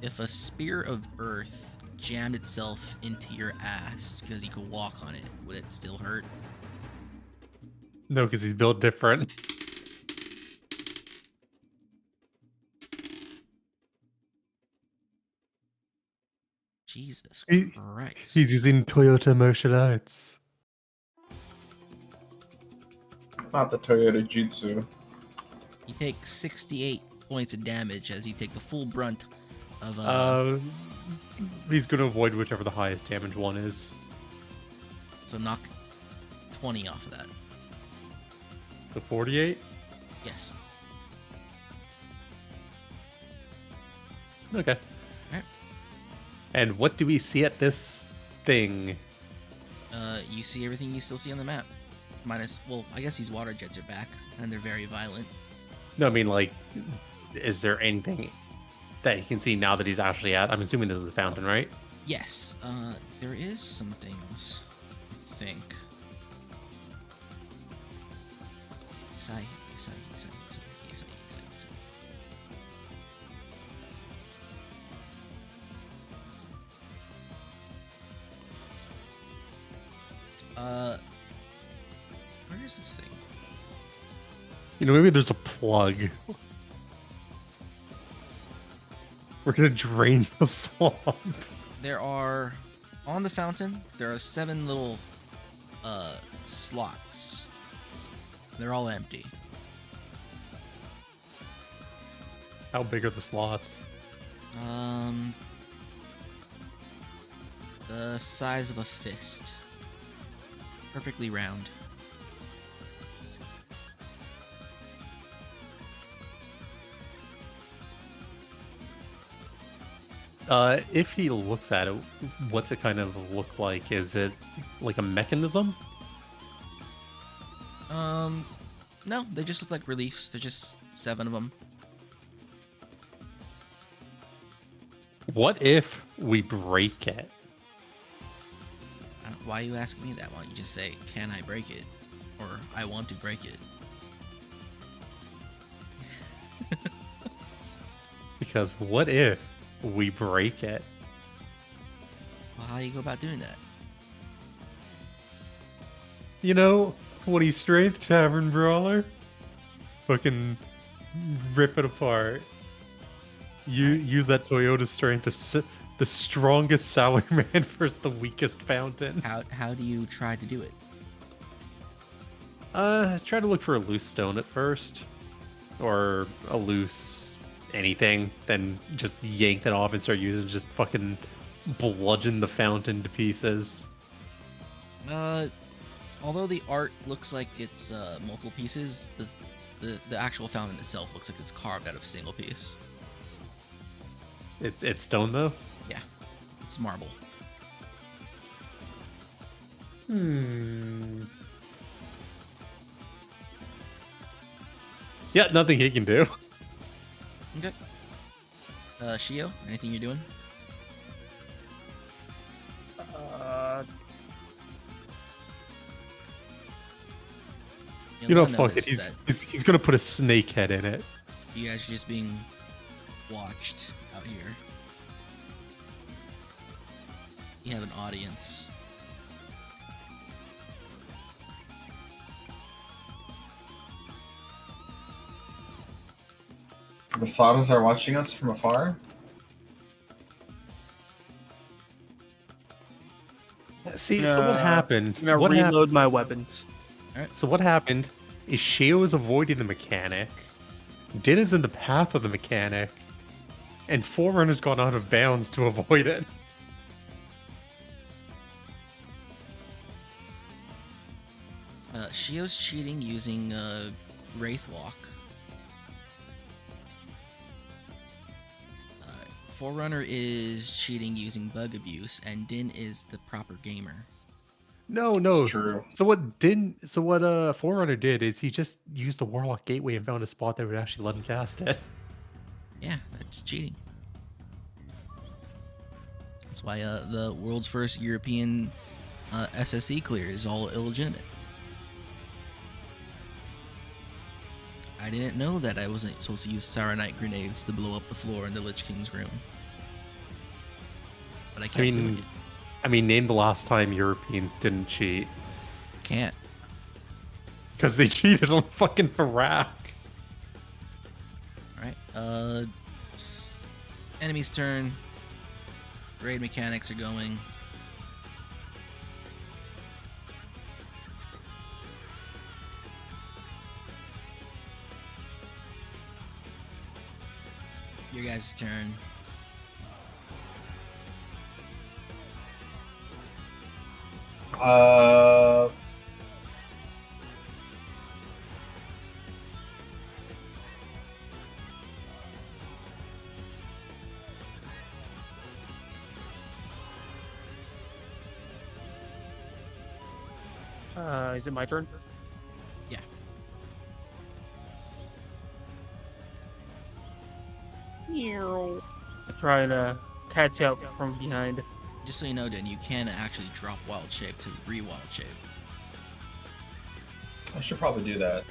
If a spear of earth jammed itself into your ass because you could walk on it, would it still hurt? No, because he's built different. Jesus Christ. He's using Toyota martial arts. Not the Toyota Jutsu. You take 68 points of damage as you take the full brunt of He's gonna avoid whichever the highest damage one is. so knock 20 off of that. The 48? Yes. Okay. Alright. And what do we see at this thing? You see everything you still see on the map. Minus, well, I guess these water jets are back, and they're very violent. No, I mean, like, is there anything that he can see now that he's actually at? I'm assuming this is the fountain, right? Yes, there is some things, I think. Isai. Where is this thing? You know, maybe there's a plug. We're gonna drain the swamp. There are, on the fountain, there are 7 little, slots. They're all empty. How big are the slots? The size of a fist. Perfectly round. If he looks at it, what's it kind of look like? Is it like a mechanism? No, they just look like reliefs. They're just 7 of them. What if we break it? Why are you asking me that? Why don't you just say, can I break it? Or I want to break it. Because what if we break it? Well, how do you go about doing that? You know, 20 strength tavern brawler. Fucking rip it apart. You use that Toyota strength, the strongest Sourman versus the weakest Fountain. How do you try to do it? Try to look for a loose stone at first, or a loose anything. Then just yank that off and start using just fucking bludgeon the Fountain to pieces. Although the art looks like it's multiple pieces, the actual fountain itself looks like it's carved out of a single piece. It's stone though. Yeah, it's marble. Yeah, nothing he can do. Okay. Shio, anything you're doing? You know, You'll fuck it. notice He's gonna put a snake head in it. that you guys are just being watched out here. You have an audience. The Sados are watching us from afar. See, so what happened? I'm gonna What reload happened? my weapons. So what happened is Shio is avoiding the mechanic, Din is in the path of the mechanic, and Forerunner's gone out of bounds to avoid it. Shio's cheating using Wraith Walk. Forerunner is cheating using Bug Abuse, and Din is the proper gamer. No. It's true. So what Forerunner did is he just used the Warlock Gateway and found a spot that would actually let him cast it. Yeah, that's cheating. That's why the world's first European SSE clear is all illegitimate. I didn't know that I wasn't supposed to use Sauronite grenades to blow up the floor in the Lich King's room. But I kept doing it. I mean, name the last time Europeans didn't cheat. Can't. Because they cheated on fucking Farak. Alright, enemy's turn. Raid mechanics are going. Your guys' turn. Is it my turn? Yeah. I try to catch up from behind. Just so you know, Dan, you can actually drop Wild Shape to re-Wild Shape. I should probably do that.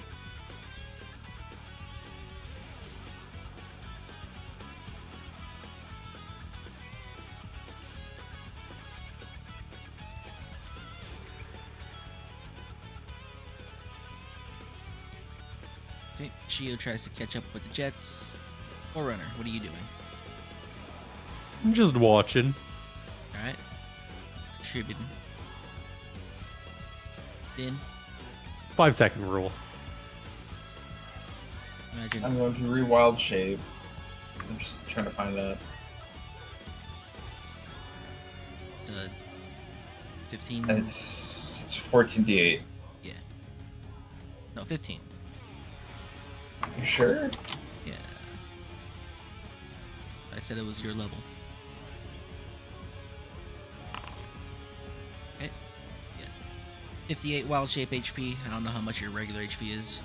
Okay, Shio tries to catch up with the Jets. Forerunner, what are you doing? I'm just watching. Alright. Contributing. Din, 5-second rule. imagine. I'm going to rewild shape. I'm just trying to find that. 15. It's 14d8. Yeah. No, 15. You sure? Yeah. I said it was your level. Okay. Yeah. 58 wild shape HP. I don't know how much your regular HP is.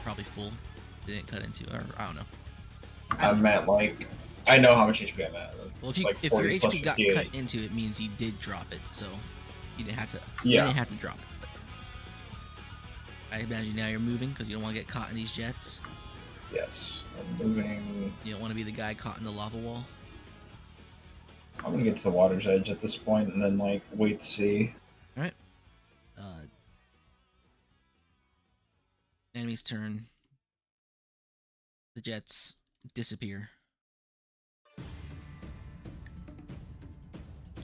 Probably full. Didn't cut into, or I don't know. I'm at like I know how much HP I'm at. Well, It's if like if your 40 plus HP got 58. cut into, it means you did drop it, so you didn't have to. Yeah. You didn't have to drop it. But I imagine now you're moving because you don't want to get caught in these jets. Yes. I'm moving. You don't want to be the guy caught in the lava wall. I'm gonna get to the water's edge at this point and then like wait to see. All right. Enemy's turn. The jets disappear.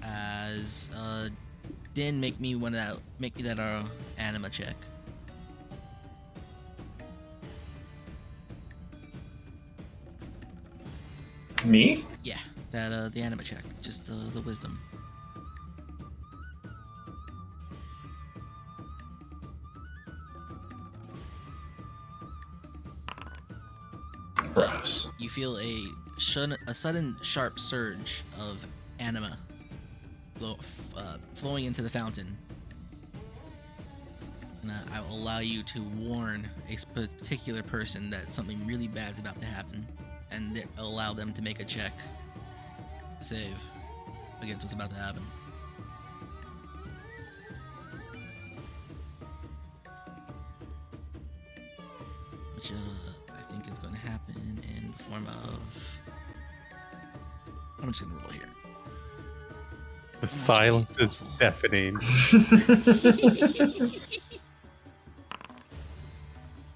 As Din, make me that anima check. Me? Yeah, that the anima check, just the wisdom. Gross. You feel a sudden sharp surge of anima flowing into the fountain. And I will allow you to warn a particular person that something really bad's about to happen, and allow them to make a check to save against what's about to happen. Which I think is going to happen in the form of. I'm just gonna roll here. The silence is deafening.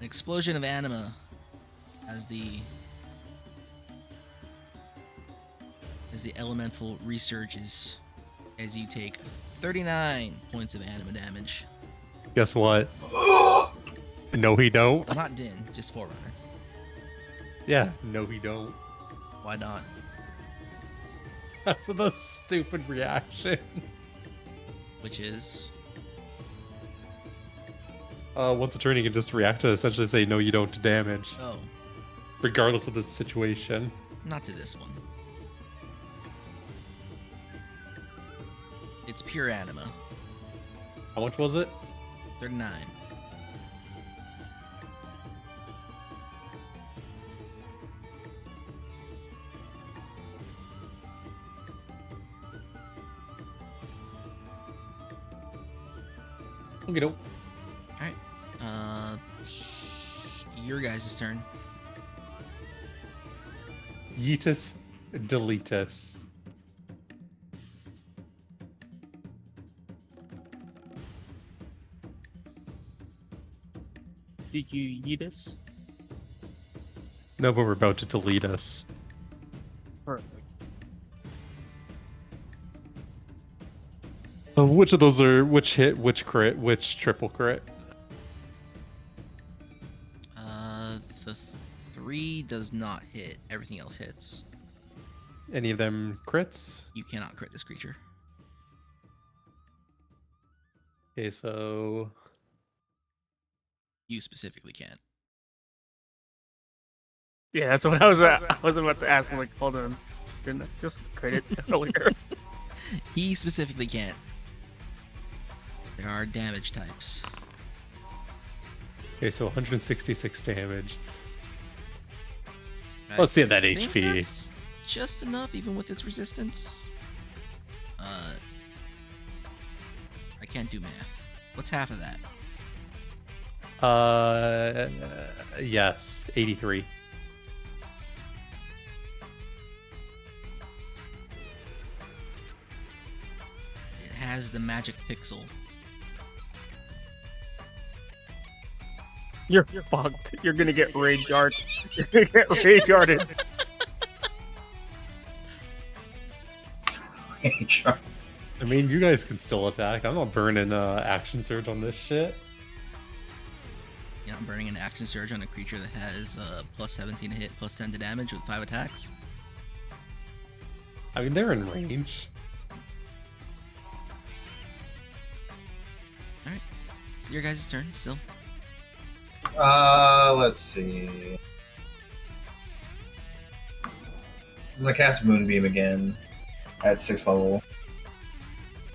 An explosion of anima as the elemental resurges as you take 39 points of anima damage. Guess what? No, he don't. Well, not Din, just Forerunner. Yeah, no, he don't. Why not? That's the stupid reaction. Which is Once a turn, he can just react to essentially say, no, you don't to damage, oh, regardless of the situation. not to this one. It's pure anima. How much was it? 39. Okay, nope. Alright. Your guys' turn. Yeetus deletus. Did you eat us? No, but we're about to delete us. Perfect. Which of those are which hit, which crit, which triple crit? The 3 does not hit. Everything else hits. Any of them crits? You cannot crit this creature. Okay, so You specifically can't. Yeah, that's what I was about to ask. I'm like, hold on, didn't I just crit it earlier? He specifically can't. There are damage types. okay, so 166 damage. I Let's see that think HP. That's just enough, even with its resistance. I can't do math. What's half of that? Yes, 83. It has the magic pixel. You're fucked. You're gonna get rage art. You're gonna get rage arted. I mean, you guys can still attack. I'm not burning action surge on this shit. You know, burning an action surge on a creature that has plus 17 to hit, plus 10 to damage with 5 attacks. I mean, they're in range. Alright. It's your guys' turn still. Let's see. I'm gonna cast Moonbeam again at 6th level.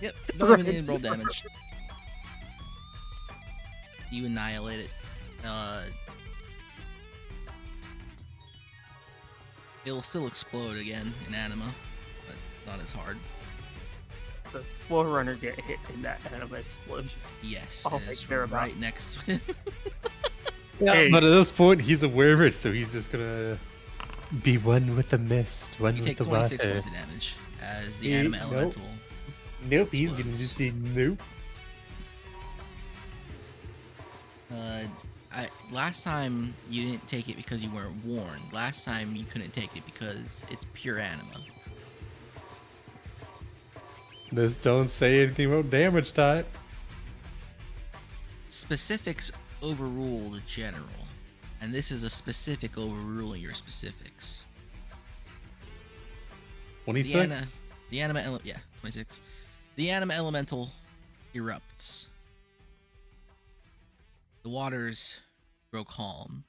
Yep, don't even need to roll damage. You annihilate it. It'll still explode again in anima, but not as hard. The Forerunner get hit in that anima explosion. Yes, All and I it's care about. right next to it. Yeah, Hey. but at this point, he's aware of it, so he's just gonna be one with the mist, one You with take the 26 water. points of damage as the He- anima nope. elemental. Nope, he's gonna explodes. just say nope. Last time you didn't take it because you weren't warned. Last time you couldn't take it because it's pure anima. This don't say anything about damage type. Specifics overrule the general, and this is a specific overruling your specifics. 26. The anima 26. The anima elemental erupts. The waters grow calm.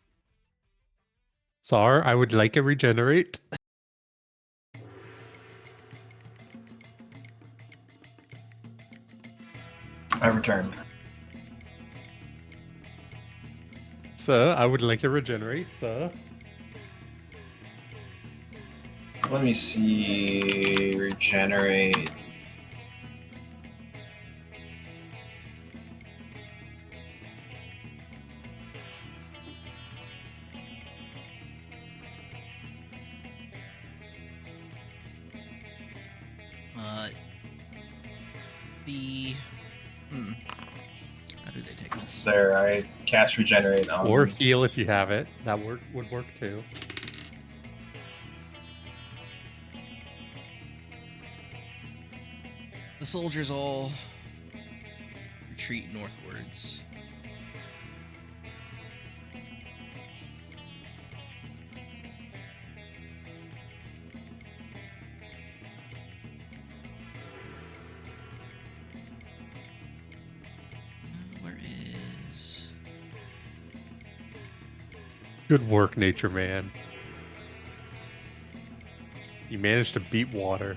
Sar, I would like a regenerate. I returned. Sir, I would like a regenerate, sir. Let me see. Regenerate. How do they take this? There, I cast regenerate on. Or heal if you have it. That would work too. The soldiers all retreat northwards. Where is... Good work, Nature Man. You managed to beat water.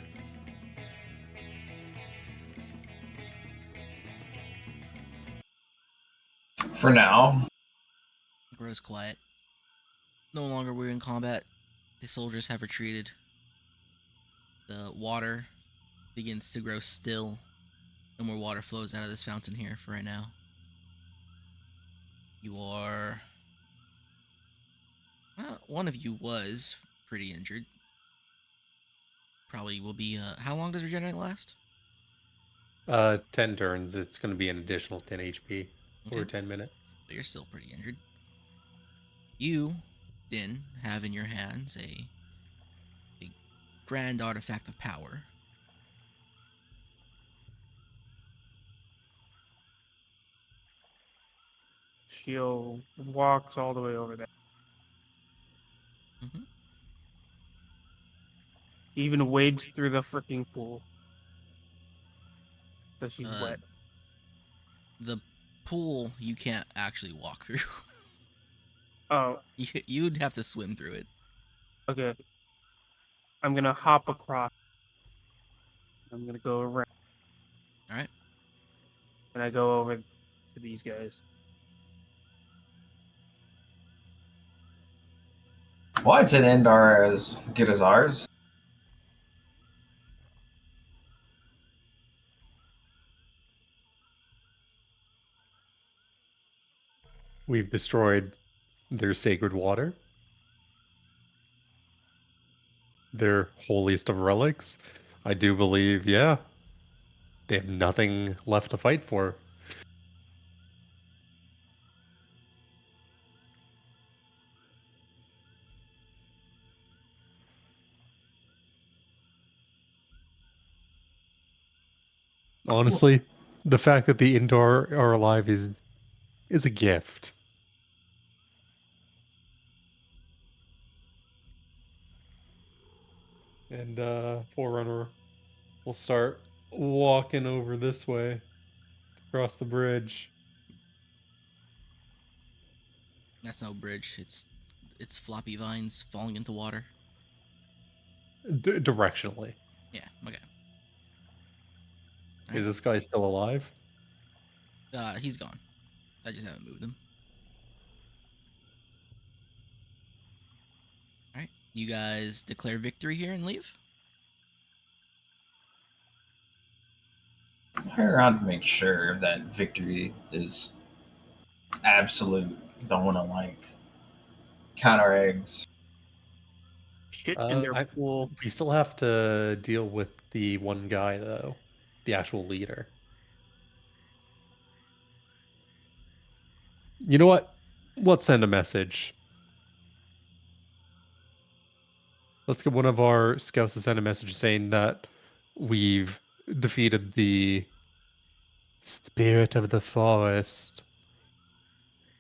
For now. Grows quiet. No longer we're in combat. The soldiers have retreated. The water begins to grow still. No more water flows out of this fountain here for right now. You are... Well, one of you was pretty injured. Probably will be... how long does regenerate last? 10 turns. It's going to be an additional 10 HP Okay. or 10 minutes. But you're still pretty injured. You, Din, have in your hands a grand artifact of power. She'll walks all the way over there. Mhm. Even wades through the freaking pool. So she's wet. The pool you can't actually walk through. Oh, You'd have to swim through it. okay. I'm gonna hop across. I'm gonna go around. All right. And I go over to these guys. Well, I'd say the end are as good as ours. We've destroyed their sacred water, their holiest of relics. I do believe, yeah, they have nothing left to fight for. Honestly, the fact that the Indar are alive is a gift. And Forerunner will start walking over this way, across the bridge. That's no bridge. It's floppy vines falling into water. Directionally. Yeah. Okay. Is this guy still alive? He's gone. I just haven't moved him. All right. You guys declare victory here and leave? Hang around to make sure that victory is absolute. Don't want to like counter eggs. Shit in their pool. We still have to deal with the one guy though, the actual leader. You know what? Let's send a message. Let's get one of our scouts to send a message saying that we've defeated the spirit of the forest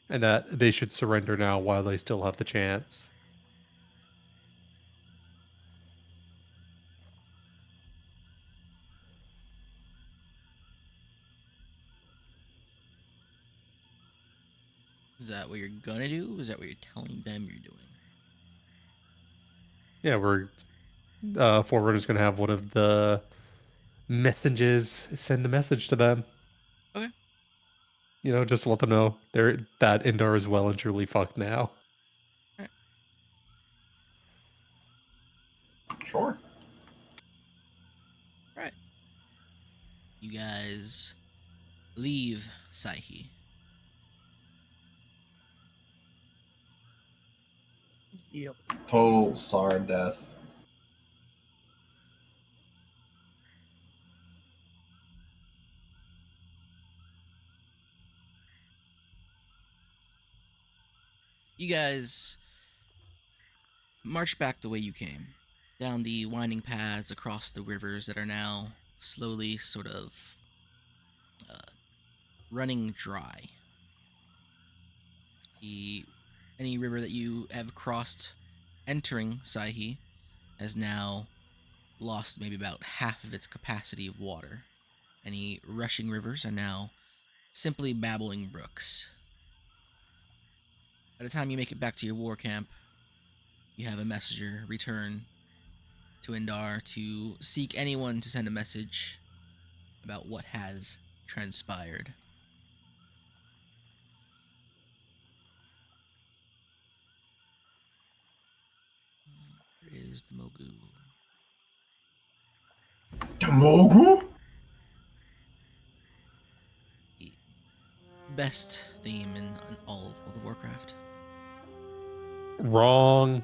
and that they should surrender now while they still have the chance. Is that what you're gonna do? Is that what you're telling them you're doing? Yeah, we're Forerunner's gonna have one of the messengers send a message to them. Okay. You know, just to let them know that Indar is well and truly fucked now. Sure. Right. You guys leave Saihi. Yep. Total SAR death. You guys march back the way you came, down the winding paths across the rivers that are now slowly sort of running dry. Any river that you have crossed entering Saihi has now lost maybe about half of its capacity of water. Any rushing rivers are now simply babbling brooks. By the time you make it back to your war camp, you have a messenger return to Indar to seek anyone to send a message about what has transpired. Where is Damogu? Damogu? The best theme in all of World of Warcraft. Wrong.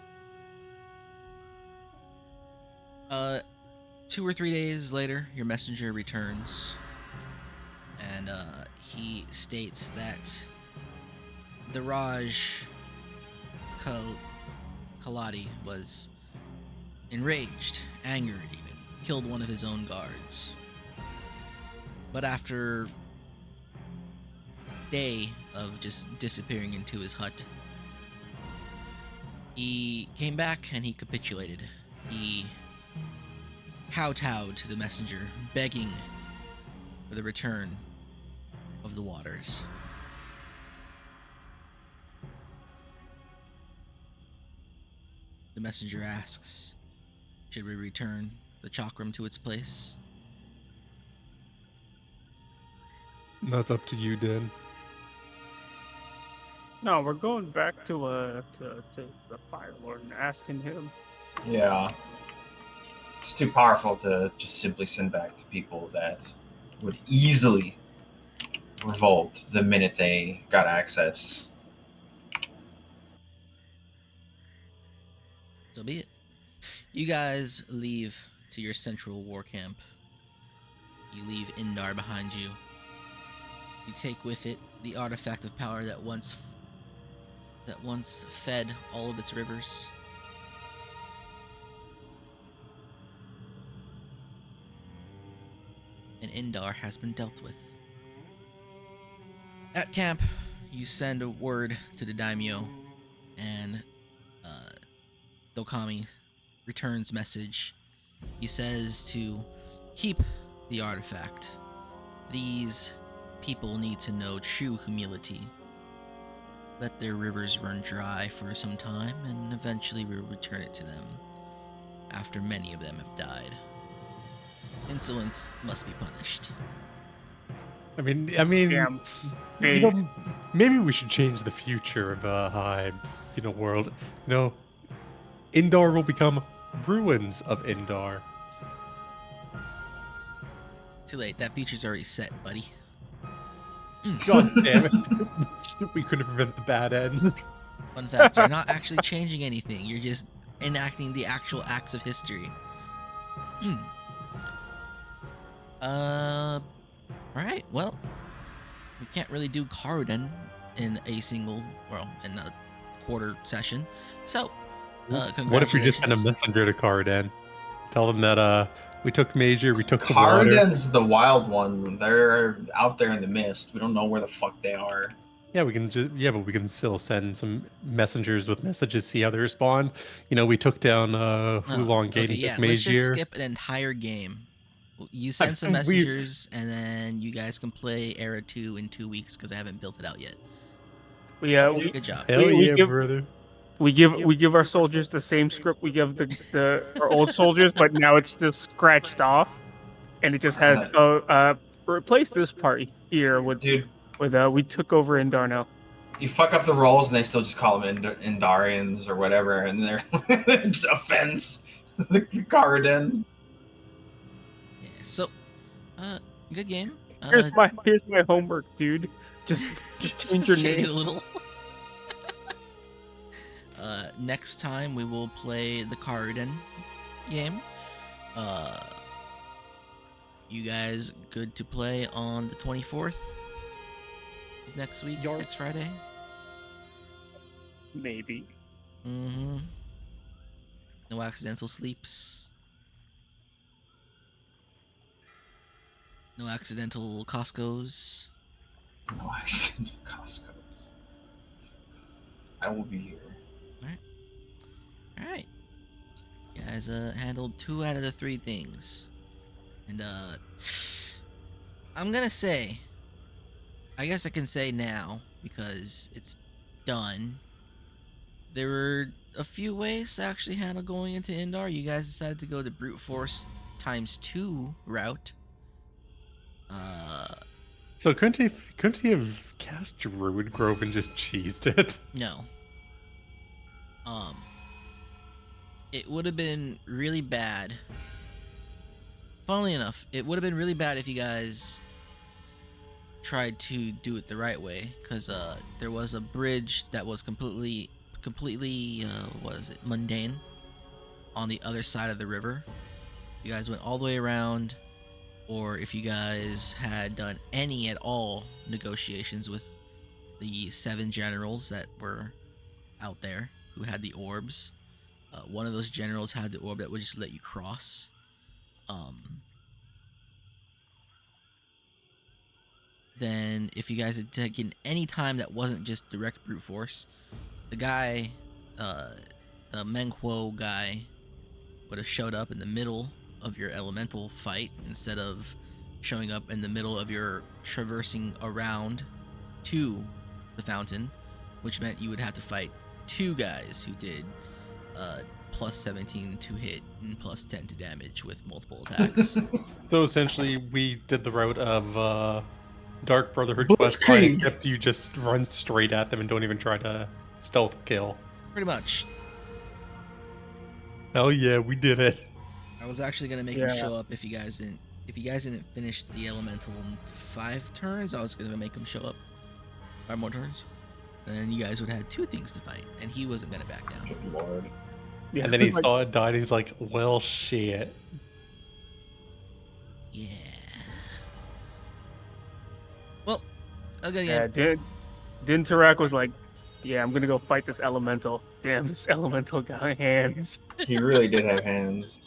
2 or 3 days later, your messenger returns, and he states that the Raj Kaladi was enraged, angered even, killed one of his own guards. But after a day of just disappearing into his hut, he came back and he capitulated. He kowtowed to the messenger, begging for the return of the waters. The messenger asks, should we return the chakram to its place? That's up to you, Dan. No, we're going back to the Fire Lord and asking him. Yeah. It's too powerful to just simply send back to people that would easily revolt the minute they got access. So be it. You guys leave to your central war camp. You leave Indar behind you. You take with it the artifact of power that once fed all of its rivers. And Indar has been dealt with. At camp, you send a word to the daimyo, and Dokami returns message. He says to keep the artifact. These people need to know true humility. Let their rivers run dry for some time, and eventually we'll return it to them, after many of them have died. Insolence must be punished. I mean, Damn. you know, maybe we should change the future of Hive's, world. Indar will become ruins of Indar. Too late. That feature's already set, buddy. God damn it. We couldn't prevent the bad end. Fun fact: you're not actually changing anything. You're just enacting the actual acts of history. All right. Well, we can't really do Karuden in a quarter session. So, What if we just send a congratulations. messenger to Karden? Tell them that we took Major, we took the water. Karuden's the wild one. They're out there in the mist. We don't know where the fuck they are. Yeah, but we can still send some messengers with messages, see how they respond. You know, we took down Hulong Gate Okay, and yeah. took Let's just Major. skip an entire game. You send some we- messengers, and then you guys can play Era 2 in 2 weeks because I haven't built it out yet. Yeah, Good job. Hell we yeah, give- brother. we give our soldiers the same script we give our old soldiers, but now it's just scratched off, and it just has replace this part here with Dude, we took over Indar now. you fuck up the rolls and they still just call them Indarians or whatever, and they're just offense the Karuden. Yeah, so, good game. Here's my homework, dude. Just change your change it name. a little. Next time we will play the Karuden game. You guys good to play on the 24th next week, next Friday? Maybe. Mm-hmm. No accidental sleeps. No accidental Costco's. No accidental Costco's. I will be here. All right. You guys handled 2 out of the 3 things. And I'm gonna say, I guess I can say now because it's done. There were a few ways to actually handle going into Indar. You guys decided to go the brute force ×2 route. So couldn't he have cast Druid Grove and just cheesed it? No. It would have been really bad. Funnily enough, it would have been really bad if you guys tried to do it the right way, because there was a bridge that was completely mundane on the other side of the river. You guys went all the way around, or if you guys had done any at all negotiations with the 7 generals that were out there who had the orbs. One of those generals had the orb that would just let you cross. Then if you guys had taken any time that wasn't just direct brute force, the guy, the Menquo guy, would have showed up in the middle of your elemental fight instead of showing up in the middle of your traversing around to the fountain, which meant you would have to fight 2 guys who did plus 17 to hit and plus 10 to damage with multiple attacks. So essentially, we did the route of Dark Brotherhood quest line, Blitzkrieg. except you just run straight at them and don't even try to stealth kill. Pretty much. Hell yeah, we did it. I was actually gonna make him show up if you guys didn't finish the elemental in 5 turns. I was gonna make him show up 5 more turns. Then you guys would have had 2 things to fight, and he wasn't gonna back down. Good Lord. Yeah, And then he it's like- saw it died. He's like, "Well, shit." Yeah. Well, okay. Yeah, Din Tarak was like, "Yeah, I'm gonna go fight this elemental. Damn, this elemental got hands." He really did have hands.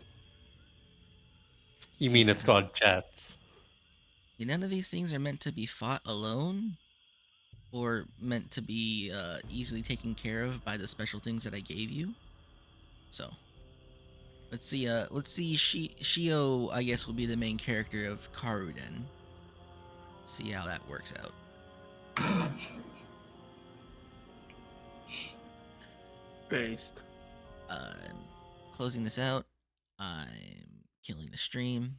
You mean it's got jets? None of these things are meant to be fought alone, or meant to be easily taken care of by the special things that I gave you. So, let's see. Shio, I guess, will be the main character of Karuden. Let's see how that works out. Based. I'm closing this out. I'm killing the stream.